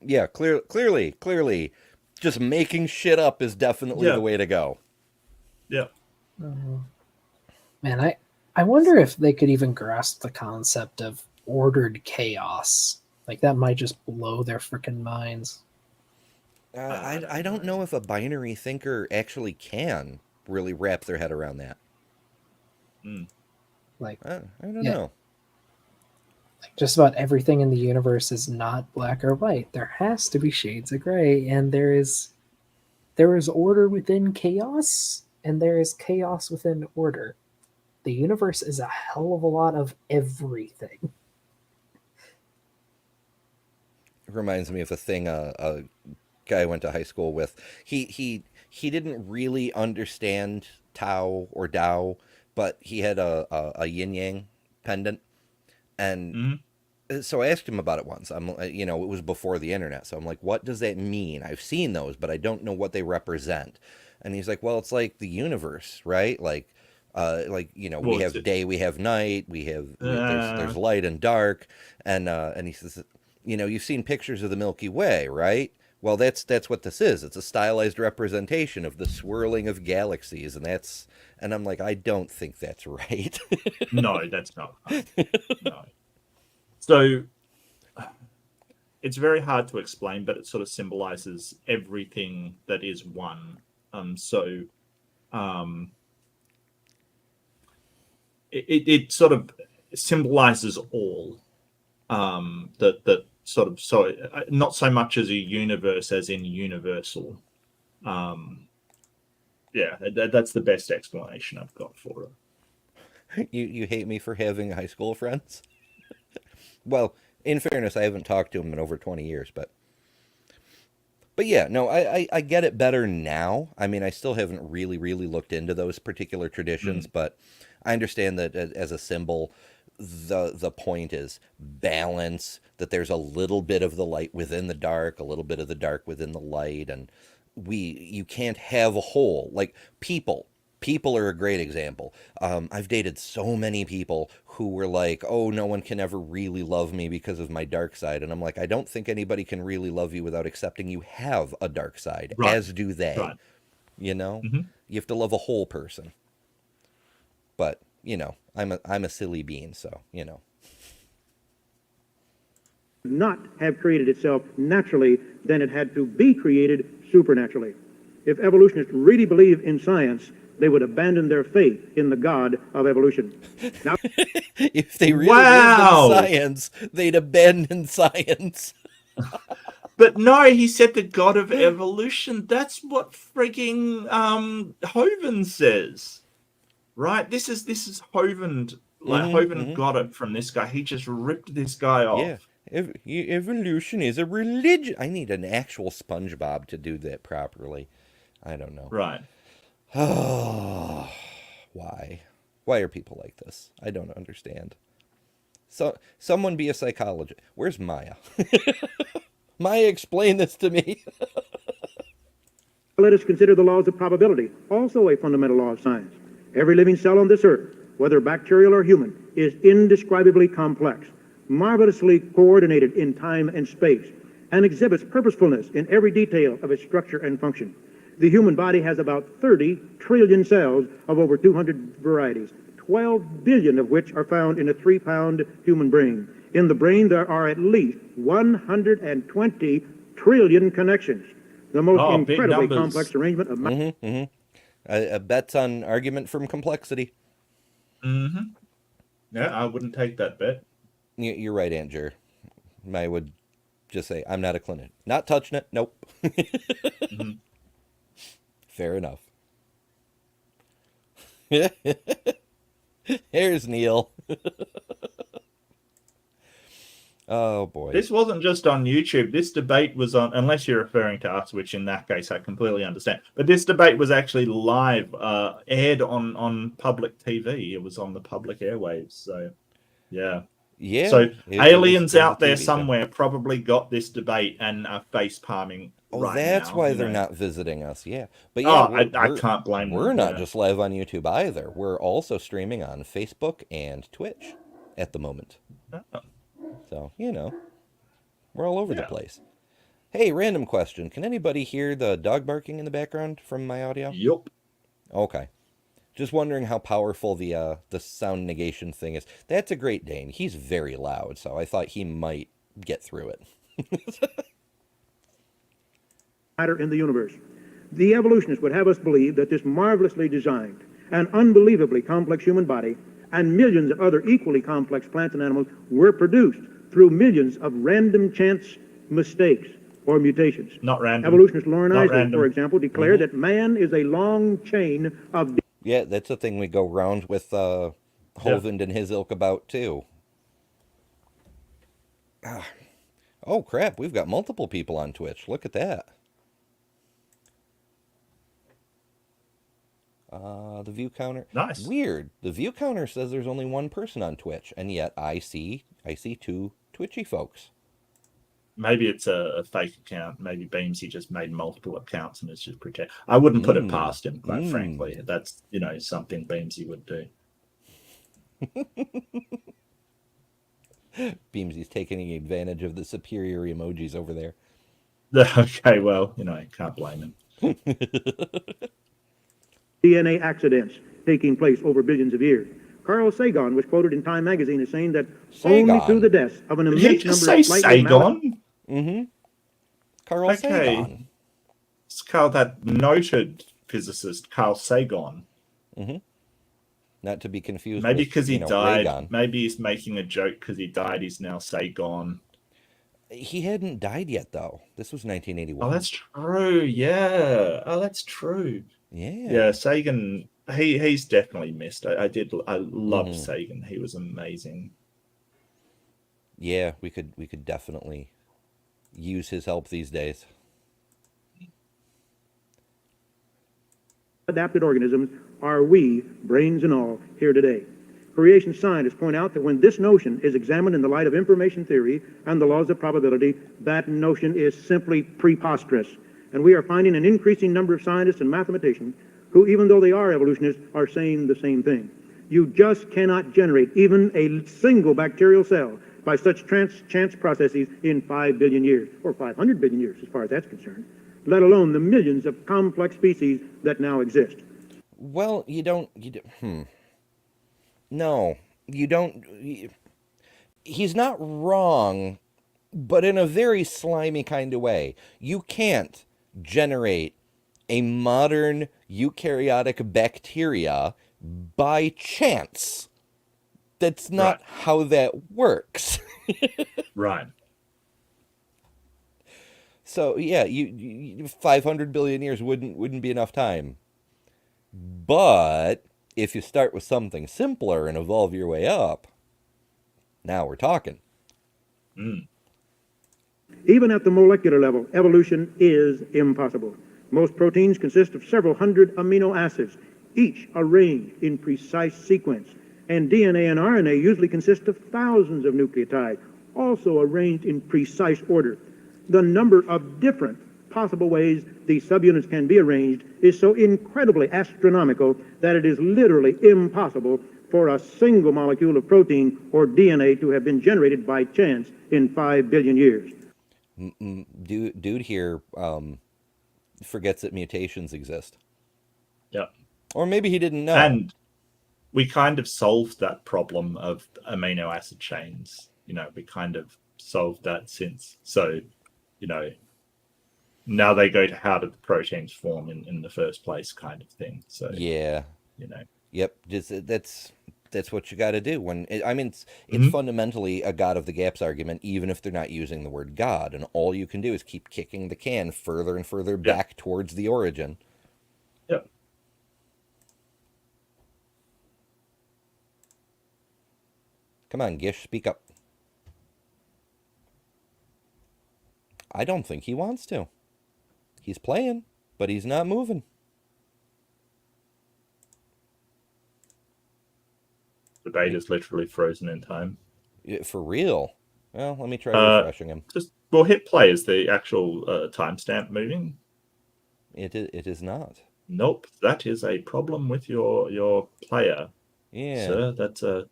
yeah, clearly, just making shit up is definitely Yeah. the way to go. Yeah. Man, I wonder if they could even grasp the concept of ordered chaos. Like, that might just blow their freaking minds. I don't know if a binary thinker actually can really wrap their head around that. Like, I don't Yeah. know. like, just about everything in the universe is not black or white. There has to be shades of gray, and there is order within chaos, and there is chaos within order. The universe is a hell of a lot of everything. It reminds me of a thing a guy I went to high school with. He didn't really understand Tao or Tao, but he had a yin yang pendant, and so I asked him about it once. It was before the internet, so I'm like, what does that mean? I've seen those, but I don't know what they represent. And he's like, well, it's like the universe, right? we have day, we have night, there's light and dark, and he says, you've seen pictures of the Milky Way, right? Well, that's what this is. It's a stylized representation of the swirling of galaxies, and I'm like, I don't think that's right. No, that's not right. No. So it's very hard to explain, but it sort of symbolizes everything that is one. It sort of symbolizes all. That sort of, so not so much as a universe as in universal. That's the best explanation I've got for it. You hate me for having high school friends? Well, in fairness, I haven't talked to him in over 20 years, but yeah, no, I get it better now. I mean, I still haven't really looked into those particular traditions, but I understand that as a symbol, the point is balance, that there's a little bit of the light within the dark, a little bit of the dark within the light, and you can't have a whole, like people are a great example. I've dated so many people who were like, oh, no one can ever really love me because of my dark side. And I'm like, I don't think anybody can really love you without accepting you have a dark side, Right. as do they. Right. You have to love a whole person. But, I'm a silly bean, so, not have created itself naturally, then it had to be created supernaturally. If evolutionists really believe in science, they would abandon their faith in the God of evolution. Now, If they really Wow. believed in science, they'd abandon science. But no, he said the God of evolution. That's what freaking Hovind says, right? This is Hovind. Like Hovind got it from this guy. He just ripped this guy off. Yeah. Evolution is a religion. I need an actual SpongeBob to do that properly. I don't know. Right. Oh, why? Why are people like this? I don't understand. So, someone be a psychologist. Where's Maya? Maya, explain this to me. let us consider the laws of probability, also a fundamental law of science. Every living cell on this earth, whether bacterial or human, is indescribably complex. marvelously coordinated in time and space, and exhibits purposefulness in every detail of its structure and function. The human body has about 30 trillion cells of over 200 varieties, 12 billion of which are found in a 3-pound human brain. In the brain, there are at least 120 trillion connections, the most incredibly complex arrangement of... A bet's on argument from complexity. Yeah, I wouldn't take that bet. You're right, Aunt Jer. I would just say, I'm not a clinician. Not touching it. Nope. Fair enough. Here's Neil. Oh, boy. This wasn't just on YouTube. This debate was on, unless you're referring to us, which in that case I completely understand. But this debate was actually live, aired on public TV. It was on the public airwaves. So, yeah. Yeah. So aliens out there TV somewhere probably got this debate and are face palming. Oh, that's why they're not visiting us. Yeah. But yeah, I can't blame them. We're not just live on YouTube either. We're also streaming on Facebook and Twitch at the moment. Oh. So, we're all over the place. Hey, random question. Can anybody hear the dog barking in the background from my audio? Yup. Okay. Just wondering how powerful the sound negation thing is. That's a Great Dane. He's very loud, so I thought he might get through it. Matter in the universe. The evolutionists would have us believe that this marvelously designed and unbelievably complex human body and millions of other equally complex plants and animals were produced through millions of random chance mistakes or mutations. Not random. Evolutionist Lauren Eisler, for example, declared that man is a long chain of... Yeah, that's a thing we go round with Hovind and his ilk about, too. Oh, crap, we've got multiple people on Twitch. Look at that. The view counter. Nice. Weird. The view counter says there's only one person on Twitch, and yet I see two Twitchy folks. Maybe it's a fake account. Maybe Beamsy just made multiple accounts and it's just pretend. I wouldn't put it past him, quite frankly. That's something Beamsy would do. Beamsy's taking advantage of the superior emojis over there. Okay, well, can't blame him. DNA accidents taking place over billions of years. Carl Sagan was quoted in Time magazine as saying that only through the deaths of an immense number of slightly... Sagan? Carl Sagan. It's Carl, that noted physicist, Carl Sagan. Not to be confused maybe because he died. Raygon. Maybe he's making a joke because he died. He's now Sagan. He hadn't died yet, though. This was 1981. Oh, that's true. Yeah. Oh, that's true. Yeah, Sagan, he's definitely missed. I loved Sagan. He was amazing. Yeah, we could definitely use his help these days. Adapted organisms are we, brains and all, here today. Creation scientists point out that when this notion is examined in the light of information theory and the laws of probability, that notion is simply preposterous. And we are finding an increasing number of scientists and mathematicians who, even though they are evolutionists, are saying the same thing. You just cannot generate even a single bacterial cell by such chance processes in 5 billion years, or 500 billion years as far as that's concerned, let alone the millions of complex species that now exist. Well, No, you don't. He's not wrong, but in a very slimy kind of way. You can't generate a modern eukaryotic bacteria by chance. That's not how that works. Right. So yeah, you 500 billion years wouldn't be enough time. But if you start with something simpler and evolve your way up, now we're talking. Even at the molecular level, evolution is impossible. Most proteins consist of several hundred amino acids, each arranged in precise sequence. And DNA and RNA usually consist of thousands of nucleotides, also arranged in precise order. The number of different possible ways these subunits can be arranged is so incredibly astronomical that it is literally impossible for a single molecule of protein or DNA to have been generated by chance in 5 billion years. Dude here forgets that mutations exist. Yeah. Or maybe he didn't know. And we kind of solved that problem of amino acid chains. We kind of solved that since. So, now they go to how did the proteins form in the first place kind of thing. So, yeah. Yep. That's what you got to do. It's fundamentally a God of the gaps argument, even if they're not using the word God. And all you can do is keep kicking the can further and further back towards the origin. Yep. Come on, Gish, speak up. I don't think he wants to. He's playing, but he's not moving. The data's literally frozen in time. For real? Well, let me try refreshing him. Hit play. Is the actual timestamp moving? It is not. Nope, that is a problem with your player. Yeah. Sir, that's a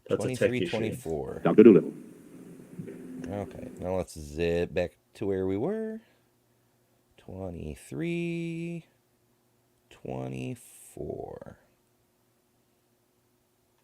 tech 23, issue. 24. Dr. Doolittle. Okay, now let's zip back to where we were. 23, 24.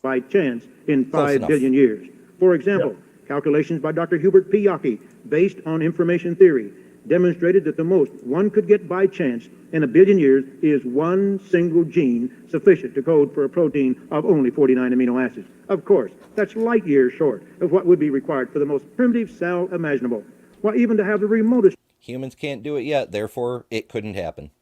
By chance in Close 5 enough. billion years. For example, calculations by Dr. Hubert P. Yockey, based on information theory, demonstrated that the most one could get by chance in 1 billion years is one single gene sufficient to code for a protein of only 49 amino acids. Of course, that's light years short of what would be required for the most primitive cell imaginable. Why, even to have the remotest Humans can't do it yet, therefore it couldn't happen.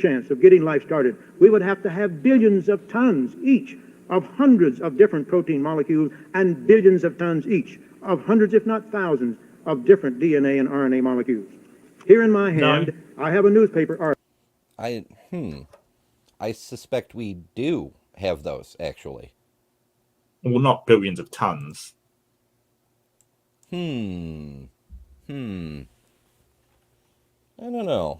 chance of getting life started, we would have to have billions of tons each of hundreds of different protein molecules and billions of tons each of hundreds, if not thousands, of different DNA and RNA molecules. Here in my hand, I have a newspaper article. I suspect we do have those, actually. Well, not billions of tons. I don't know.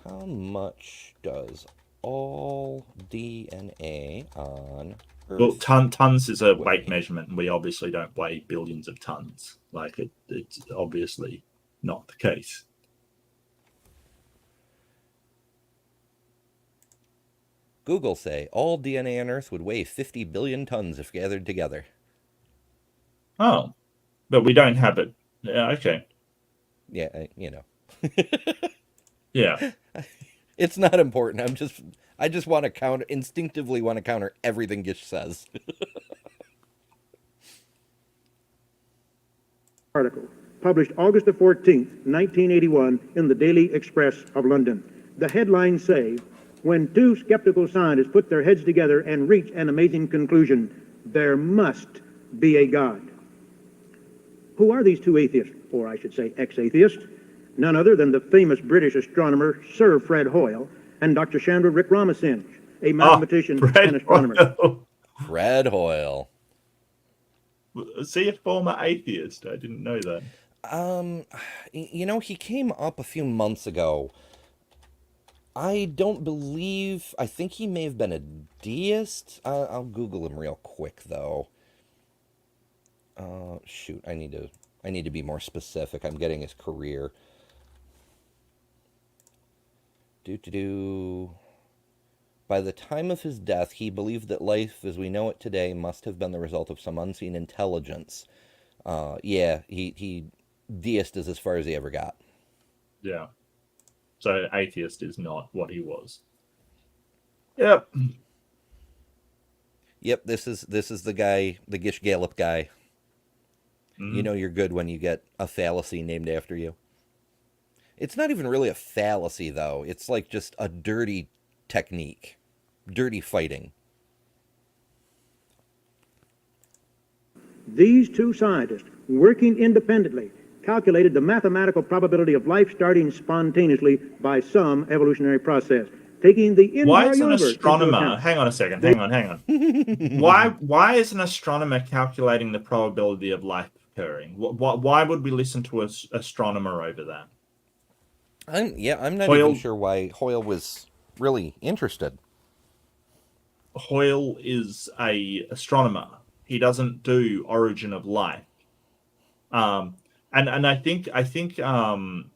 How much does all DNA on Earth... Well, tons is a weight measurement, and we obviously don't weigh billions of tons. It's obviously not the case. Google say all DNA on Earth would weigh 50 billion tons if gathered together. Oh, but we don't have it. Yeah, okay. Yeah, Yeah. It's not important. I just want to instinctively want to counter everything Gish says. Article published August the 14th, 1981 in the Daily Express of London. The headlines say, when two skeptical scientists put their heads together and reach an amazing conclusion, there must be a God. Who are these two atheists, or I should say ex-atheists? None other than the famous British astronomer Sir Fred Hoyle and Dr. Chandra Wickramasinghe, a mathematician and astronomer. Fred Hoyle. Is he a former atheist? I didn't know that. He came up a few months ago. I think he may have been a deist. I'll Google him real quick, though. Shoot, I need to be more specific. I'm getting his career. By the time of his death, he believed that life as we know it today must have been the result of some unseen intelligence. He deist is as far as he ever got. Yeah. So atheist is not what he was. Yep. Yep, this is the guy, the Gish Gallop guy. Mm-hmm. You know you're good when you get a fallacy named after you. It's not even really a fallacy, though. It's like just a dirty technique. Dirty fighting. These two scientists, working independently, calculated the mathematical probability of life starting spontaneously by some evolutionary process, taking the entire Why is an universe astronomer... into account. Hang on a second. Hang on. Why is an astronomer calculating the probability of life occurring? Why would we listen to an astronomer over that? I'm not even sure why Hoyle was really interested. Hoyle is a astronomer. He doesn't do origin of life. And I think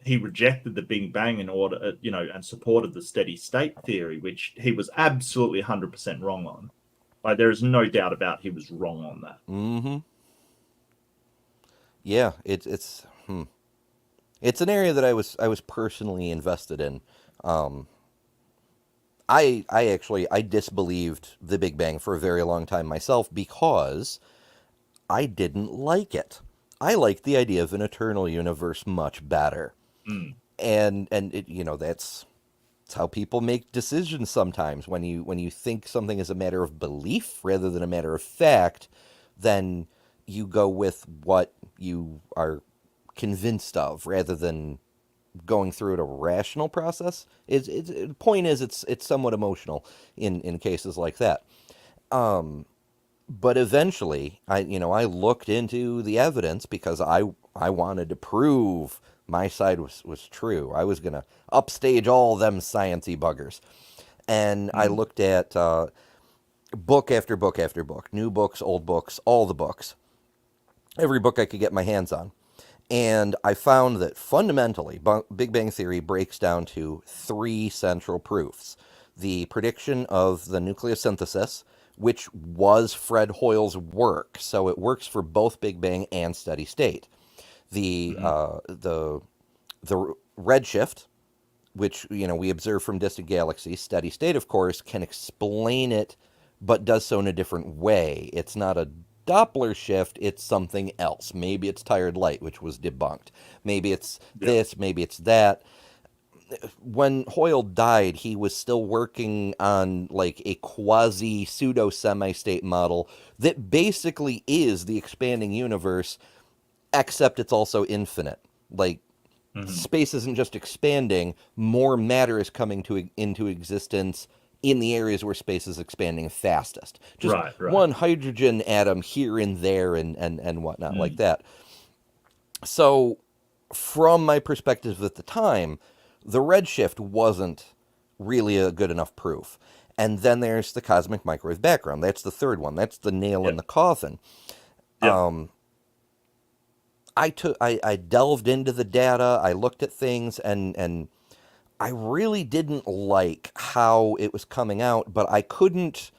he rejected the Big Bang in order, and supported the steady state theory, which he was absolutely 100% wrong on. Like, there is no doubt about he was wrong on that. Mm-hmm. Yeah, it's an area that I was personally invested in. Um, I disbelieved the Big Bang for a very long time myself because I didn't like it. I liked the idea of an eternal universe much better. Mm. And it, that's how people make decisions sometimes. When you think something is a matter of belief rather than a matter of fact, then you go with what you are convinced of rather than going through it a rational process. Point is it's somewhat emotional in cases like that. But eventually, I looked into the evidence because I wanted to prove my side was true. I was gonna upstage all them science-y buggers, and I Mm. looked at book after book after book, new books, old books, all the books, every book I could get my hands on. And I found that fundamentally, Big Bang Theory breaks down to three central proofs. The prediction of the nucleosynthesis, which was Fred Hoyle's work, so it works for both Big Bang and steady state. The Mm. the redshift, which we observe from distant galaxies. Steady state, of course, can explain it, but does so in a different way. It's not a Doppler shift, it's something else. Maybe it's tired light, which was debunked. Maybe it's Yeah. this, maybe it's that. When Hoyle died, he was still working on like a quasi pseudo semi state model that basically is the expanding universe, except it's also infinite. Like, Mm-hmm. space isn't just expanding, more matter is coming into existence in the areas where space is expanding fastest. Just Right. one hydrogen atom here and there and whatnot, like Mm. that. So, from my perspective at the time, the redshift wasn't really a good enough proof. And then there's the cosmic microwave background. That's the third one. That's the nail in Yep. the coffin. Yep. I delved into the data, I looked at things, and I really didn't like how it was coming out, but I couldn't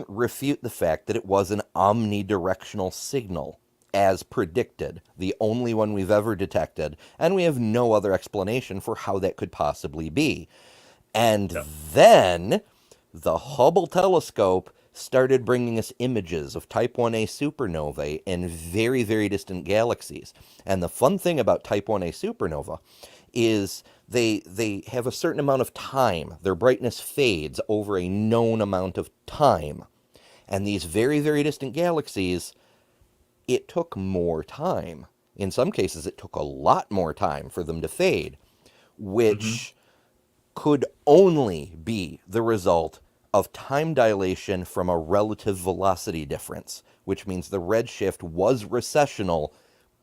refute the fact that it was an omnidirectional signal as predicted, the only one we've ever detected, and we have no other explanation for how that could possibly be. And Yep. then the Hubble telescope started bringing us images of Type 1a supernovae in very, very distant galaxies. And the fun thing about Type 1a supernova is they have a certain amount of time. Their brightness fades over a known amount of time. And these very, very distant galaxies, it took more time. In some cases, it took a lot more time for them to fade, Mm-hmm. which could only be the result of time dilation from a relative velocity difference, which means the redshift was recessional,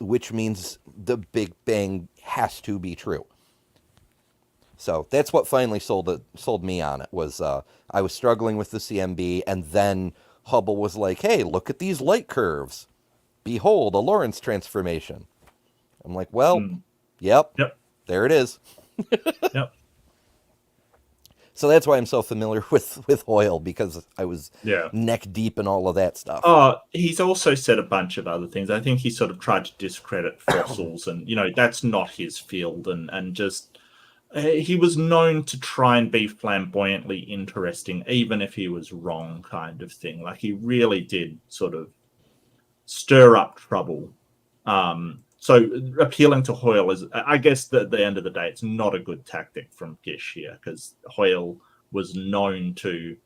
which means the Big Bang has to be true. So that's what finally sold me on it. Was I was struggling with the CMB, and then Hubble was like, "Hey, look at these light curves. Behold, a Lorentz transformation." I'm like, "Well, Mm. yep, Yep. there it is." Yep. So that's why I'm so familiar with Hoyle, because I was Yeah. neck deep in all of that stuff. He's also said a bunch of other things. I think he sort of tried to discredit fossils, and that's not his field. And just he was known to try and be flamboyantly interesting, even if he was wrong, kind of thing. Like, he really did sort of stir up trouble. So appealing to Hoyle is, I guess, at the end of the day, it's not a good tactic from Gish here, because Hoyle was known to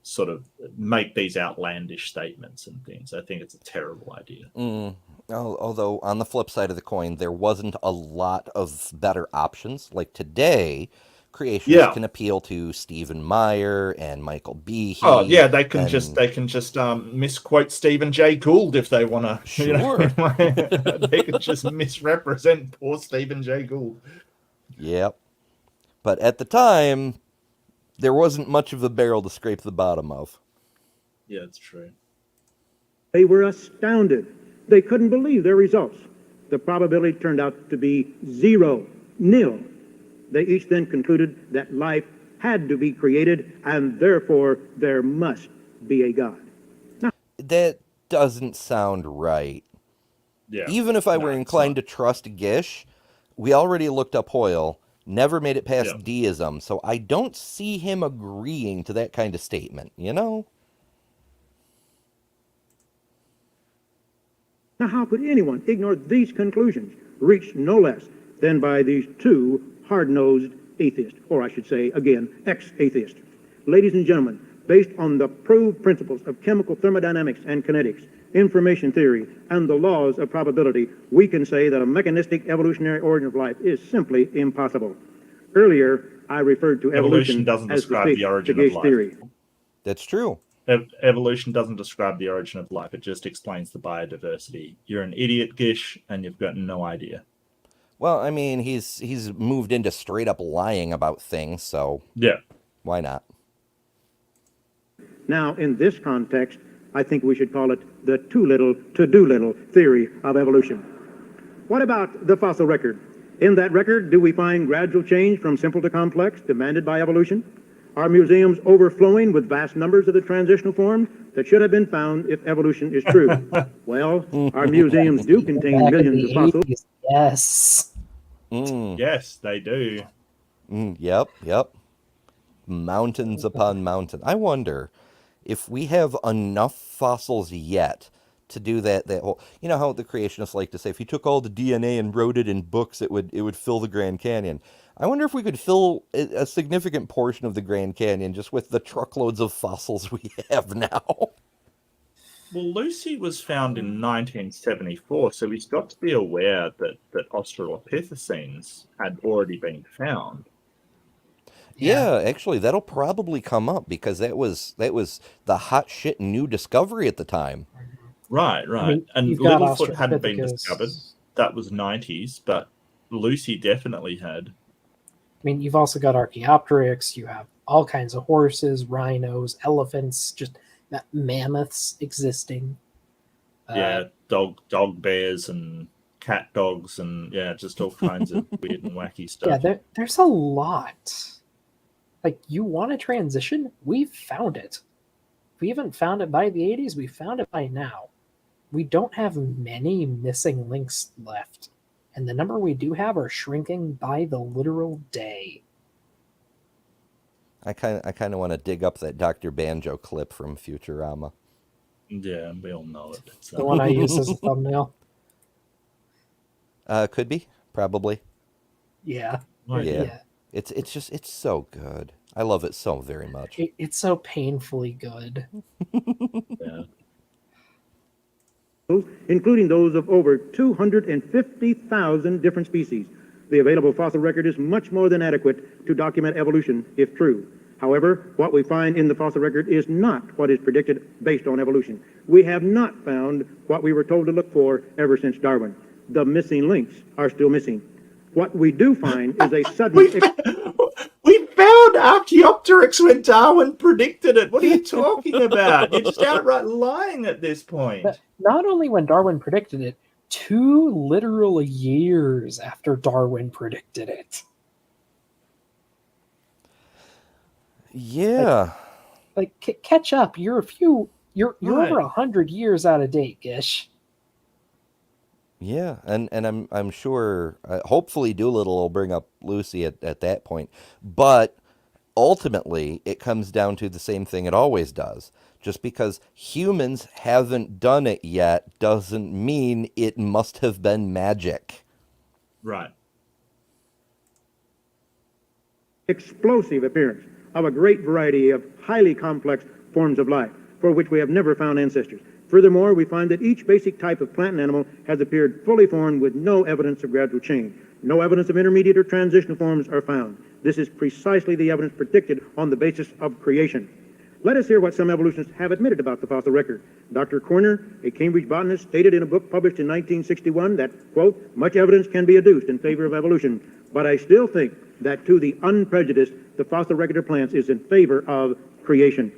sort of make these outlandish statements and things. I think it's a terrible idea. Although on the flip side of the coin, there wasn't a lot of better options. Like today, creationists Yeah. can appeal to Stephen Meyer and Michael Behe. Oh yeah, they can and just misquote Stephen Jay Gould if they want to. Sure. They can just misrepresent poor Stephen Jay Gould. Yep. But at the time, there wasn't much of a barrel to scrape the bottom of. Yeah, it's true. They were astounded. They couldn't believe their results. The probability turned out to be zero, nil. They each then concluded that life had to be created, and therefore there must be a God. That doesn't sound right. Yeah. Even if I No, were it's inclined not. to trust Gish, we already looked up Hoyle, never made it past Yeah. deism, so I don't see him agreeing to that kind of statement, you know? Now, how could anyone ignore these conclusions, reached no less than by these two hard-nosed atheists, or I should say, again, ex-atheists? Ladies and gentlemen, based on the proved principles of chemical thermodynamics and kinetics, information theory, and the laws of probability, we can say that a mechanistic evolutionary origin of life is simply impossible. Earlier, I referred to evolution doesn't as describe the origin the of Gish life. theory. That's true. Evolution doesn't describe the origin of life. It just explains the biodiversity. You're an idiot, Gish, and you've got no idea. Well, I mean, he's moved into straight up lying about things, so Yeah. why not? Now, in this context, I think we should call it the too little to do little theory of evolution. What about the fossil record? In that record, do we find gradual change from simple to complex demanded by evolution? Are museums overflowing with vast numbers of the transitional forms that should have been found if evolution is true? Well, our museums do contain Back in millions of the fossils. 80s, yes. Yes, they do. Yep. Mountains upon mountains. I wonder if we have enough fossils yet to do that whole, you know how the creationists like to say, if you took all the DNA and wrote it in books, it would fill the Grand Canyon. I wonder if we could fill a significant portion of the Grand Canyon just with the truckloads of fossils we have now. Well, Lucy was found in 1974, so he's got to be aware that Australopithecines had already been found. Yeah, actually, that'll probably come up because that was the hot shit new discovery at the time. Right. I mean, And you've got Littlefoot hadn't been Australopithecus. discovered. That was 90s, but Lucy definitely had. I mean, you've also got Archaeopteryx. You have all kinds of horses, rhinos, elephants, just mammoths existing. Yeah, dog bears and cat dogs and just all kinds of weird and wacky stuff. Yeah, there's a lot. Like, you want to transition? We've found it. If we haven't found it by the 80s, we found it by now. We don't have many missing links left. And the number we do have are shrinking by the literal day. I kind of want to dig up that Dr. Banjo clip from Futurama. Yeah, we all know it. It's, The one I use as a thumbnail. Could be, probably. Yeah. Yeah. It's so good. I love it so very much. It's so painfully good. yeah. Including those of over 250,000 different species. The available fossil record is much more than adequate to document evolution, if true. However, what we find in the fossil record is not what is predicted based on evolution. We have not found what we were told to look for ever since Darwin. The missing links are still missing. What we do find is a sudden... We found Archaeopteryx when Darwin predicted it. What are you talking about? You're just outright lying at this point. But not only when Darwin predicted it, 2 literal years after Darwin predicted it. Yeah. Like catch up. You're Right. over 100 years out of date, Gish. Yeah, and I'm sure, hopefully Doolittle will bring up Lucy at that point. But ultimately, it comes down to the same thing it always does. Just because humans haven't done it yet doesn't mean it must have been magic. Right. explosive appearance of a great variety of highly complex forms of life for which we have never found ancestors. Furthermore, we find that each basic type of plant and animal has appeared fully formed with no evidence of gradual change. No evidence of intermediate or transitional forms are found. This is precisely the evidence predicted on the basis of creation. Let us hear what some evolutionists have admitted about the fossil record. Dr. Corner, a Cambridge botanist, stated in a book published in 1961 that, quote, much evidence can be adduced in favor of evolution, but I still think that to the unprejudiced, the fossil record of plants is in favor of creation.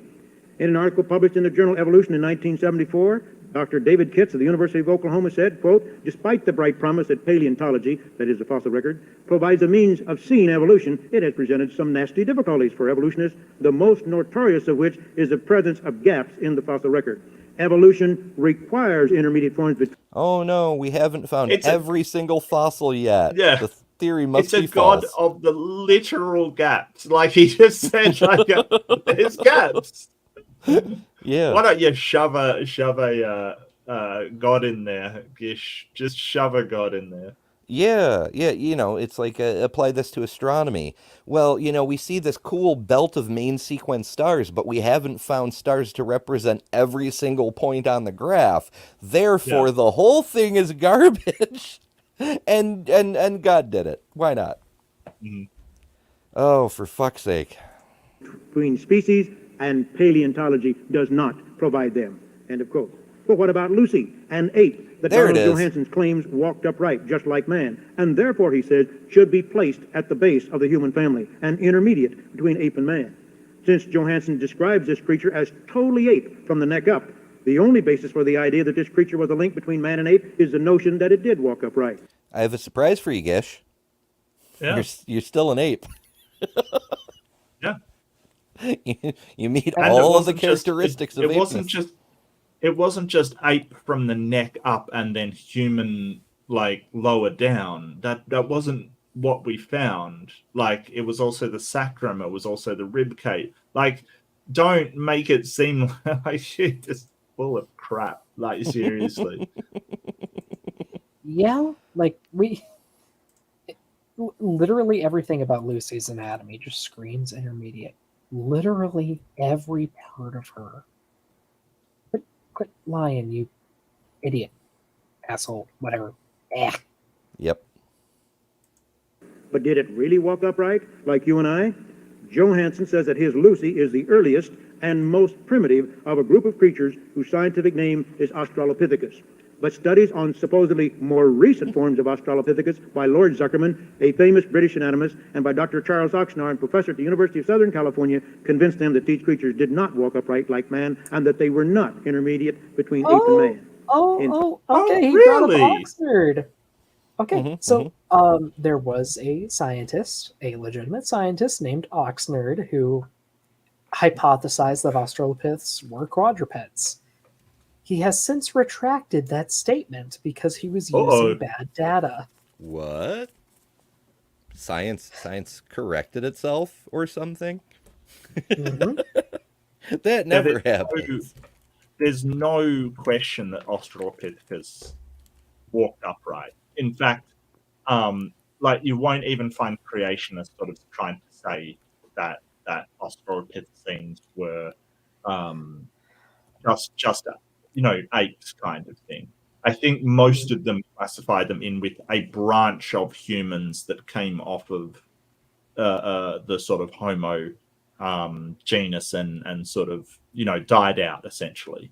In an article published in the journal Evolution in 1974, Dr. David Kitts of the University of Oklahoma said, quote, despite the bright promise that paleontology, that is the fossil record, provides a means of seeing evolution, it has presented some nasty difficulties for evolutionists, the most notorious of which is the presence of gaps in the fossil record. Evolution requires intermediate forms between... Oh no, we haven't found It's every single fossil yet. Yeah. The theory must It's be a god false. of the literal gaps. Like he just said, like there's gaps. Yeah. Why don't you shove a god in there, Gish? Just shove a god in there. Yeah, it's like apply this to astronomy. Well, we see this cool belt of main sequence stars, but we haven't found stars to represent every single point on the graph. Therefore, Yeah. the whole thing is garbage. And God did it. Why not? Mhm. Oh, for fuck's sake. between species, and paleontology does not provide them. End of quote. But what about Lucy, an ape that There it Donald is. Johanson claims walked upright just like man, and therefore, he says, should be placed at the base of the human family, an intermediate between ape and man. Since Johanson describes this creature as totally ape from the neck up, the only basis for the idea that this creature was a link between man and ape is the notion that it did walk upright. I have a surprise for you, Gish. Yeah. You're still an ape. Yeah. You meet And all it of the wasn't characteristics of it wasn't apeness. just it wasn't just ape from the neck up and then human like lower down. That wasn't what we found. Like it was also the sacrum, it was also the rib cage. Like don't make it seem like shit just full of crap. Like seriously. Yeah, like literally everything about Lucy's anatomy just screams intermediate. Literally every part of her. Quit lying, you idiot, asshole, whatever. Yep. But did it really walk upright, like you and I? Johansen says that his Lucy is the earliest and most primitive of a group of creatures whose scientific name is Australopithecus. But studies on supposedly more recent forms of Australopithecus by Lord Zuckerman, a famous British anatomist, and by Dr. Charles Oxnard, professor at the University of Southern California, convinced them that these creatures did not walk upright like man and that they were not intermediate between ape and man. In- Okay, Oh, he really? brought up Oxford. Okay, Mhm, so there was a scientist, a legitimate scientist named Oxnard, who hypothesized that Australopiths were quadrupeds. He has since retracted that statement because he was using bad data. What? Science corrected itself or something? Mhm. That Yeah, never happens. There's no question that Australopithecus walked upright. In fact, like you won't even find creationists sort of trying to say that Australopithecines were just apes kind of thing. I think most of them classify them in with a branch of humans that came off of the sort of Homo genus and sort of died out essentially.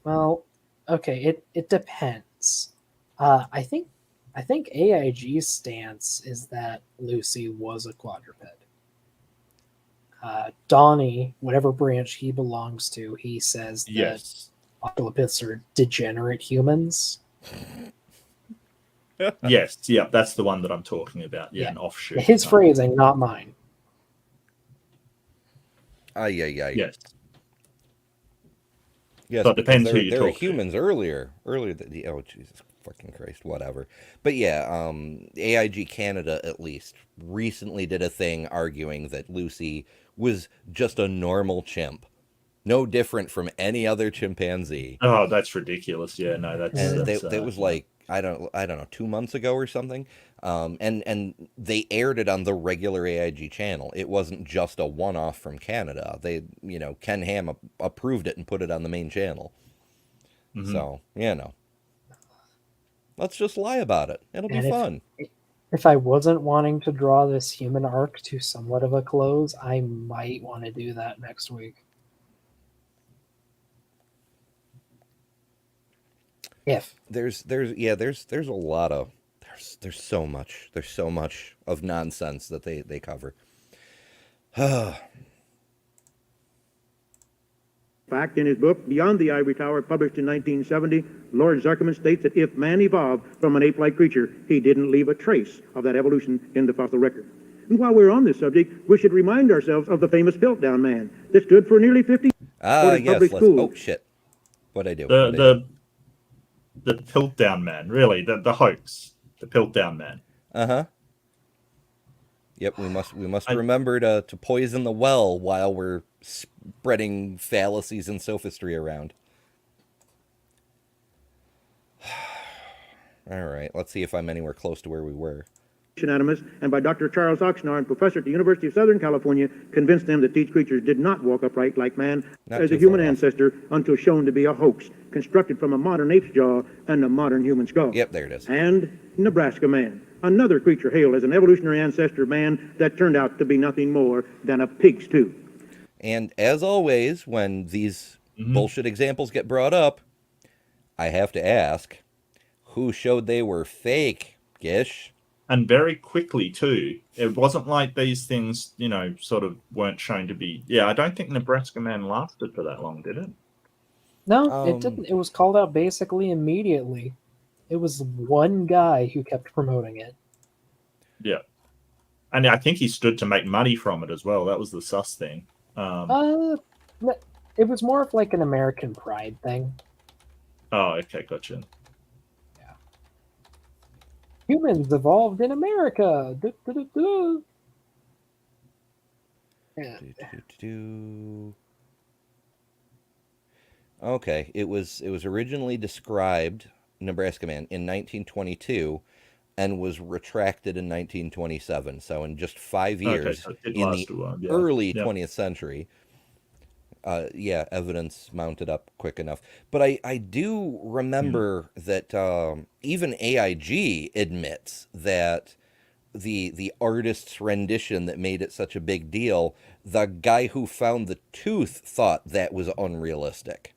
Well, okay, it depends. I think AIG's stance is that Lucy was a quadruped. Donnie, whatever branch he belongs to, he says that Yes. Australopiths are degenerate humans. Yes, yeah, that's the one that I'm talking about. Yeah, Yeah. an offshoot. His phrasing, not mine. Ay. Yes. Yes, So it because depends who you there were talk to. humans earlier than oh Jesus fucking Christ, whatever. But yeah, AIG Canada at least recently did a thing arguing that Lucy was just a normal chimp, no different from any other chimpanzee. Oh, that's ridiculous. Yeah, no, that's And that's that was like I don't know 2 months ago or something. And they aired it on the regular AIG channel. It wasn't just a one-off from Canada. They Ken Ham approved it and put it on the main channel. Mhm. So let's just lie about it. It'll be And fun. if I wasn't wanting to draw this human arc to somewhat of a close, I might want to do that next week. If There's a lot of there's so much of nonsense that they cover. fact, in his book, Beyond the Ivory Tower, published in 1970, Lord Zuckerman states that if man evolved from an ape-like creature, he didn't leave a trace of that evolution in the fossil record. And while we're on this subject, we should remind ourselves of the famous Piltdown Man that stood for nearly 50 Yes. public Let's, schools. oh, shit. What'd I do? What'd I do? The Piltdown Man, really, the hoax, the Piltdown Man. Uh-huh. Yep, we must remember to poison the well while we're spreading fallacies and sophistry around. All right, let's see if I'm anywhere close to where we were. Anatomists, and by Dr. Charles Oxnard, professor at the University of Southern California, convinced them that these creatures did not walk upright like man Not as too a human far off. ancestor until shown to be a hoax, constructed from a modern ape's jaw and a modern human skull. Yep, there it is. And Nebraska Man, another creature hailed as an evolutionary ancestor of man that turned out to be nothing more than a pig's tooth. And as always, when these bullshit examples get brought up, I have to ask, who showed they were fake, Gish? And very quickly, too. It wasn't like these things, sort of weren't shown to be... Yeah, I don't think Nebraska Man lasted for that long, did it? No, it didn't. It was called out basically immediately. It was one guy who kept promoting it. Yeah. And I think he stood to make money from it as well. That was the sus thing. It was more of like an American pride thing. Oh, okay, gotcha. Humans evolved in America. Yeah. Okay, it was originally described, Nebraska Man, in 1922 and was retracted in 1927. So in just 5 years, so it did in last the a while, yeah. early Yeah. 20th century, evidence mounted up quick enough. But I do remember that even AIG admits that the artist's rendition that made it such a big deal, the guy who found the tooth thought that was unrealistic.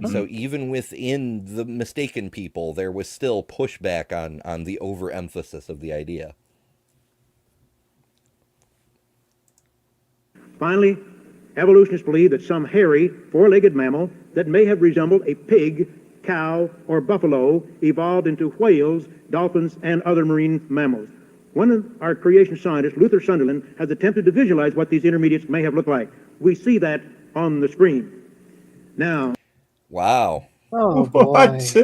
So even within the mistaken people, there was still pushback on the overemphasis of the idea. Finally, evolutionists believe that some hairy, four-legged mammal that may have resembled a pig, cow, or buffalo evolved into whales, dolphins, and other marine mammals. One of our creation scientists, Luther Sunderland, has attempted to visualize what these intermediates may have looked like. We see that on the screen. Now, Wow. Oh boy. What?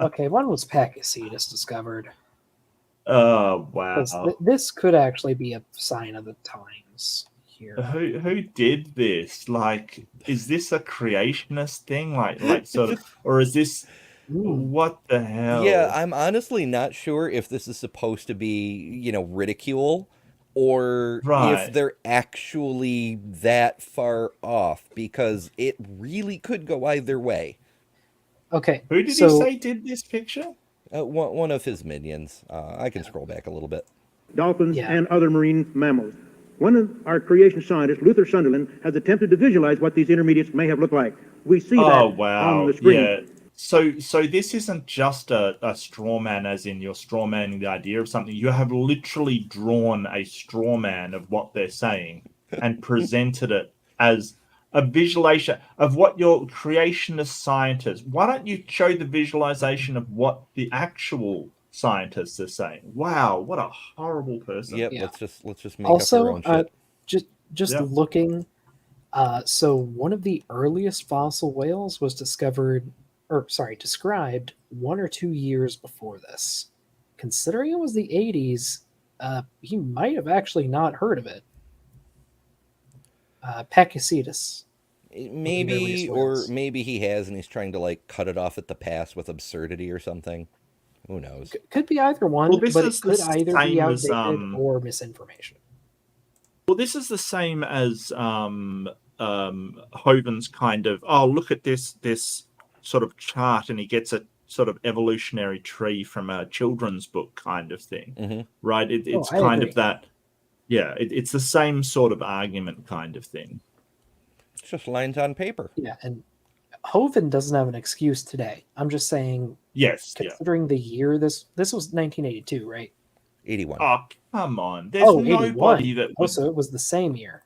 Okay, one was Pachycetus discovered. Oh, wow. This could actually be a sign of the times here. Who did this? Like, is this a creationist thing? Like sort of, or is this... What the hell? Yeah, I'm honestly not sure if this is supposed to be, ridicule or if they're actually that far off, because it really could go either way. Okay. Who did he say did this picture? One of his minions. I can scroll back a little bit. Dolphins and other marine mammals. One of our creation scientists, Luther Sunderland, has attempted to visualize what these intermediates may have looked like. We see that on the screen. Yeah. So this isn't just a straw man, as in you're straw manning the idea of something. You have literally drawn a straw man of what they're saying and presented it as a visualization of what your creationist scientists... Why don't you show the visualization of what the actual scientists are saying? Wow, what a horrible person. Yep, let's just make up our own shit. Just looking, so one of the earliest fossil whales was described 1 or 2 years before this. Considering it was the 80s, he might have actually not heard of it. Pachycetus. Maybe, or maybe he has and he's trying to cut it off at the pass with absurdity or something. Who knows? Could be either one, Well, but it could either be outdated or misinformation. Well, this is the same as Hoven's kind of, look at this sort of chart, and he gets a sort of evolutionary tree from a children's book kind of thing, right? It's kind of that, it's the same sort of argument kind of thing. It's just lines on paper. Yeah, and Hoven doesn't have an excuse today. I'm just saying, considering the year, this was 1982, right? 81. Oh, come on. There's nobody 81. that... Also, it was the same year.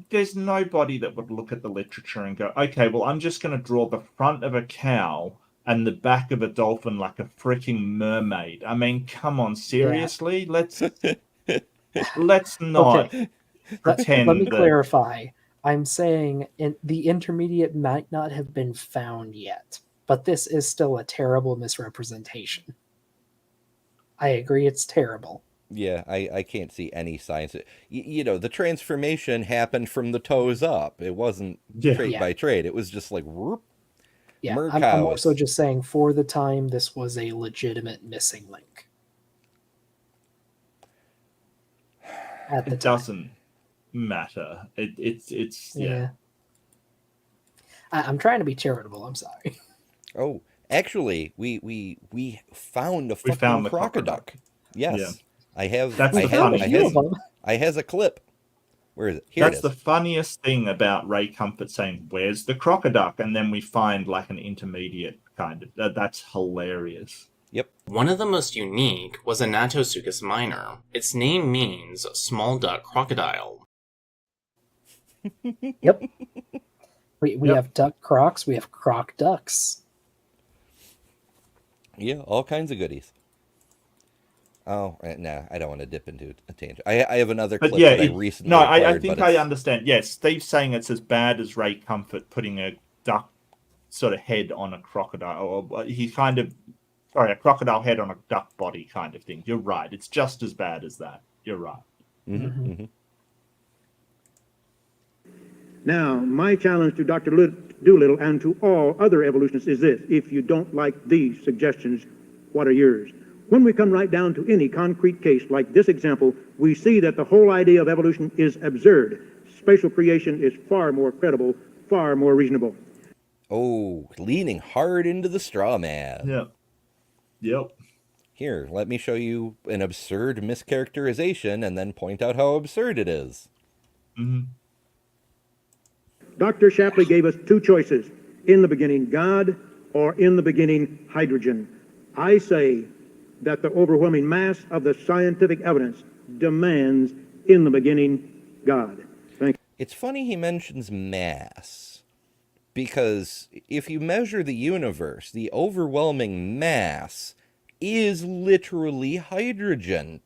there's nobody that would look at the literature and go, okay, well, I'm just going to draw the front of a cow and the back of a dolphin like a freaking mermaid. I mean, come on, seriously? Let's not pretend Let me that. clarify. I'm saying the intermediate might not have been found yet, but this is still a terrible misrepresentation. I agree it's terrible. Yeah, I can't see any signs. The transformation happened from the toes up. It wasn't trait by trait. It was just like, whoop. Yeah, I'm also just saying for the time, this was a legitimate missing link. At the It time. doesn't matter. It's yeah. I'm trying to be charitable. I'm sorry. Oh, actually, we found a fucking crocoduck. Yes, yeah. I have. That's I the have, funniest thing. I has a clip. Where is it? Here That's it is. the funniest thing about Ray Comfort saying, "Where's the crocoduck?" And then we find like an intermediate kind of. That's hilarious. Yep. One of the most unique was Anatosuchus minor. Its name means small duck crocodile. Yep. We have duck crocs. We have croc ducks. Yeah, all kinds of goodies. Oh, nah, I don't want to dip into a tangent. I have another clip that I recently acquired. I think I understand. Yes, Steve's saying it's as bad as Ray Comfort putting a duck sort of head on a crocodile, or a crocodile head on a duck body kind of thing. You're right. It's just as bad as that. You're right. Mm-hmm. Mm-hmm. Now, my challenge to Dr. Doolittle and to all other evolutionists is this. If you don't like these suggestions, what are yours? When we come right down to any concrete case like this example, we see that the whole idea of evolution is absurd. Spatial creation is far more credible, far more reasonable. Oh, leaning hard into the straw man. Yep. Here, let me show you an absurd mischaracterization and then point out how absurd it is. Mm-hmm. Dr. Shapley gave us two choices. In the beginning, God, or in the beginning, hydrogen. I say that the overwhelming mass of the scientific evidence demands in the beginning, God. Thank you. It's funny he mentions mass, because if you measure the universe, the overwhelming mass is literally hydrogen.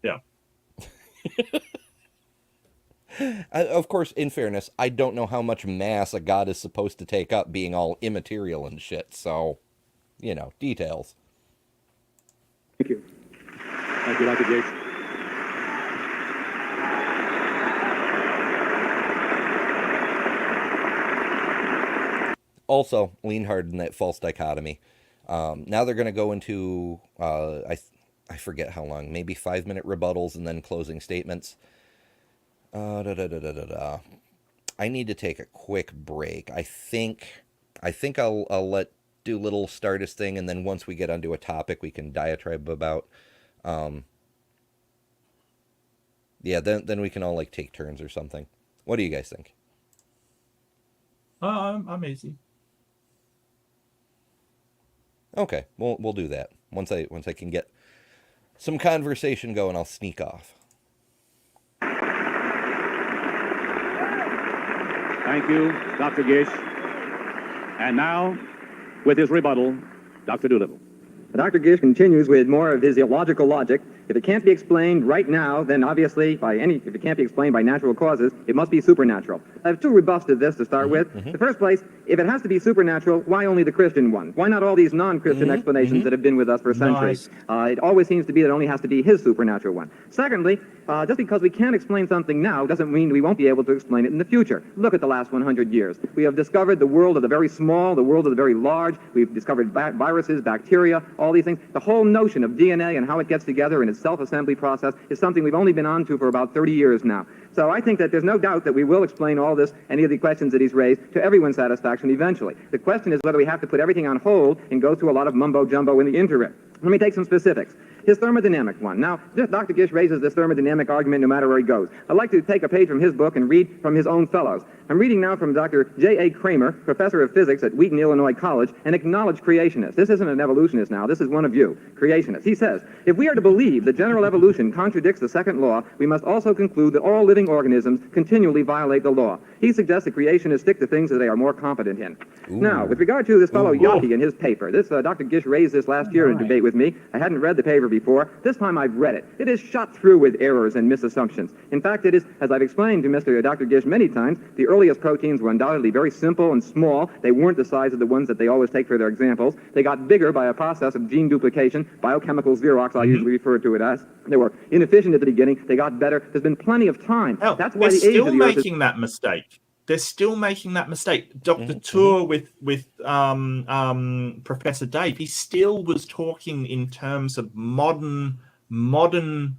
Yeah. Of course, in fairness, I don't know how much mass a god is supposed to take up being all immaterial and shit, so, details. Thank you. Thank you, Dr. Gish. Also, lean hard in that false dichotomy. Now they're going to go into, I forget how long, maybe 5-minute rebuttals and then closing statements. I need to take a quick break. I think I'll let Doolittle start his thing, and then once we get onto a topic we can diatribe about. Then we can all take turns or something. What do you guys think? I'm easy. Okay, we'll do that. Once I can get some conversation going, I'll sneak off. Thank you, Dr. Gish. And now, with his rebuttal, Dr. Doolittle. Dr. Gish continues with more of his illogical logic. If it can't be explained right now, then obviously if it can't be explained by natural causes, it must be supernatural. I have two rebuffs to this to start with. The first place, if it has to be supernatural, why only the Christian one? Why not all these non-Christian explanations that have been with us for centuries? It always seems to be that it only has to be his supernatural one. Secondly, just because we can't explain something now doesn't mean we won't be able to explain it in the future. Look at the last 100 years. We have discovered the world of the very small, the world of the very large. We've discovered viruses, bacteria, all these things. The whole notion of DNA and how it gets together in its self-assembly process is something we've only been on to for about 30 years now. So I think that there's no doubt that we will explain all this, any of the questions that he's raised, to everyone's satisfaction eventually. The question is whether we have to put everything on hold and go through a lot of mumbo-jumbo in the interim. Let me take some specifics. His thermodynamic one. Now, Dr. Gish raises this thermodynamic argument no matter where he goes. I'd like to take a page from his book and read from his own fellows. I'm reading now from Dr. J.A. Kramer, professor of physics at Wheaton, Illinois College, an acknowledged creationist. This isn't an evolutionist now. This is one of you, creationist. He says, if we are to believe that general evolution contradicts the second law, we must also conclude that all living organisms continually violate the law. He suggests that creationists stick to things that they are more competent in. Ooh. Now, with regard to this fellow Yockey and his paper, this Dr. Gish raised this last year in a debate with me. I hadn't read the paper before. This time I've read it. It is shot through with errors and misassumptions. In fact, it is, as I've explained to Dr. Gish many times, the earliest proteins were undoubtedly very simple and small. They weren't the size of the ones that they always take for their examples. They got bigger by a process of gene duplication, biochemical Xerox, I usually refer to it as. They were inefficient at the beginning. They got better. There's been plenty of time. Hell, That's why they're the age still of the Earth is... making that mistake. They're still making that mistake. Dr. Tour with Professor Dave, he still was talking in terms of modern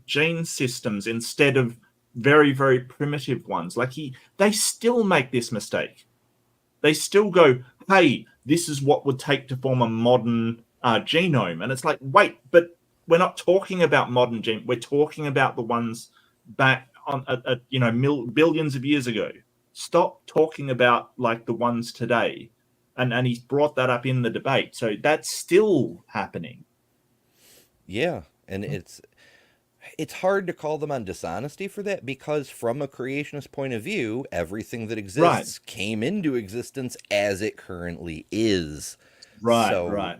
gene systems instead of very, very primitive ones. Like they still make this mistake. They still go, hey, this is what would take to form a modern genome. And it's like, wait, but we're not talking about modern gene. We're talking about the ones back on, billions of years ago. Stop talking about like the ones today. And he's brought that up in the debate. So that's still happening. Yeah. And it's hard to call them on dishonesty for that, because from a creationist point of view, everything that exists came into existence as it currently is. Right.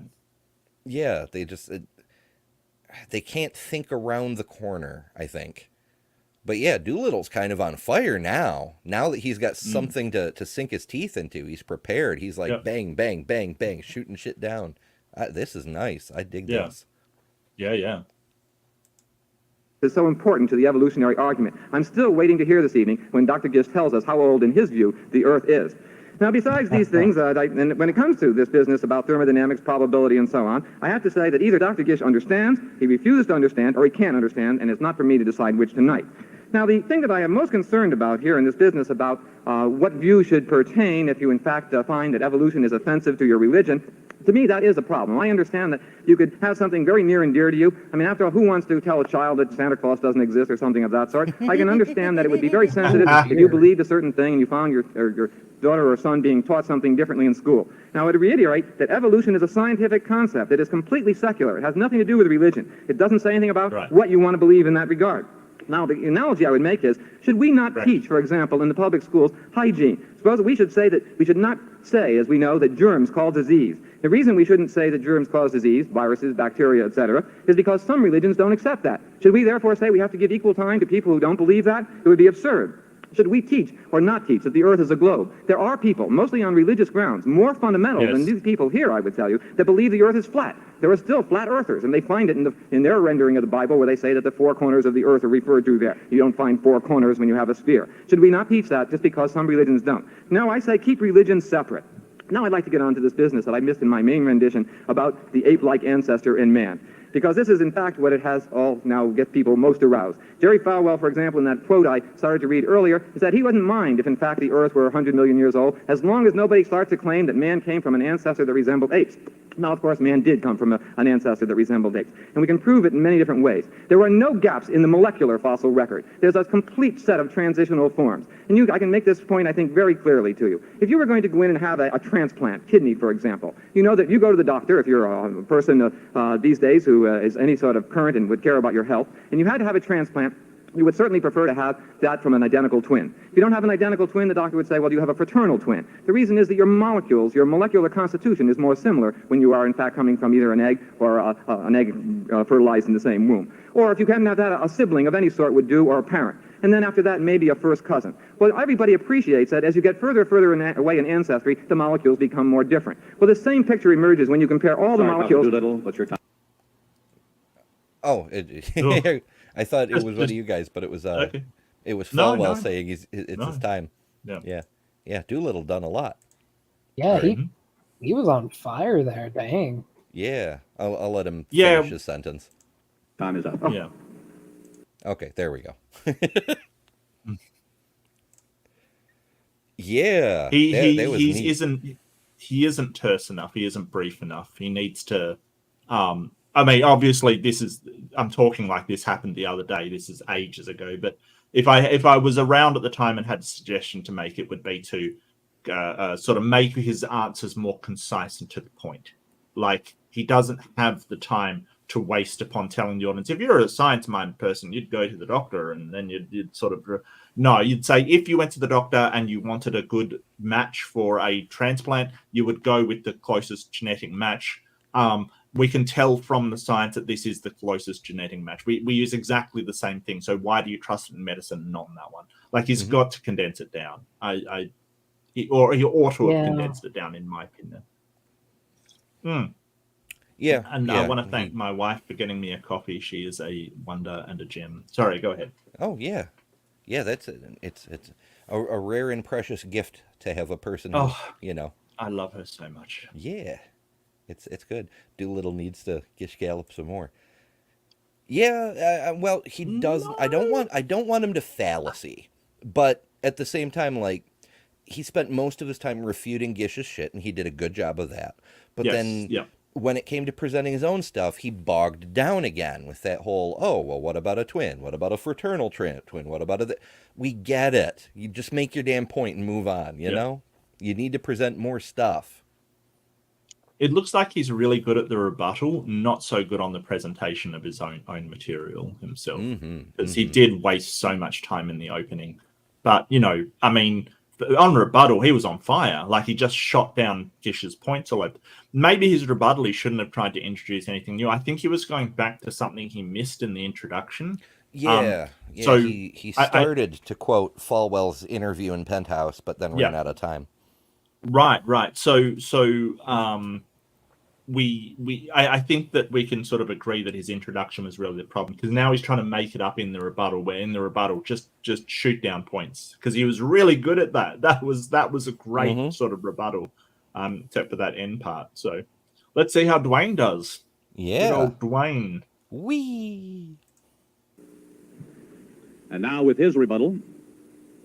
Yeah, they can't think around the corner, I think. But yeah, Doolittle's kind of on fire now. Now that he's got something to sink his teeth into, he's prepared. He's like bang, bang, bang, bang, shooting shit down. This is nice. I dig this. Yeah. Is so important to the evolutionary argument. I'm still waiting to hear this evening when Dr. Gish tells us how old, in his view, the Earth is. Now, besides these things, and when it comes to this business about thermodynamics, probability, and so on, I have to say that either Dr. Gish understands, he refuses to understand, or he can't understand, and it's not for me to decide which tonight. Now, the thing that I am most concerned about here in this business about what view should pertain if you, in fact, find that evolution is offensive to your religion, to me, that is a problem. I understand that you could have something very near and dear to you. I mean, after all, who wants to tell a child that Santa Claus doesn't exist or something of that sort? I can understand that it would be very sensitive if you believed a certain thing and you found your daughter or son being taught something differently in school. Now, I would reiterate that evolution is a scientific concept. It is completely secular. It has nothing to do with religion. It doesn't say anything about what you want to believe in that regard. Now, the analogy I would make is, should we not teach, for example, in the public schools, hygiene? Suppose we should say that we should not say, as we know, that germs cause disease. The reason we shouldn't say that germs cause disease, viruses, bacteria, etc., is because some religions don't accept that. Should we therefore say we have to give equal time to people who don't believe that? It would be absurd. Should we teach or not teach that the Earth is a globe? There are people, mostly on religious grounds, more fundamental than these people here, I would tell you, that believe the Earth is flat. There are still flat earthers, and they find it in their rendering of the Bible where they say that the four corners of the Earth are referred to there. You don't find four corners when you have a sphere. Should we not teach that just because some religions don't? No, I say keep religions separate. Now I'd like to get on to this business that I missed in my main rendition about the ape-like ancestor in man, because this is, in fact, what it has all now get people most aroused. Jerry Falwell, for example, in that quote I started to read earlier, is that he wouldn't mind if, in fact, the Earth were 100 million years old, as long as nobody starts to claim that man came from an ancestor that resembled apes. Now, of course, man did come from an ancestor that resembled apes, and we can prove it in many different ways. There are no gaps in the molecular fossil record. There's a complete set of transitional forms. And I can make this point, I think, very clearly to you. If you were going to go in and have a transplant, kidney, for example, you know that you go to the doctor, if you're a person these days who is any sort of current and would care about your health, and you had to have a transplant, you would certainly prefer to have that from an identical twin. If you don't have an identical twin, the doctor would say, well, you have a fraternal twin. The reason is that your molecules, your molecular constitution is more similar when you are, in fact, coming from either an egg or an egg fertilized in the same womb. Or if you hadn't have that, a sibling of any sort would do, or a parent. And then after that, maybe a first cousin. Well, everybody appreciates that as you get further away in ancestry, the molecules become more different. Well, the same picture emerges when you compare all the molecules... Doolittle, what's your time? Oh, I thought it was one of you guys, but it was it was Falwell saying it's his time. Yeah. Doolittle done a lot. Yeah, he was on fire there. Dang. Yeah, I'll let him finish his sentence. Time is up. Oh. Yeah. Okay, there we go. Yeah, he isn't terse enough. He isn't brief enough. He needs to. I mean, obviously, I'm talking like this happened the other day. This is ages ago. But if I was around at the time and had a suggestion to make, it would be to sort of make his answers more concise and to the point. Like, he doesn't have the time to waste upon telling the audience. If you're a science-minded person, you'd go to the doctor, and then you'd sort of... No, you'd say if you went to the doctor and you wanted a good match for a transplant, you would go with the closest genetic match. We can tell from the science that this is the closest genetic match. We use exactly the same thing. So why do you trust it in medicine, not in that one? Like, he's got to condense it down. He ought to have condensed it down, in my opinion. Yeah. And I want to thank my wife for getting me a coffee. She is a wonder and a gem. Sorry, go ahead. Oh, yeah. Yeah, it's a rare and precious gift to have a person who, I love her so much. Yeah. It's good. Doolittle needs to Gish Gallop some more. Yeah, well, he does. No. I don't want him to fallacy, but at the same time, like, he spent most of his time refuting Gish's shit, and he did a good job of that. But then when it came to presenting his own stuff, he bogged down again with that whole, oh, well, what about a twin? What about a fraternal twin? What about a... We get it. You just make your damn point and move on, you know? You need to present more stuff. It looks like he's really good at the rebuttal, not so good on the presentation of his own material himself. Because he did waste so much time in the opening. But, I mean... on rebuttal, he was on fire. Like, he just shot down Gish's points all over. Maybe his rebuttal, he shouldn't have tried to introduce anything new. I think he was going back to something he missed in the introduction. So he started to quote Falwell's interview in Penthouse, but then ran out of time. Right. So I think that we can sort of agree that his introduction was really the problem, because now he's trying to make it up in the rebuttal, where in the rebuttal just shoot down points, because he was really good at that. That was a great sort of rebuttal, except for that end part. So let's see how Dwayne does. Yeah. Good old Dwayne. Wee. And now with his rebuttal,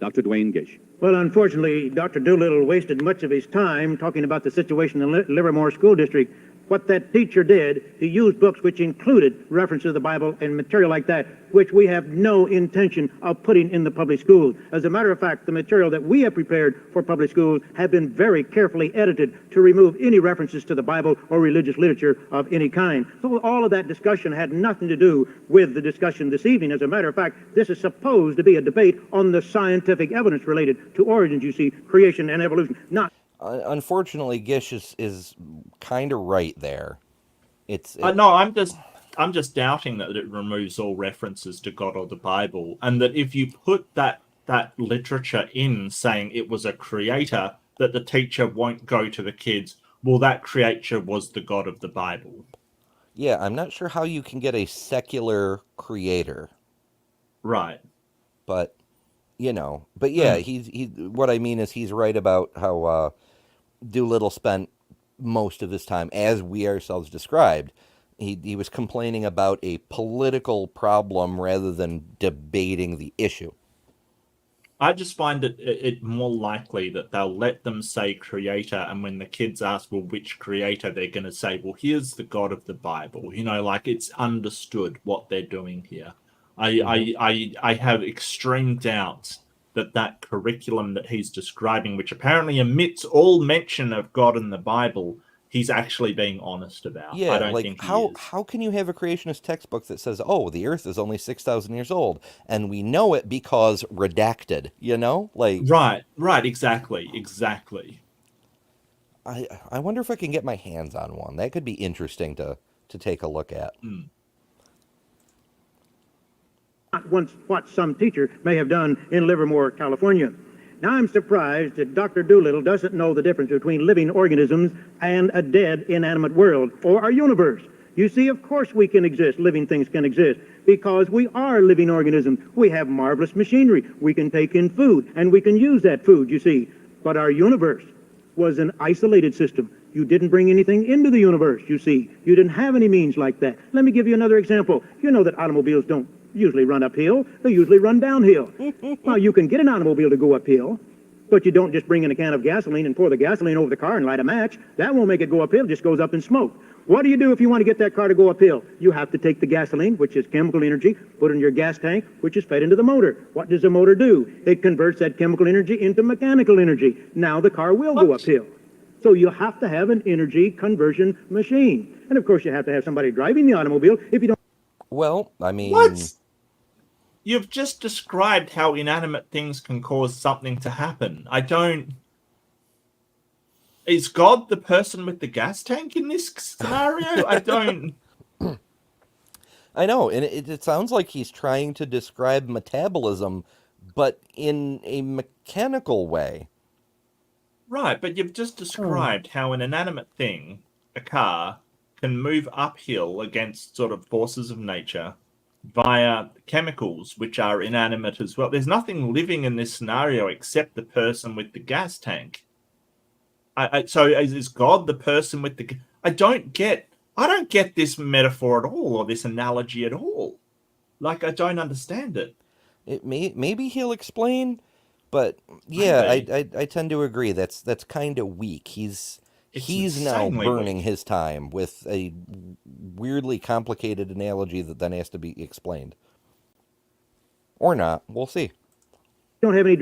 Dr. Dwayne Gish. Well, unfortunately, Dr. Doolittle wasted much of his time talking about the situation in the Livermore School District. What that teacher did, he used books which included references to the Bible and material like that, which we have no intention of putting in the public schools. As a matter of fact, the material that we have prepared for public schools have been very carefully edited to remove any references to the Bible or religious literature of any kind. So all of that discussion had nothing to do with the discussion this evening. As a matter of fact, this is supposed to be a debate on the scientific evidence related to origins, you see, creation and evolution, not... Unfortunately, Gish is kind of right there. No, I'm just doubting that it removes all references to God or the Bible, and that if you put that literature in saying it was a creator, that the teacher won't go to the kids, well, that creature was the God of the Bible. Yeah, I'm not sure how you can get a secular creator. Right. But, but yeah, what I mean is he's right about how Doolittle spent most of his time, as we ourselves described, he was complaining about a political problem rather than debating the issue. I just find it more likely that they'll let them say creator, and when the kids ask, well, which creator, they're going to say, well, here's the God of the Bible. Like, it's understood what they're doing here. I have extreme doubts that curriculum that he's describing, which apparently omits all mention of God in the Bible, he's actually being honest about. Yeah, I don't think how can you have a creationist textbook that says, oh, the Earth is only 6,000 years old, and we know it because redacted, Right, exactly. I wonder if I can get my hands on one. That could be interesting to take a look at. Not what some teacher may have done in Livermore, California. Now I'm surprised that Dr. Doolittle doesn't know the difference between living organisms and a dead, inanimate world, or our universe. You see, of course we can exist, living things can exist, because we are living organisms. We have marvelous machinery. We can take in food, and we can use that food, you see. But our universe was an isolated system. You didn't bring anything into the universe, you see. You didn't have any means like that. Let me give you another example. You know that automobiles don't usually run uphill. They usually run downhill. Well, you can get an automobile to go uphill, But you don't just bring in a can of gasoline and pour the gasoline over the car and light a match. That won't make it go uphill, it just goes up in smoke. What do you do if you want to get that car to go uphill? You have to take the gasoline, which is chemical energy, put it in your gas tank, which is fed into the motor. What does the motor do? It converts that chemical energy into mechanical energy. Now the car will go uphill. So you have to have an energy conversion machine. And of course you have to have somebody driving the automobile. If you don't... Well, I mean... What? You've just described how inanimate things can cause something to happen. I don't... Is God the person with the gas tank in this scenario? I don't... I know, and it sounds like he's trying to describe metabolism, but in a mechanical way. Right, but you've just described how an inanimate thing, a car, can move uphill against sort of forces of nature via chemicals, which are inanimate as well. There's nothing living in this scenario except the person with the gas tank. So is God the person with the... I don't get this metaphor at all, or this analogy at all. Like, I don't understand it. Maybe he'll explain, but yeah, I tend to agree. That's kind of weak. He's now burning his time with a weirdly complicated analogy that then has to be explained, or not. We'll see. Don't have anybody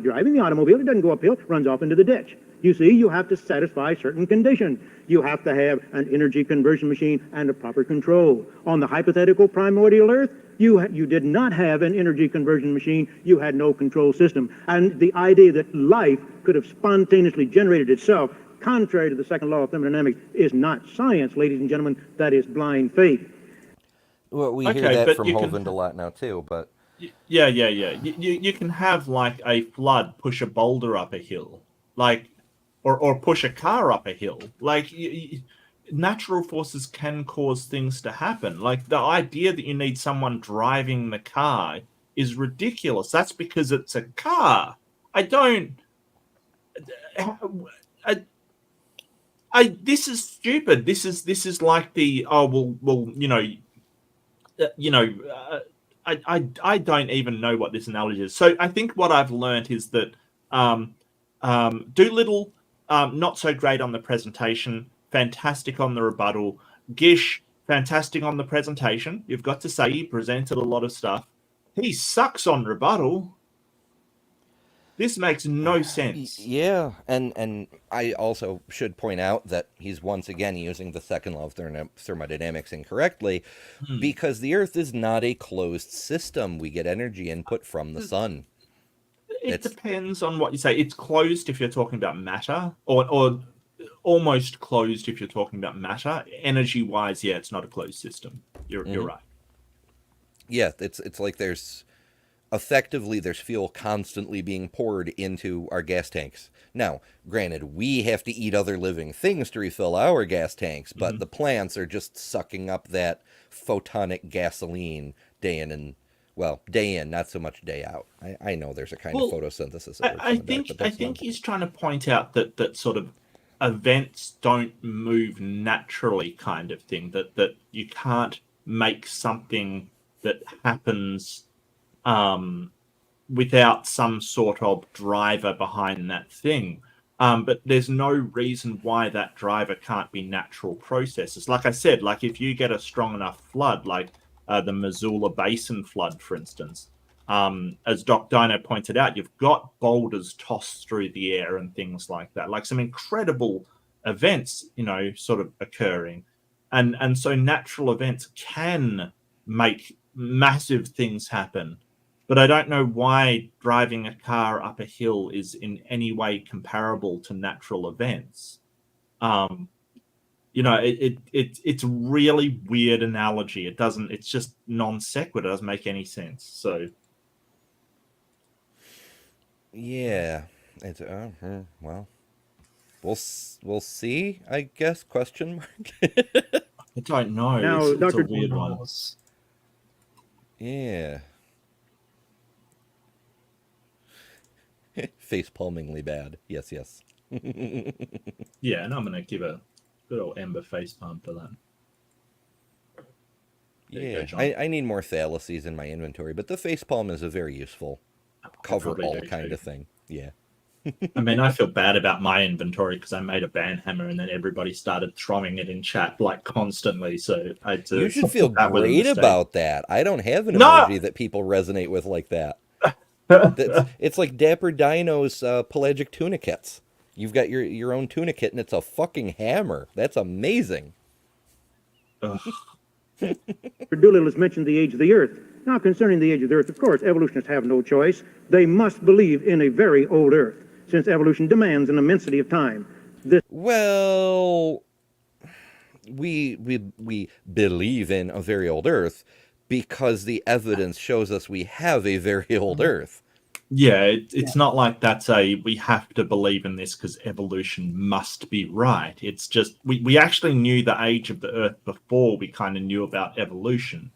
driving the automobile, it doesn't go uphill, runs off into the ditch. You see, you have to satisfy certain conditions. You have to have an energy conversion machine and a proper control. On the hypothetical primordial Earth, you did not have an energy conversion machine. You had no control system. And the idea that life could have spontaneously generated itself, contrary to the second law of thermodynamics, is not science, ladies and gentlemen. That is blind faith. Well, we hear that from Hovind a lot now, too, but... Yeah. You can have, like, a flood push a boulder up a hill, like, or push a car up a hill. Like, natural forces can cause things to happen. Like, the idea that you need someone driving the car is ridiculous. That's because it's a car. This is stupid. This is like the, I don't even know what this analogy is. So I think what I've learned is that Doolittle, not so great on the presentation, fantastic on the rebuttal. Gish, fantastic on the presentation. You've got to say he presented a lot of stuff. He sucks on rebuttal. This makes no sense. Yeah, and I also should point out that he's once again using the second law of thermodynamics incorrectly, because the Earth is not a closed system. We get energy input from the sun. It depends on what you say. It's closed if you're talking about matter, or almost closed if you're talking about matter. Energy-wise, yeah, it's not a closed system. You're right. Yeah, it's like there's fuel constantly being poured into our gas tanks. Now, granted, we have to eat other living things to refill our gas tanks, but the plants are just sucking up that photonic gasoline day in, not so much day out. I know there's a kind of photosynthesis. I think he's trying to point out that sort of events don't move naturally, kind of thing, that you can't make something that happens without some sort of driver behind that thing. But there's no reason why that driver can't be natural processes. Like I said, like if you get a strong enough flood, like the Missoula Basin flood, for instance, as Doc Dino pointed out, you've got boulders tossed through the air and things like that, like some incredible events, sort of occurring. And so natural events can make massive things happen. But I don't know why driving a car up a hill is in any way comparable to natural events. It's a really weird analogy. It's just non sequitur. It doesn't make any sense. So, yeah, it's well, we'll see. I guess ? I don't know. Now, it's Dr. a weird one. Yeah. Face palmingly bad. Yes. Yeah, and I'm gonna give a good old Ember face palm for that. Yeah, I need more thalluses in my inventory, but the face palm is a very useful cover all kind of thing. Yeah. I mean, I feel bad about my inventory because I made a band hammer and then everybody started throwing it in chat like constantly. So I had to You should feel that was a great mistake. about that. I don't have an No. emoji that people resonate with like that. It's like Dapper Dino's pelagic tunicats. You've got your own tunicate and it's a fucking hammer. That's amazing. Ugh. Doolittle has mentioned the age of the Earth. Now, concerning the age of the Earth, of course, evolutionists have no choice. They must believe in a very old Earth, since evolution demands an immensity of time. Well, we believe in a very old Earth because the evidence shows us we have a very old Earth. Yeah, it's not like that's we have to believe in this because evolution must be right. It's just we actually knew the age of the Earth before we kind of knew about evolution.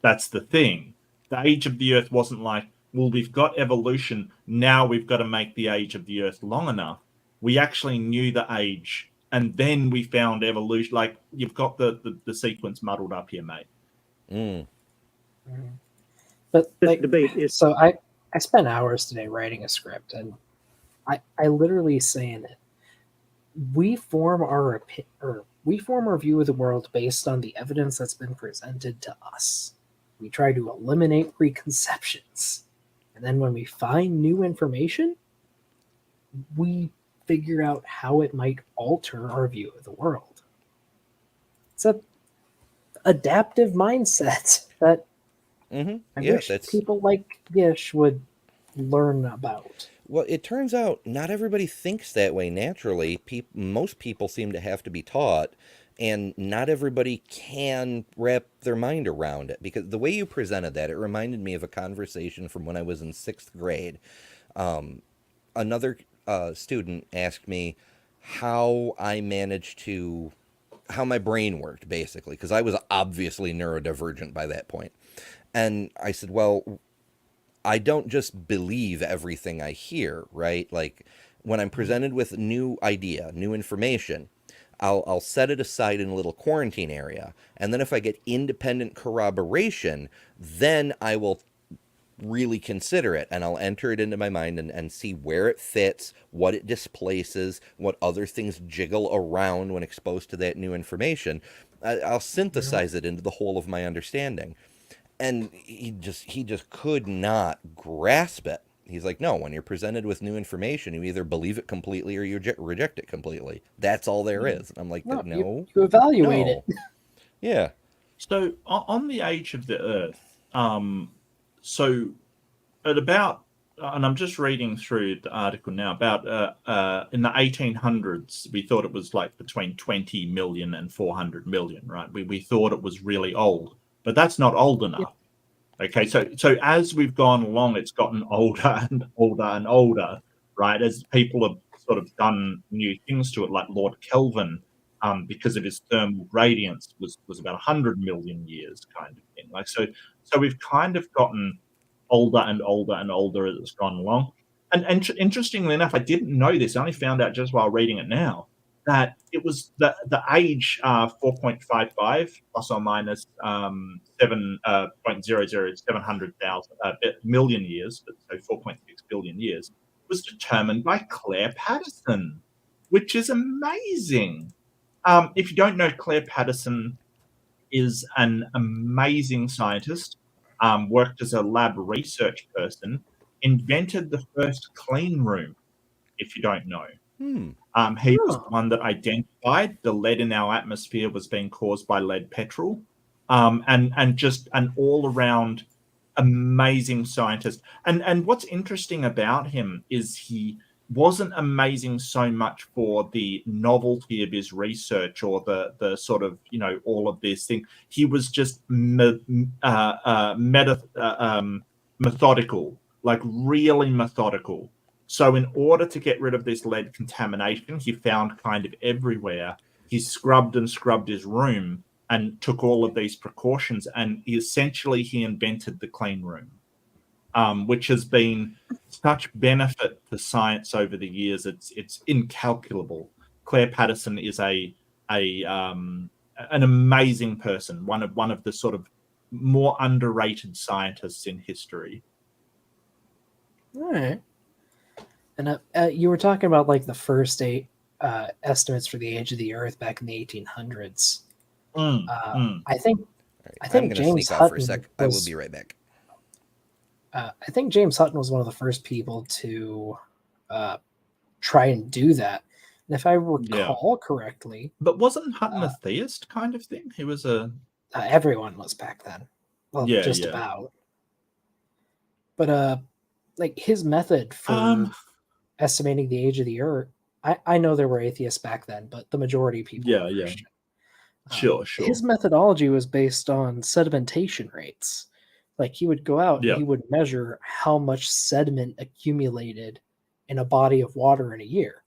That's the thing. The age of the Earth wasn't like, well, we've got evolution, now we've got to make the age of the Earth long enough. We actually knew the age, and then we found evolution. Like, you've got the sequence muddled up here, mate. Mm. But This like, debate is so I spent hours today writing a script, and I literally saying it. We form our view of the world based on the evidence that's been presented to us. We try to eliminate preconceptions, and then when we find new information, we figure out how it might alter our view of the world. It's a adaptive mindset that I wish people like Gish would learn about. Well, it turns out not everybody thinks that way naturally. Most people seem to have to be taught, and not everybody can wrap their mind around it. Because the way you presented that, it reminded me of a conversation from when I was in 6th grade. Another student asked me how my brain worked, basically, because I was obviously neurodivergent by that point. And I said, well, I don't just believe everything I hear, right? Like, when I'm presented with a new idea, new information, I'll set it aside in a little quarantine area. And then if I get independent corroboration, then I will really consider it, and I'll enter it into my mind and see where it fits, what it displaces, what other things jiggle around when exposed to that new information. I'll synthesize it into the whole of my understanding. And he just could not grasp it. He's like, no, when you're presented with new information, you either believe it completely or you reject it completely. That's all there is. And I'm like, no. You evaluate it. Yeah. So on the age of the Earth, so at about, and I'm just reading through the article now, about in the 1800s, we thought it was like between 20 million and 400 million, right? We thought it was really old, but that's not old enough. Okay, so as we've gone along, it's gotten older and older and older, right? As people have sort of done new things to it, like Lord Kelvin, because of his thermal radiance, was about 100 million years, kind of thing. Like so we've kind of gotten older and older and older as it's gone along. And interestingly enough, I didn't know this. I only found out just while reading it now that it was the age 4.55 plus or minus 700,000 million years, so 4.6 billion years, was determined by Claire Patterson, which is amazing. If you don't know, Claire Patterson is an amazing scientist, worked as a lab research person, invented the first clean room, if you don't know. He was the one that identified the lead in our atmosphere was being caused by lead petrol, and just an all-around amazing scientist. And what's interesting about him is he wasn't amazing so much for the novelty of his research or the sort of, all of this thing. He was just methodical, like really methodical. So in order to get rid of this lead contamination, he found kind of everywhere. He scrubbed and scrubbed his room and took all of these precautions, and he invented the clean room, which has been such benefit to science over the years. It's incalculable. Claire Patterson is an amazing person, one of the sort of more underrated scientists in history. All right. And you were talking about like the first estimates for the age of the Earth back in the 1800s. I think I I'm think going to James sneak off for a Hutton sec. I will was be right back. I think James Hutton was one of the first people to try and do that. And if I recall correctly, But wasn't Hutton a theist kind of thing? He was a everyone was back then. Well, just about. But like his method for estimating the age of the Earth, I know there were atheists back then, but the majority of people were Christian. Sure. His methodology was based on sedimentation rates. Like he would go out and he would measure how much sediment accumulated in a body of water in a year.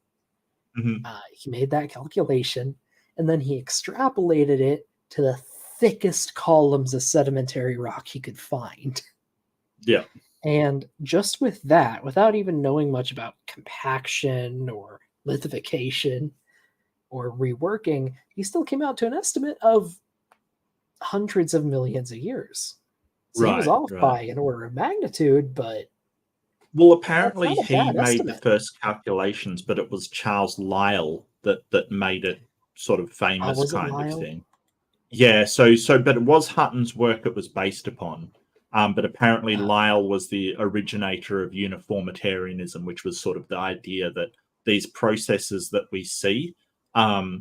He made that calculation and then he extrapolated it to the thickest columns of sedimentary rock he could find. Yeah. And just with that, without even knowing much about compaction or lithification or reworking, he still came out to an estimate of hundreds of millions of years. So he was off by an order of magnitude, but well, apparently not a he bad made estimate. the first calculations, but it was Charles Lyell that made it sort of famous Was it kind of Lyell? thing. Yeah, so but it was Hutton's work it was based upon. But apparently Lyell was the originator of uniformitarianism, which was sort of the idea that these processes that we see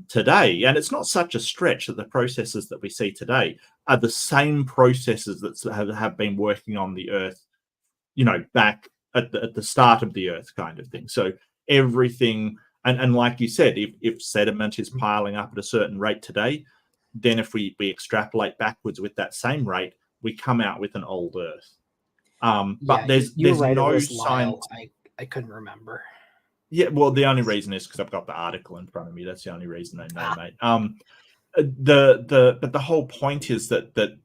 today, and it's not such a stretch that the processes that we see today are the same processes that have been working on the Earth, back at the start of the Earth kind of thing. So everything, and like you said, if sediment is piling up at a certain rate today, then if we extrapolate backwards with that same rate, we come out with an old Earth. But there's right, no science. I couldn't remember. Yeah, well, the only reason is because I've got the article in front of me. That's the only reason I know, mate. But the whole point is that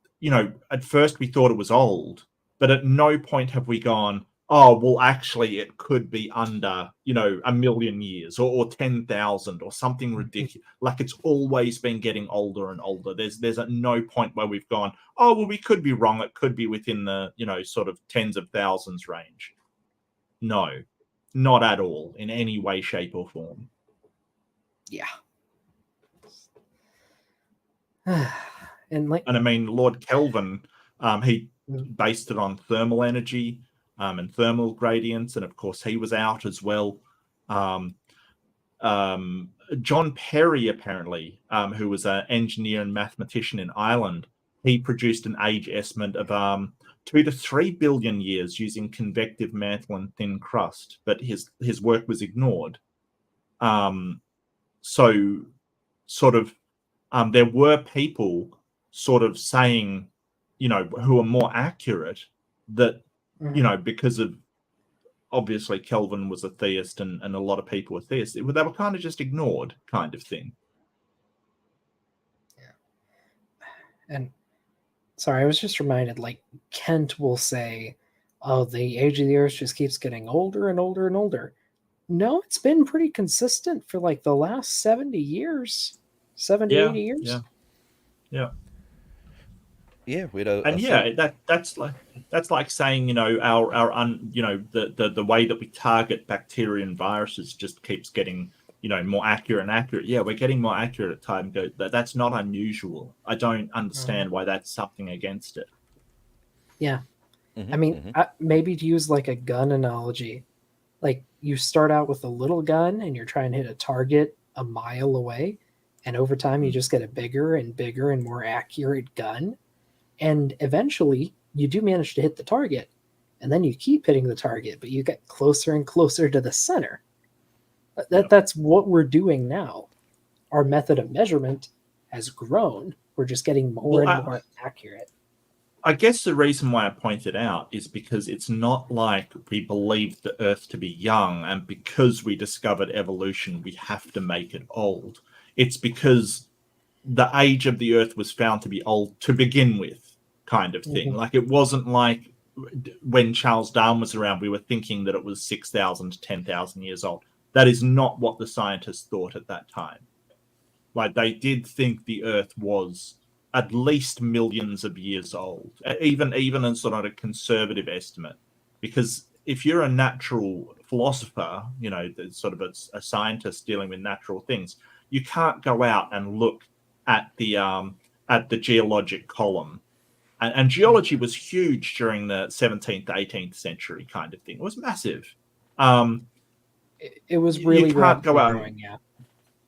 at first we thought it was old, but at no point have we gone, oh, well, actually, it could be under, 1,000,000 years or 10,000 or something ridiculous. Like it's always been getting older and older. There's at no point where we've gone, oh, well, we could be wrong. It could be within the, sort of tens of thousands range. No, not at all in any way, shape or form. Yeah. And I mean, Lord Kelvin, he based it on thermal energy and thermal gradients, and of course he was out as well. John Perry, apparently, who was an engineer and mathematician in Ireland, he produced an age estimate of 2 to 3 billion years using convective mantle and thin crust, but his work was ignored. So sort of there were people sort of saying, who are more accurate that, because of obviously Kelvin was a theist and a lot of people were theists, they were kind of just ignored kind of thing. Yeah. And sorry, I was just reminded, like Kent will say, oh, the age of the Earth just keeps getting older and older and older. No, it's been pretty consistent for like the last 70 years, 80 years. Yeah. Yeah, that's like saying, the way that we target bacteria and viruses just keeps getting, more accurate and accurate. Yeah, we're getting more accurate at time go. That's not unusual. I don't understand why that's something against it. Yeah. I mean, maybe to use like a gun analogy, like you start out with a little gun and you're trying to hit a target a mile away, and over time you just get a bigger and bigger and more accurate gun, and eventually you do manage to hit the target, and then you keep hitting the target, but you get closer and closer to the center. That's what we're doing now. Our method of measurement has grown. We're just getting more and more accurate. I guess the reason why I point it out is because it's not like we believe the Earth to be young, and because we discovered evolution, we have to make it old. It's because the age of the Earth was found to be old to begin with, kind of thing. Like it wasn't like when Charles Darwin was around, we were thinking that it was 6,000 to 10,000 years old. That is not what the scientists thought at that time. Like they did think the Earth was at least millions of years old, even in sort of a conservative estimate. Because if you're a natural philosopher, sort of a scientist dealing with natural things, you can't go out and look at the geologic column. And geology was huge during the 17th to 18th century kind of thing. It was massive. It was really you can't go out. growing, yeah.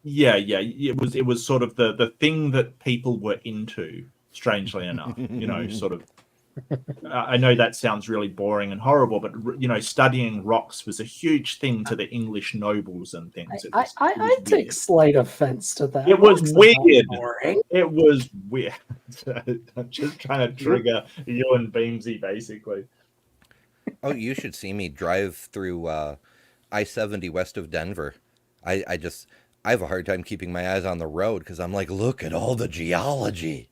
Yeah. It was sort of the thing that people were into, strangely enough. Sort of. I know that sounds really boring and horrible, but studying rocks was a huge thing to the English nobles and things. I take slight offense to that. It was weird. Boring. It was weird. I'm just trying to trigger you and Beamsy, basically. Oh, you should see me drive through I-70 west of Denver. I have a hard time keeping my eyes on the road because I'm like, look at all the geology.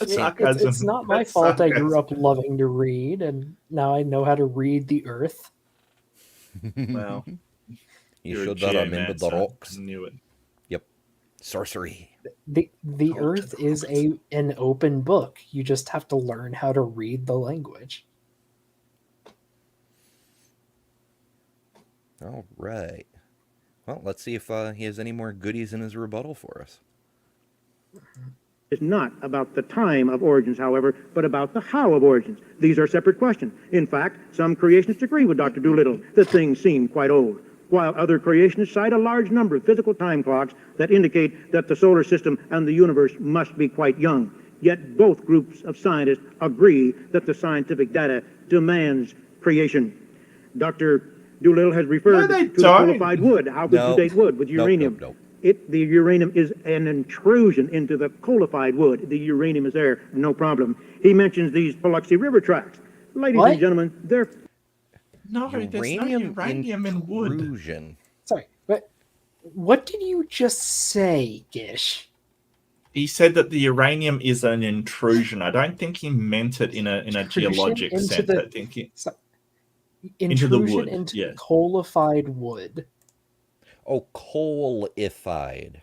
It's not my fault I grew up loving to read, and now I know how to read the earth. Well, you should remember the rocks. Knew it. Yep. Sorcery. The earth is an open book. You just have to learn how to read the language. All right. Well, let's see if he has any more goodies in his rebuttal for us. It's not about the time of origins, however, but about the how of origins. These are separate questions. In fact, some creationists agree with Dr. Doolittle that things seem quite old, while other creationists cite a large number of physical time clocks that indicate that the solar system and the universe must be quite young. Yet both groups of scientists agree that the scientific data demands creation. Dr. Doolittle has referred to qualified wood. How could you date wood with uranium? Nope. The uranium is an intrusion into the coalified wood. The uranium is there, no problem. He mentions these Biloxi River tracks. Ladies and gentlemen, they're... No, there's no uranium in wood. Intrusion. Sorry, but what did you just say, Gish? He said that the uranium is an intrusion. I don't think he meant it in a geologic sense. I think into the wood, yeah. Coalified wood. Oh, coalified.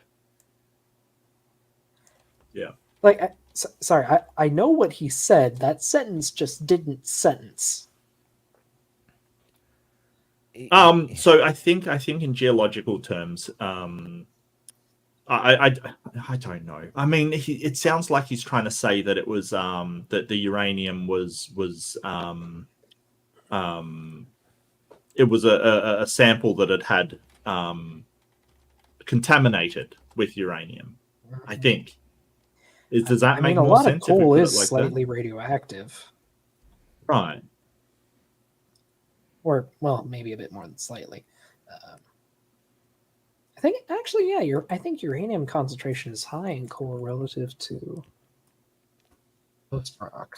Yeah. Like, sorry, I know what he said. That sentence just didn't sentence. So I think in geological terms, I don't know. I mean, it sounds like he's trying to say that it was that the uranium was it was a sample that had contaminated with uranium. I think. Does that make more sense? A lot of coal is slightly radioactive, right? Or maybe a bit more than slightly. I think actually, yeah. I think uranium concentration is high in coal relative to most rock.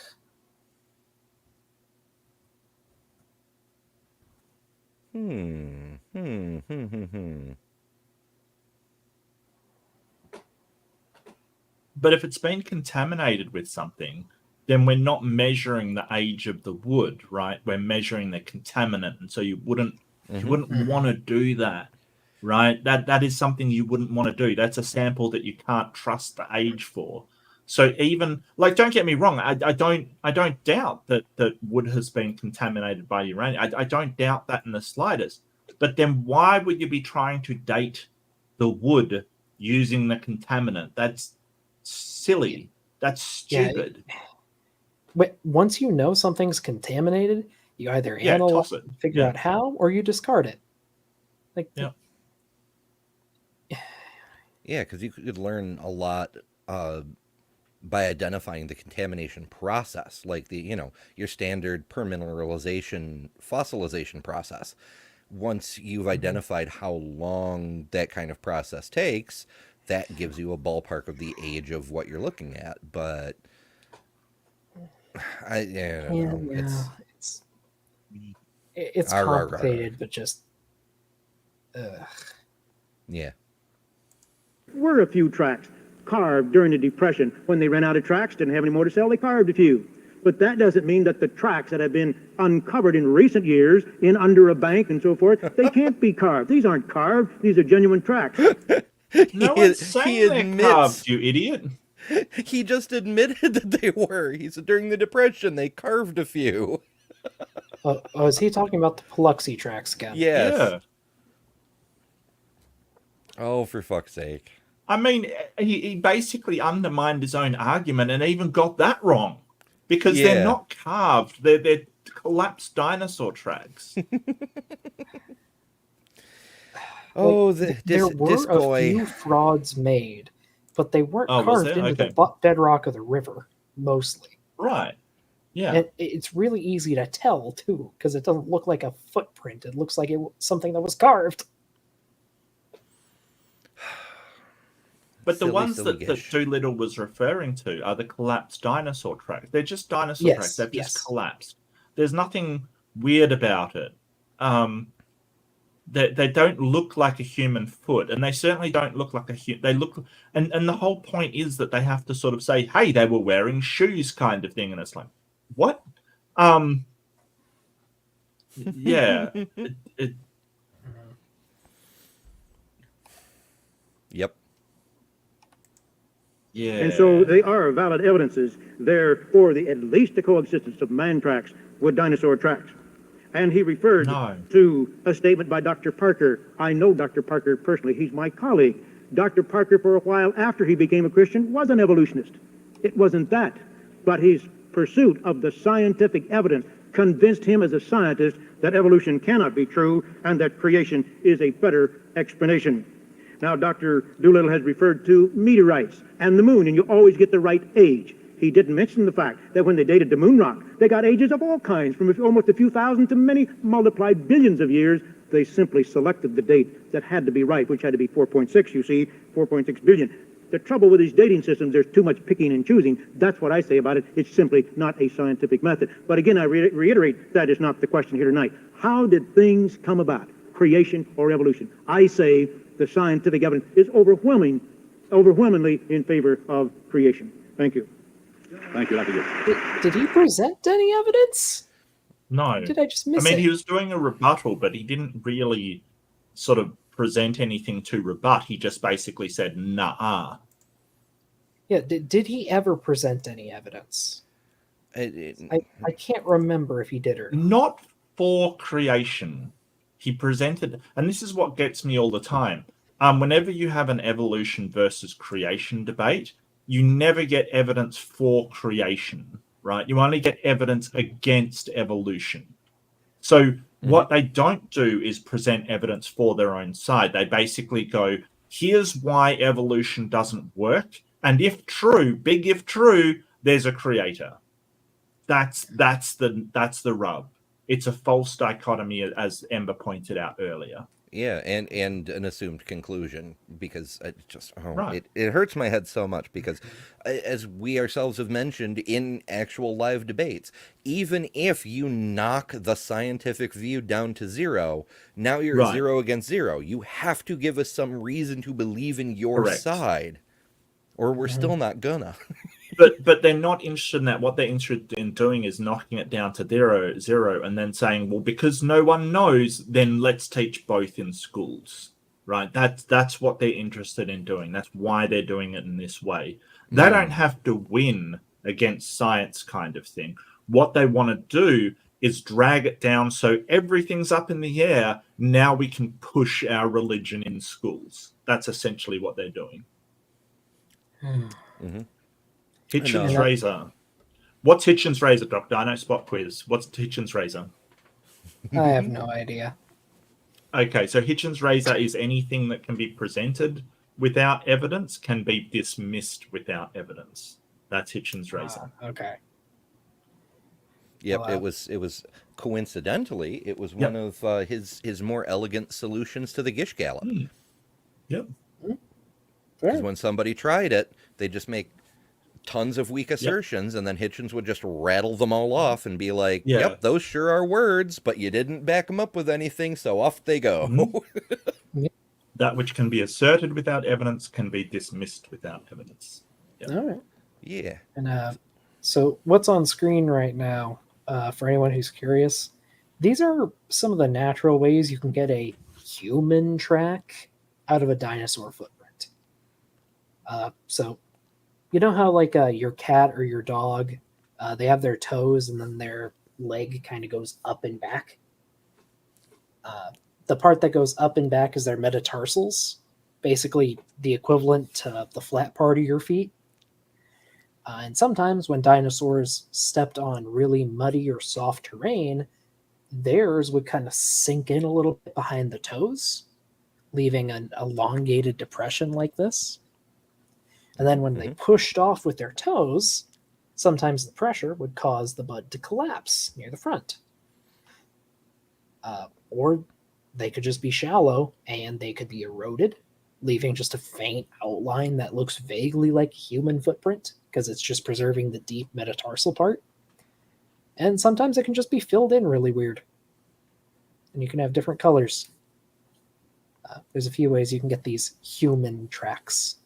But if it's been contaminated with something, then we're not measuring the age of the wood, right? We're measuring the contaminant, and so you wouldn't want to do that, right? That is something you wouldn't want to do. That's a sample that you can't trust the age for. So even don't get me wrong, I don't doubt that wood has been contaminated by uranium. I don't doubt that in the slightest. But then why would you be trying to date the wood using the contaminant? That's silly. That's stupid. But once you know something's contaminated, you either analyze it, figure out how, or you discard it. Yeah, because you could learn a lot by identifying the contamination process, like your standard permineralization, fossilization process. Once you've identified how long that kind of process takes, that gives you a ballpark of the age of what you're looking at. But I don't know. It's complicated, but just yeah. Were a few tracks carved during the Depression. When they ran out of tracks, didn't have any more to sell, they carved a few. But that doesn't mean that the tracks that have been uncovered in recent years in under a bank and so forth, they can't be carved. These aren't carved. These are genuine tracks. No one's saying they're carved, you idiot. He just admitted that they were. He said during the Depression they carved a few. Oh, is he talking about the Paluxy tracks again? Yes. Yeah. Oh, for fuck's sake. I mean, he basically undermined his own argument and even got that wrong. Because they're Yeah. not carved, they're collapsed dinosaur tracks. Oh, there were this a boy. few frauds made, but they weren't Oh, was carved there? into Okay. the bedrock of the river, mostly. Right. Yeah. And it's really easy to tell, too, because it doesn't look like a footprint. It looks like something that was carved. But the Silly, ones silly that Gish. Doolittle was referring to are the collapsed dinosaur tracks. They're just dinosaur Yes, tracks. They've yes. just collapsed. There's nothing weird about it. They don't look like a human foot, and they certainly don't look like they look. And the whole point is that they have to sort of say, "Hey, they were wearing shoes," kind of thing, and it's like, what? Yeah. Yep. Yeah. And so they are valid evidences there for at least the coexistence of man tracks with dinosaur tracks. And he referred to a statement by Dr. Parker. I know Dr. Parker personally. He's my colleague. Dr. Parker, for a while after he became a Christian, was an evolutionist. It wasn't that. But his pursuit of the scientific evidence convinced him as a scientist that evolution cannot be true and that creation is a better explanation. Now, Dr. Doolittle has referred to meteorites and the moon, and you always get the right age. He didn't mention the fact that when they dated the moon rock, they got ages of all kinds, from almost a few thousand to many multiplied billions of years. They simply selected the date that had to be right, which had to be 4.6, you see, 4.6 billion. The trouble with these dating systems, there's too much picking and choosing. That's what I say about it. It's simply not a scientific method. But again, I reiterate, that is not the question here tonight. How did things come about, creation or evolution? I say the scientific evidence is overwhelmingly in favor of creation. Thank you. Thank you, Dr. Gish. Did he present any evidence? No. Did I just miss I mean, it? he was doing a rebuttal, but he didn't really sort of present anything to rebut. He just basically said, nah. Yeah, did he ever present any evidence? I can't remember if he did or not. Not for creation. He presented, and this is what gets me all the time. Whenever you have an evolution versus creation debate, you never get evidence for creation, right? You only get evidence against evolution. So what they don't do is present evidence for their own side. They basically go, here's why evolution doesn't work. And if true, big if true, there's a creator. That's the rub. It's a false dichotomy, as Ember pointed out earlier. Yeah, and an assumed conclusion, because it just Right. it hurts my head so much, because as we ourselves have mentioned in actual live debates, even if you knock the scientific view down to zero, now you're Right. 0 against 0. You have to give us some reason to believe in your Correct. side, or we're still not gonna. But they're not interested in that. What they're interested in doing is knocking it down to zero, and then saying, well, because no one knows, then let's teach both in schools, right? That's what they're interested in doing. That's why they're doing it in this way. They don't have to win against science, kind of thing. What they want to do is drag it down so everything's up in the air. Now we can push our religion in schools. That's essentially what they're doing. Hitchens razor. What's Hitchens razor, Doctor? I know spot quiz. What's Hitchens razor? I have no idea. Okay, so Hitchens razor is anything that can be presented without evidence can be dismissed without evidence. That's Hitchens razor. Okay. Yep, Wow. it was coincidentally, it was one of his more elegant solutions to the Gish gallop. Yep. Because when somebody tried it, they just make tons of weak assertions, and then Hitchens would just rattle them all off and be like, yep, those sure are words, but you didn't back them up with anything, so off they go. That which can be asserted without evidence can be dismissed without evidence. Yep. All right. Yeah. And so what's on screen right now, for anyone who's curious, these are some of the natural ways you can get a human track out of a dinosaur footprint. So you know how like your cat or your dog, they have their toes and then their leg kind of goes up and back. The part that goes up and back is their metatarsals, basically the equivalent to the flat part of your feet. And sometimes when dinosaurs stepped on really muddy or soft terrain, theirs would kind of sink in a little bit behind the toes, leaving an elongated depression like this. And then when they pushed off with their toes, sometimes the pressure would cause the mud to collapse near the front. Or they could just be shallow and they could be eroded, leaving just a faint outline that looks vaguely like a human footprint because it's just preserving the deep metatarsal part. And sometimes it can just be filled in really weird. And you can have different colors. There's a few ways you can get these human tracks.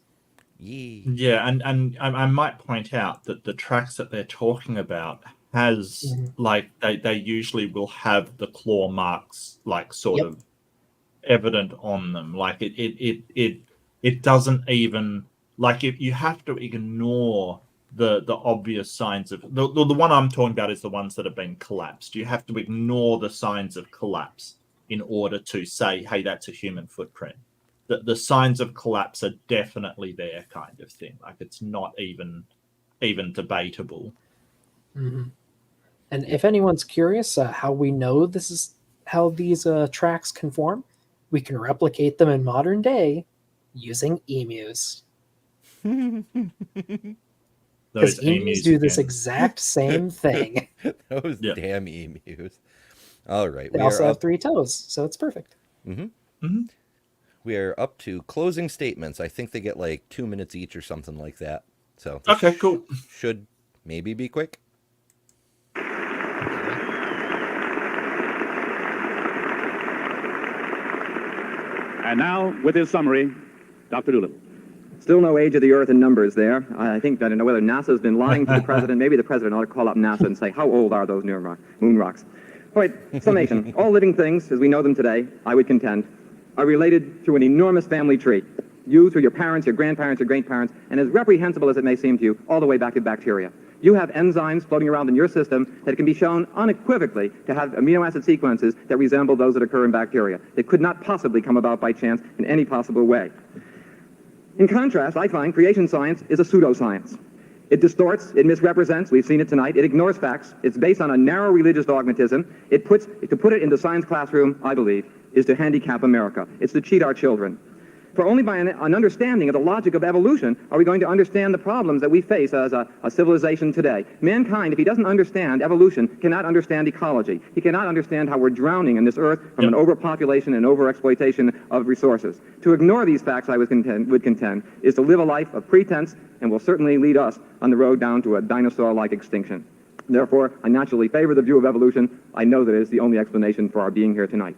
Yeah, and I might point out that the tracks that they're talking about has like they usually will have the claw marks like sort of evident on them. Like it doesn't even like if you have to ignore the obvious signs of the one I'm talking about is the ones that have been collapsed. You have to ignore the signs of collapse in order to say, hey, that's a human footprint. The signs of collapse are definitely there, kind of thing. Like it's not even debatable. Mm-hmm. And if anyone's curious how we know this is how these tracks can form, we can replicate them in modern day using emus. Because emus do this exact same thing. Those damn emus. All right. They also have 3 toes, so it's perfect. We are up to closing statements. I think they get like 2 minutes each or something like that. So okay, cool. Should maybe be quick. And now, with his summary, Dr. Doolittle. Still no age of the Earth in numbers there. I think that I know whether NASA's been lying to the president. Maybe the president ought to call up NASA and say, how old are those moon rocks? All right, summation. All living things, as we know them today, I would contend, are related through an enormous family tree. You through your parents, your grandparents, your great-parents, and as reprehensible as it may seem to you, all the way back to bacteria. You have enzymes floating around in your system that can be shown unequivocally to have amino acid sequences that resemble those that occur in bacteria. They could not possibly come about by chance in any possible way. In contrast, I find creation science is a pseudoscience. It distorts, it misrepresents, we've seen it tonight, it ignores facts, it's based on a narrow religious dogmatism. To put it in the science classroom, I believe, is to handicap America. It's to cheat our children. For only by an understanding of the logic of evolution are we going to understand the problems that we face as a civilization today. Mankind, if he doesn't understand evolution, cannot understand ecology. He cannot understand how we're drowning in this earth from an overpopulation and overexploitation of resources. To ignore these facts, I would contend, is to live a life of pretense and will certainly lead us on the road down to a dinosaur-like extinction. Therefore, I naturally favor the view of evolution. I know that it is the only explanation for our being here tonight.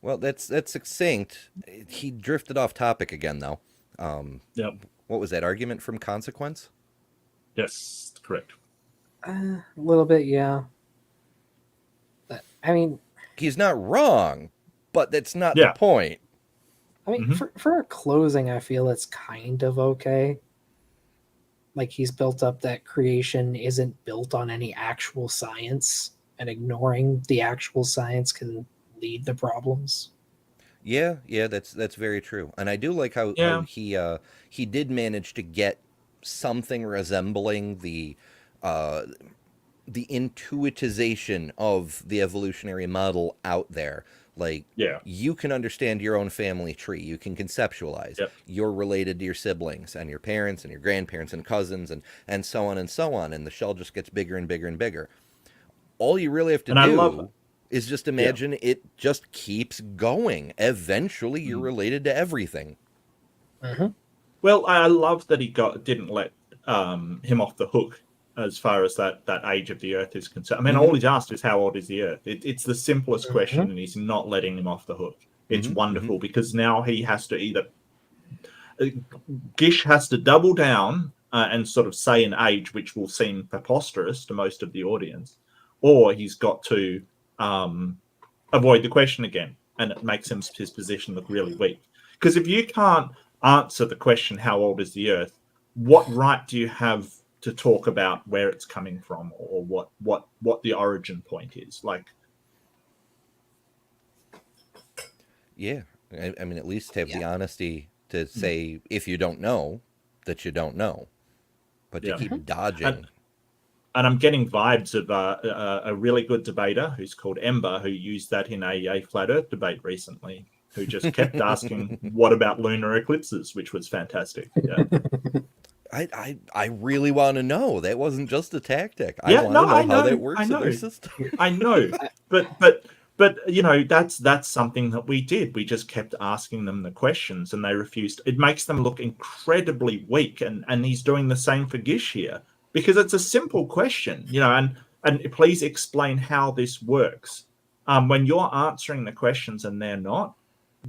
Well, that's succinct. He drifted off topic again, though. What was that argument from Consequence? Yes, correct. A little bit, yeah. But, I mean, he's not wrong, but that's not the point. I mean, for a closing, I feel it's kind of okay. Like he's built up that creation isn't built on any actual science, and ignoring the actual science can lead to problems. Yeah, that's very true. And I do like how he did manage to get something resembling the intuitization of the evolutionary model out there. Like, you can understand your own family tree. You can conceptualize. You're related to your siblings and your parents and your grandparents and cousins and so on and so on. And the shell just gets bigger and bigger and bigger. All you really have to do is just imagine it just keeps going. Eventually, you're related to everything. Well, I love that he didn't let him off the hook as far as that age of the Earth is concerned. I mean, all he's asked is how old is the Earth? It's the simplest question, and he's not letting him off the hook. It's wonderful because now he has to either Gish has to double down and sort of say an age which will seem preposterous to most of the audience, or he's got to avoid the question again, and it makes his position look really weak. Because if you can't answer the question, how old is the Earth, what right do you have to talk about where it's coming from or what the origin point is. Like, Yeah, I mean, at least have the Yeah. honesty to say if you don't know that you don't know, but to yeah. keep dodging. And I'm getting vibes of a really good debater who's called Ember, who used that in a flat Earth debate recently, who just kept asking, "What about lunar eclipses?" which was fantastic. Yeah, I really want to know. That wasn't just a tactic. I yeah. want No, to know I how that know, I works in their know, system. I know. But you know, that's something that we did. We just kept asking them the questions, and they refused. It makes them look incredibly weak, and he's doing the same for Gish here because it's a simple question, you know. And please explain how this works. When you're answering the questions and they're not,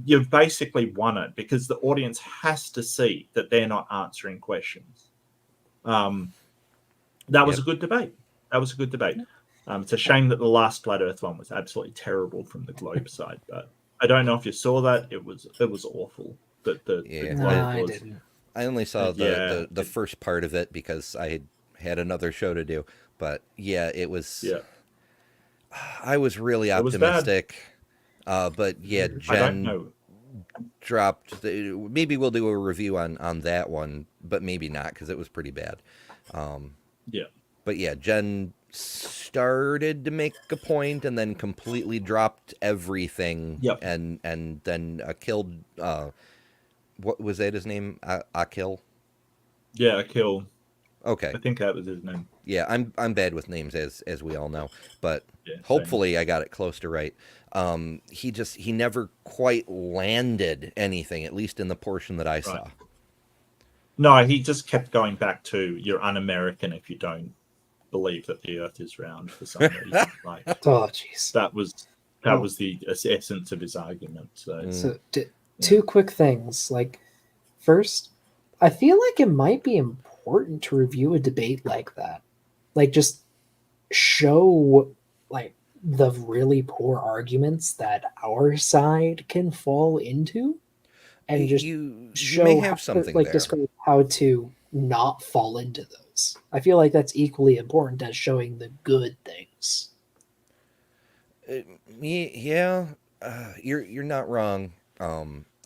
you've basically won it because the audience has to see that they're not answering questions. That was Yep. a good debate. That was a good debate. It's a shame that the last flat Earth one was absolutely terrible from the globe side, but I don't know if you saw that. It was awful. The Yeah, No, globe I was didn't. I only saw yeah the first part of it because I had another show to do. But yeah, it was. yeah I was really it was bad. optimistic. But yeah, I don't Jen know. dropped. Maybe we'll do a review on that one, but maybe not because it was pretty bad. Yeah But yeah, Jen started to make a point and then completely dropped everything yep and then killed. What was that? His name? Akil. yeah Kill. Okay. I think that was his name. Yeah, I'm bad with names as we all know, but Yeah, same. hopefully I got it close to right. He never quite landed anything, at least in the portion that I Right. saw. No, he just kept going back to you're un-American if you don't believe that the Earth is round for some reason. Like Oh, jeez. that was the essence of his argument. So So, two quick things. Like, first, I feel like it might be important to review a debate like that. Like, just show like the really poor arguments that our side can fall into, and just You may show have something like there. describe how to not fall into those. I feel like that's equally important as showing the good things. Yeah, you're not wrong.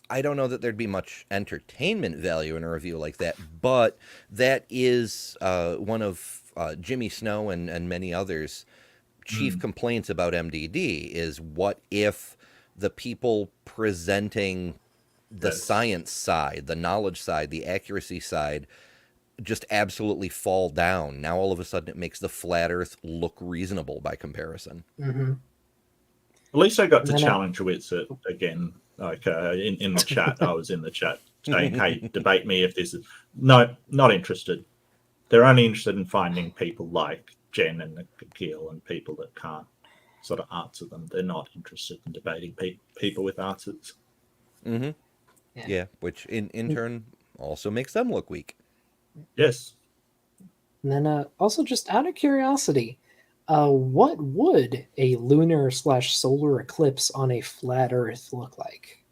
I don't know that there'd be much entertainment value in a review like that, but that is one of Jimmy Snow and many others' chief complaints about MDD is what if the people presenting the Yes. science side, the knowledge side, the accuracy side just absolutely fall down. Now all of a sudden it makes the flat earth look reasonable by comparison. Mm-hmm. At least I got And to then challenge Witsit again. Like in the chat, I was in the chat saying, "Hey, debate me if this is no, not interested." They're only interested in finding people like Jen and Akil and people that can't sort of answer them. They're not interested in debating people with answers. Mm-hmm. Yeah, which in turn also makes them look weak. Yes. And then also just out of curiosity, what would a lunar / solar eclipse on a flat Earth look like?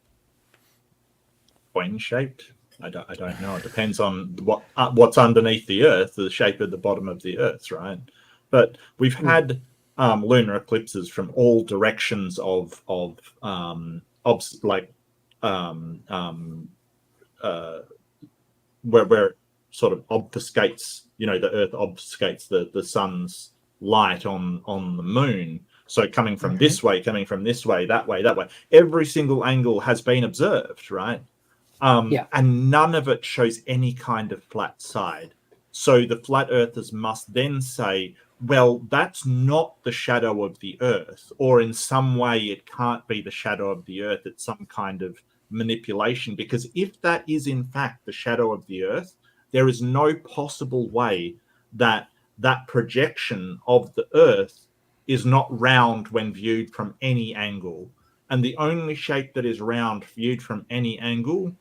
Coin shaped. I don't know. It depends on what's underneath the Earth, the shape of the bottom of the Earth, right? But we've had lunar eclipses from all directions of like where it sort of obfuscates, you know, the Earth obfuscates the sun's light on the moon. So coming from this way, that way, every single angle has been observed, right? Yeah. And none of it shows any kind of flat side. So the flat earthers must then say, well, that's not the shadow of the Earth, or in some way it can't be the shadow of the Earth. It's some kind of manipulation, because if that is in fact the shadow of the Earth, there is no possible way that that projection of the Earth is not round when viewed from any angle. And the only shape that is round viewed from any angle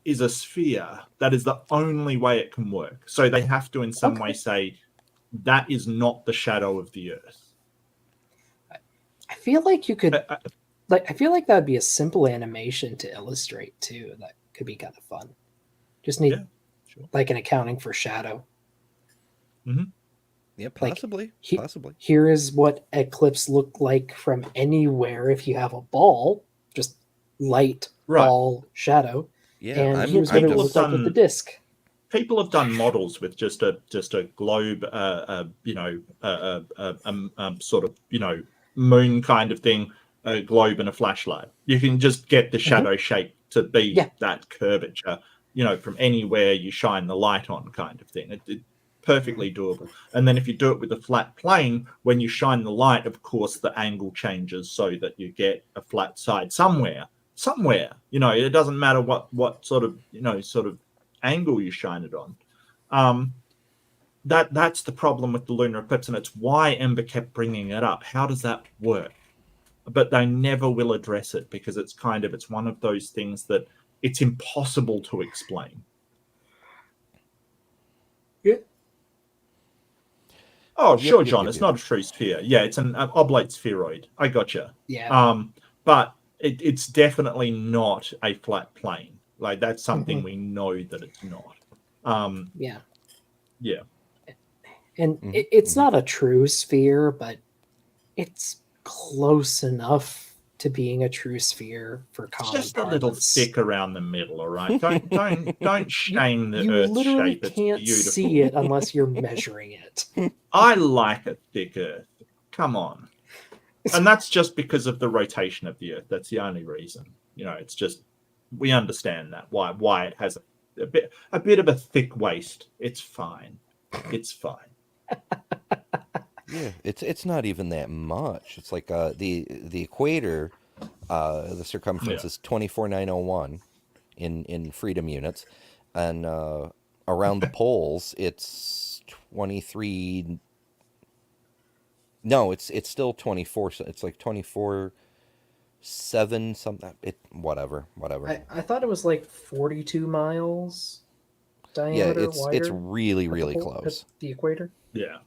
is a sphere. That is the only way it can work. So they have to in some way say that is not the shadow of the Earth. I feel like you could I feel like that would be a simple animation to illustrate too. That could be kind of fun. Just need Yeah, sure. like an accounting for shadow. Yeah, Like, possibly. Possibly. Here is what eclipse look like from anywhere if you have a ball, just light ball shadow. Yeah, and I'm here's what it just looked like with the disc. People have done models with just a globe, sort of moon kind of thing, a globe and a flashlight. You can just get the shadow shape to be that curvature, from anywhere you shine the light on, kind of thing. It perfectly doable. And then if you do it with a flat plane, when you shine the light, of course, the angle changes so that you get a flat side somewhere. It doesn't matter what sort of angle you shine it on. That's the problem with the lunar eclipse, and it's why Ember kept bringing it up. How does that work? But they never will address it because it's one of those things that it's impossible to explain. Yeah. Oh, sure, John. It's not a true sphere. Yeah, it's an oblate spheroid. I gotcha. Yeah. But it's definitely not a flat plane. Like, that's something we know that it's not. Yeah. Yeah. And it's not a true sphere, but it's close enough to being a true sphere for common Just a little thick around the middle, all right? Don't shame the Earth's literally shape. It's can't beautiful. see it unless you're measuring it. I like a thick Earth. Come on. And that's just because of the rotation of the Earth. That's the only reason. It's just, we understand that why it has a bit of a thick waist. It's fine. It's fine. Yeah, it's not even that much. It's like the equator, the circumference is 24,901 in freedom units, and around the poles it's 23. No, it's still 24. It's like 24/7 something. Whatever. I thought it was like 42 miles diameter. Yeah, wider it's really at close. At the equator. Yeah.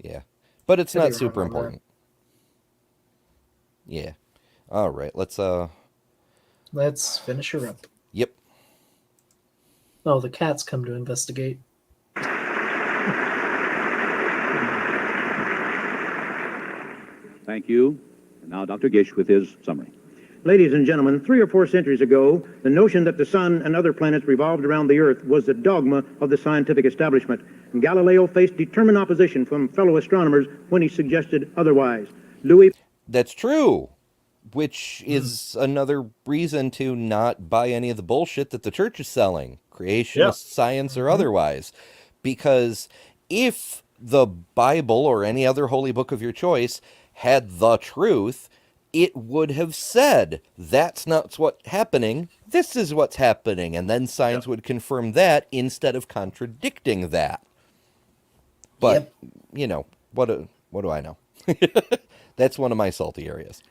Yeah, but it's Could not be super wrong on that. important. Yeah. All right. Let's finish her up. Yep. Oh, the cats come to investigate. Thank you. And now Dr. Gish with his summary. Ladies and gentlemen, 3 or 4 centuries ago, the notion that the sun and other planets revolved around the earth was the dogma of the scientific establishment. And Galileo faced determined opposition from fellow astronomers when he suggested otherwise. That's true, which is another reason to not buy any of the bullshit that the church is selling, creationist science or otherwise. Because if the Bible or any other holy book of your choice had the truth, it would have said, that's not what's happening, this is what's happening. And then science would confirm that instead of contradicting that. But, what do I know? That's one of my salty areas.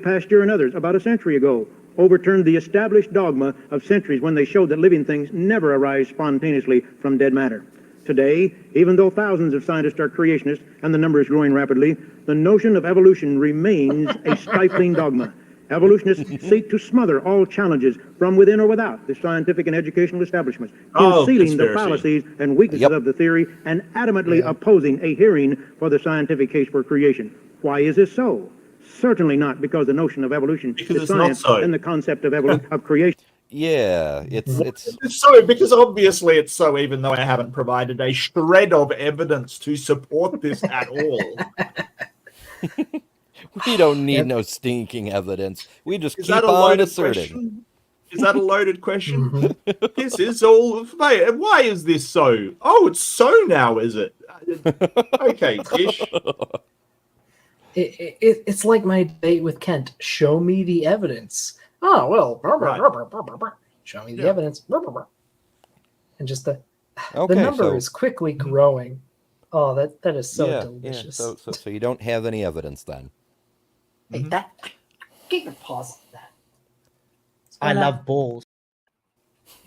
Pasteur and others about a century ago overturned the established dogma of centuries when they showed that living things never arise spontaneously from dead matter. Today, even though thousands of scientists are creationists and the number is growing rapidly, the notion of evolution remains a stifling dogma. Evolutionists seek to smother all challenges from within or without the scientific and educational establishments, concealing the fallacies and weaknesses of the theory and adamantly opposing a hearing for the scientific case for creation. Why is this so? Certainly not because the notion of evolution is science and the concept of of creation. Yeah, it's so, because obviously it's so, even though I haven't provided a shred of evidence to support this at all. We don't need no stinking evidence. We just keep on asserting. Question? Is that a loaded question? This is all. Why is this so? Oh, it's so now, is it? Okay, Gish. It's like my debate with Kent. Show me the evidence. Oh, well, show me the evidence. And just the number is quickly growing. Oh, that is so delicious. Yeah. So you don't have any evidence then? Hey, get your paws on that. I love balls.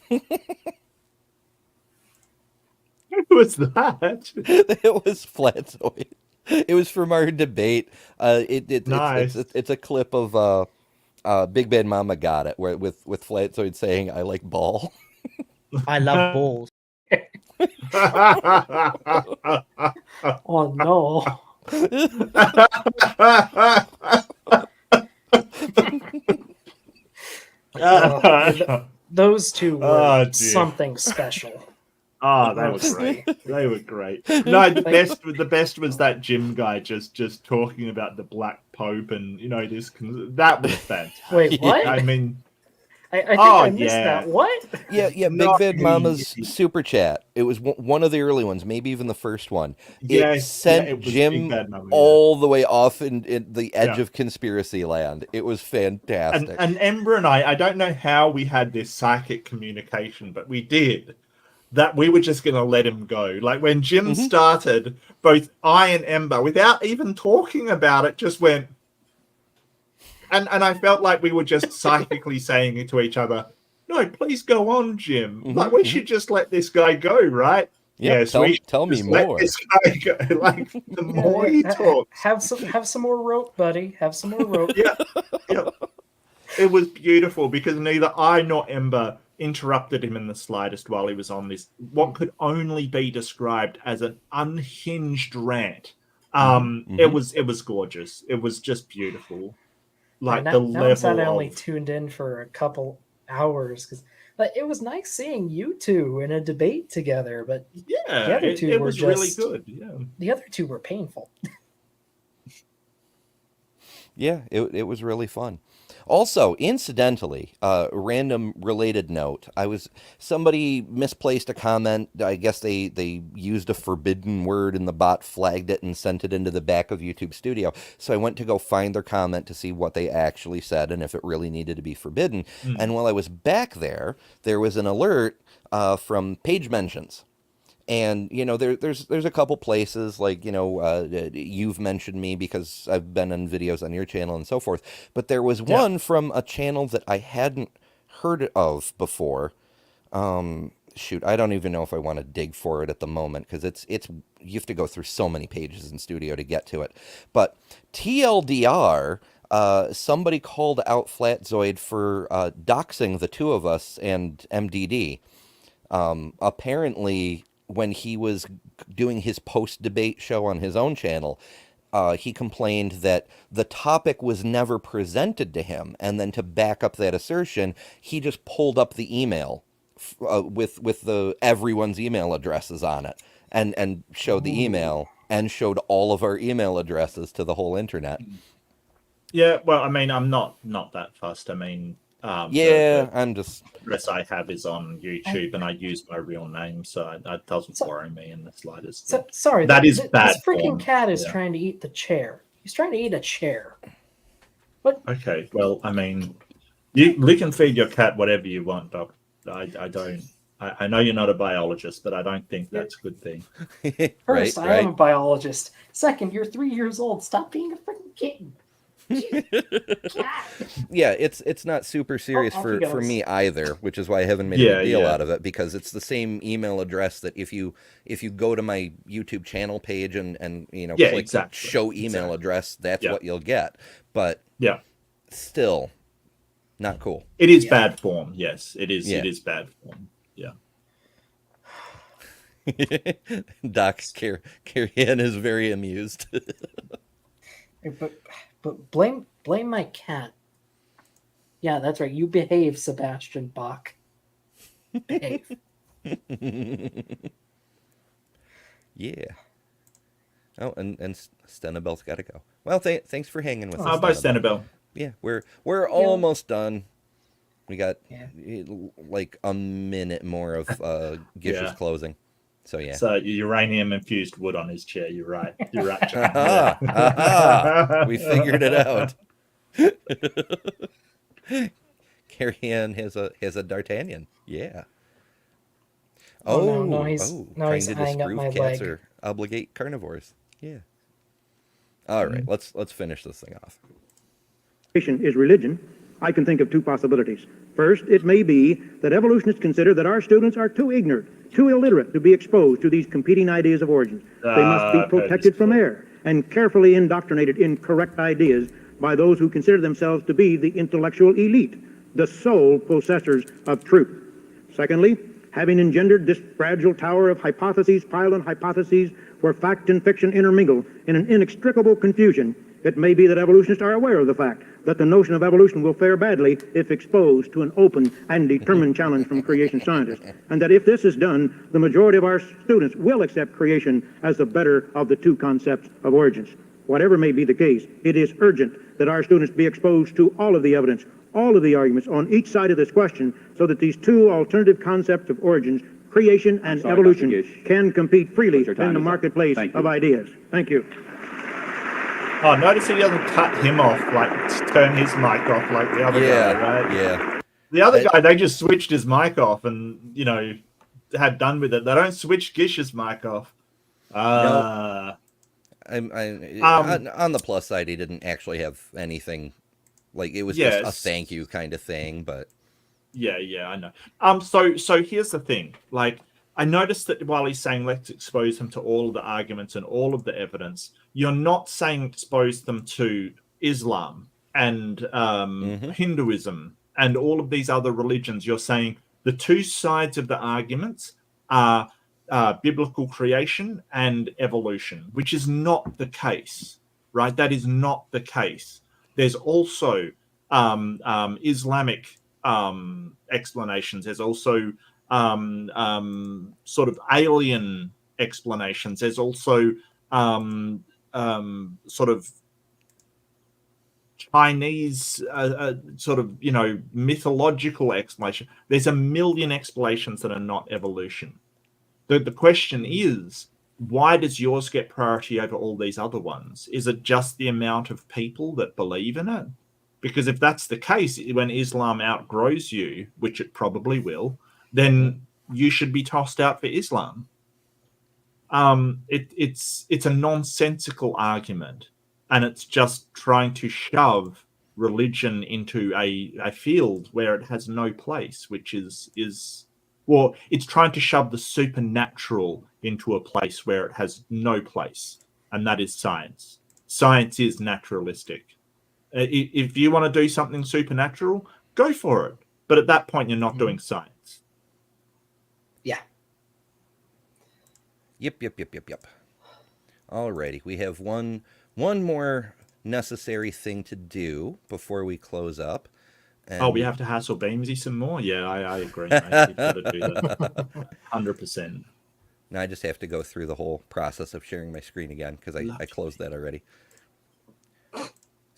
Who was that? It was Flatzoid. It was from our debate. Nice. It's a clip of Big Bad Mama Got It, with Flatzoid saying, "I like ball." I love balls. Oh no. Those two were Oh, dear. something special. Oh, they were Honestly. great. They were great. No, the best was that gym guy just talking about the Black Pope and this. That was fantastic. Wait, what? I mean, I think I missed that. What? Yeah, No, Big Bad Mama's super chat. It was one of the early ones, maybe even the first one. It sent it was Jim Big Bad Mama, all the way off in the edge of conspiracy land. It was fantastic. And Ember and I don't know how we had this psychic communication, but we did. That we were just going to let him go. Like when Jim started, both I and Ember, without even talking about it, just went. And I felt like we were just psychically saying it to each other. No, please go on, Jim. Like we should just let this guy go, right? Yep, Yes, tell me more. Let this guy go. Like the more he talks, have some more rope, buddy. Have some more rope. yeah. It was beautiful because neither I nor Ember interrupted him in the slightest while he was on this what could only be described as an unhinged rant. It was gorgeous. It was just beautiful. Like now, the now level I'm sad I of... only tuned in for a couple hours because it was nice seeing you two in a debate together, but yeah, the other two it were was just, really good. Yeah, the other two were painful. Yeah, it was really fun. Also, incidentally, random related note, somebody misplaced a comment. I guess they used a forbidden word and the bot flagged it and sent it into the back of YouTube Studio. So I went to go find their comment to see what they actually said and if it really needed to be forbidden. And while I was back there was an alert from Page Mentions. And, there's a couple places like, you've mentioned me because I've been in videos on your channel and so forth. But there was one from a channel that I hadn't heard of before. Shoot, I don't even know if I want to dig for it at the moment because it's you have to go through so many pages in Studio to get to it. But TLDR, somebody called out Flatzoid for doxing the two of us and MDD. Apparently, when he was doing his post-debate show on his own channel, he complained that the topic was never presented to him. And then to back up that assertion, he just pulled up the email with the everyone's email addresses on it and showed the email and showed all of our email addresses to the whole internet. Yeah, well, I mean, I'm not that fussed. I mean, I'm just... the address I have is on YouTube, and I use my real name, so it doesn't worry me in the slightest. Sorry, that is bad. This freaking form. cat is trying to eat the chair. He's trying to eat a chair. What? Okay, well, I mean, you can feed your cat whatever you want, Doc. I don't. I know you're not a biologist, but I don't think that's a good thing. First, I am a biologist. Second, you're 3 years old. Stop being a freaking kitten. Yeah, it's not super serious for me either, which is why I haven't made a big deal out of it, because it's the same email address that if you go to my YouTube channel page and click show email address, that's what you'll get. But still not cool. It is bad form. Yes, it is. It is bad form. Yeah. Doc Carrie-Ann is very amused. But blame my cat. Yeah, that's right. You behave, Sebastian Bach. Behave. Yeah. Oh, and Stenabel's got to go. Well, thanks for hanging with us. Bye, Stenabel. Yeah, we're almost done. We got like a minute more of Gish's closing. So yeah. So uranium infused wood on his chair. You're right. You're right, John. We figured it out. Carrie-Ann has a D'Artagnan. Yeah. No, he's trying to eyeing up disprove my cats leg. are obligate carnivores. Yeah. All right, let's finish this thing off. Is religion, I can think of two possibilities. First, it may be that evolutionists consider that our students are too ignorant, too illiterate to be exposed to these competing ideas of origins. They must be protected from error and carefully indoctrinated in correct ideas by those who consider themselves to be the intellectual elite, the sole possessors of truth. Secondly, having engendered this fragile tower of hypotheses piled on hypotheses where fact and fiction intermingle in an inextricable confusion, it may be that evolutionists are aware of the fact that the notion of evolution will fare badly if exposed to an open and determined challenge from creation scientists, and that if this is done, the majority of our students will accept creation as the better of the two concepts of origins. Whatever may be the case, it is urgent that our students be exposed to all of the evidence, all of the arguments on each side of this question, so that these two alternative concepts of origins, creation and evolution, can compete freely in the marketplace of ideas. Thank you. Oh, notice he doesn't cut him off, like turn his mic off like the other guy, right? Yeah. The other guy, they just switched his mic off and, had done with it. They don't switch Gish's mic off. On the plus side, he didn't actually have anything. Like, it was just a thank you kind of thing, but... Yeah, I know. So here's the thing. Like, I noticed that while he's saying let's expose them to all of the arguments and all of the evidence, you're not saying expose them to Islam and Hinduism and all of these other religions. You're saying the two sides of the arguments are biblical creation and evolution, which is not the case, right? That is not the case. There's also Islamic explanations. There's also sort of alien explanations. There's also sort of Chinese sort of, mythological explanation. There's a million explanations that are not evolution. The question is, why does yours get priority over all these other ones? Is it just the amount of people that believe in it? Because if that's the case, when Islam outgrows you, which it probably will, then you should be tossed out for Islam. It's a nonsensical argument, and it's just trying to shove religion into a field where it has no place, which is it's trying to shove the supernatural into a place where it has no place, and that is science. Science is naturalistic. If you want to do something supernatural, go for it. But at that point, you're not doing science. Yeah. Yep. Alrighty, we have one more necessary thing to do before we close up. And we have to hassle Beamsy some more? Yeah, I agree. You've got to do that. 100%. Now I just have to go through the whole process of sharing my screen again, because I closed that already.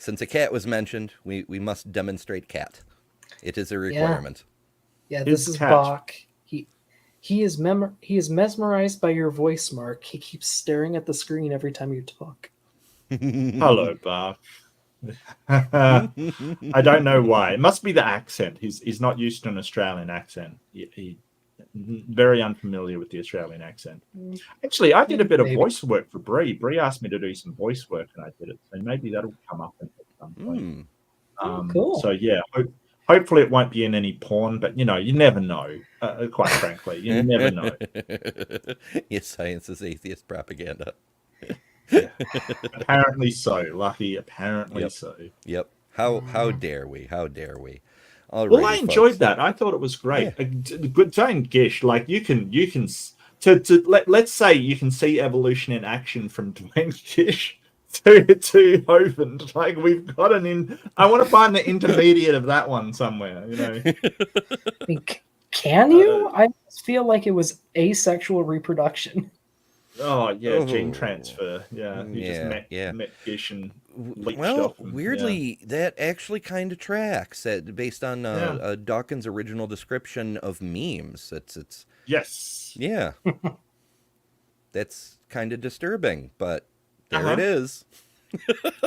Since a cat was mentioned, we must demonstrate cat. It is a requirement. Yeah, this is Bach. He is mesmerized by your voice, Mark. He keeps staring at the screen every time you talk. Hello, Bach. I don't know why. It must be the accent. He's not used to an Australian accent. He very unfamiliar with the Australian accent. Actually, I did a bit of voice work for Bree. Bree asked me to do some voice work, and I did it. So maybe that'll come up at some point. Cool. So yeah, hopefully it won't be in any porn, but you never know. Quite frankly, you never know. Yes, science is atheist propaganda. Yeah. Apparently so, Lucky. Apparently so. Yep. How dare we? How dare we? Alrighty, well, I enjoyed folks. that. I thought it was great. Yeah. Good saying, Gish. Like let's say you can see evolution in action from Dwayne Gish to Hovind. Like we've got I want to find the intermediate of that one somewhere. I mean, can you? I feel like it was asexual reproduction. Oh yeah, gene transfer. Yeah, he just met Gish and leached off him. Weirdly, that actually kind of tracks. Based on Dawkins' original description of memes. It's yes, yeah. That's kind of disturbing, but there it is.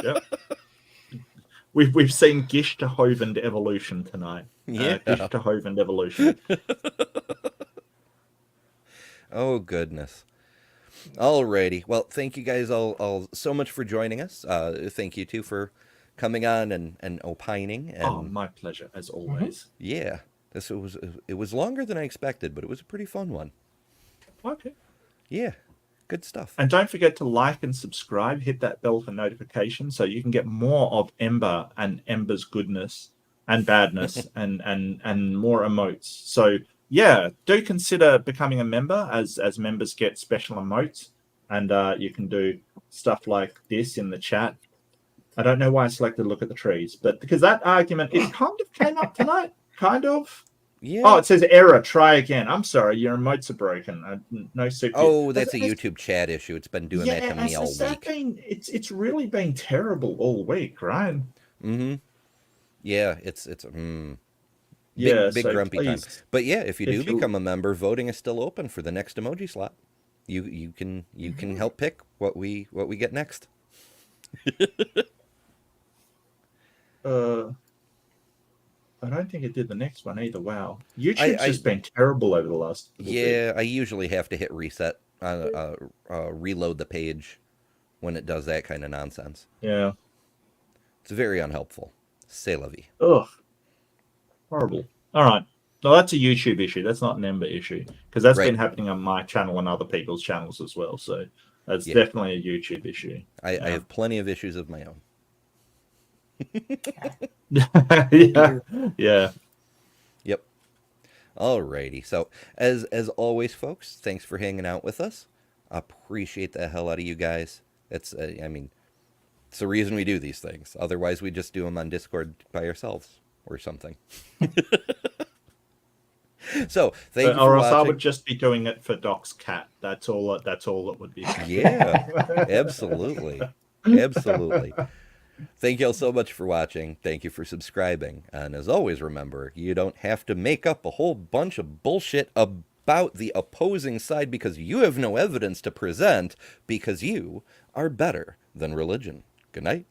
Yep. We've seen Gish to Hovind evolution tonight. Yeah, Gish to Hovind evolution. Oh goodness. Alrighty. Well, thank you guys all so much for joining us. Thank you too for coming on and opining. And, my pleasure as always. Yeah, it was longer than I expected, but it was a pretty fun one. Okay. Yeah, good stuff. And don't forget to like and subscribe. Hit that bell for notifications so you can get more of Ember and Ember's goodness and badness and more emotes. So yeah, do consider becoming a member as members get special emotes, and you can do stuff like this in the chat. I don't know why I selected look at the trees, but because that argument it kind of came up tonight, kind of. Yeah. Oh, it says error. Try again. I'm sorry, your emotes are broken. No super. Oh, that's a YouTube chat issue. It's been doing that to me all week. It's really been terrible all week, right? Mm-hmm. Yeah, it's Yeah, big so grumpy time. please, But yeah, if you if do you- become a member, voting is still open for the next emoji slot. You can help pick what we get next. I don't think it did the next one either. Wow, YouTube's just been terrible over the last. Yeah, I usually have to hit reset, reload the page when it does that kind of nonsense. Yeah. It's very unhelpful. C'est la vie. Ugh. Horrible. All right. No, that's a YouTube issue. That's not an Ember issue because that's been happening on my channel and other people's channels as well. So that's definitely a YouTube issue. I have plenty of issues of my own. Yeah. Yep. Alrighty. So as always, folks, thanks for hanging out with us. Appreciate the hell out of you guys. It's I mean, it's the reason we do these things. Otherwise, we just do them on Discord by ourselves or something. So thank you for or else watching. I would just be doing it for Doc's cat. That's all it would be. Yeah, absolutely. Absolutely. Thank you all so much for watching. Thank you for subscribing. And as always, remember, you don't have to make up a whole bunch of bullshit about the opposing side because you have no evidence to present because you are better than religion. Good night.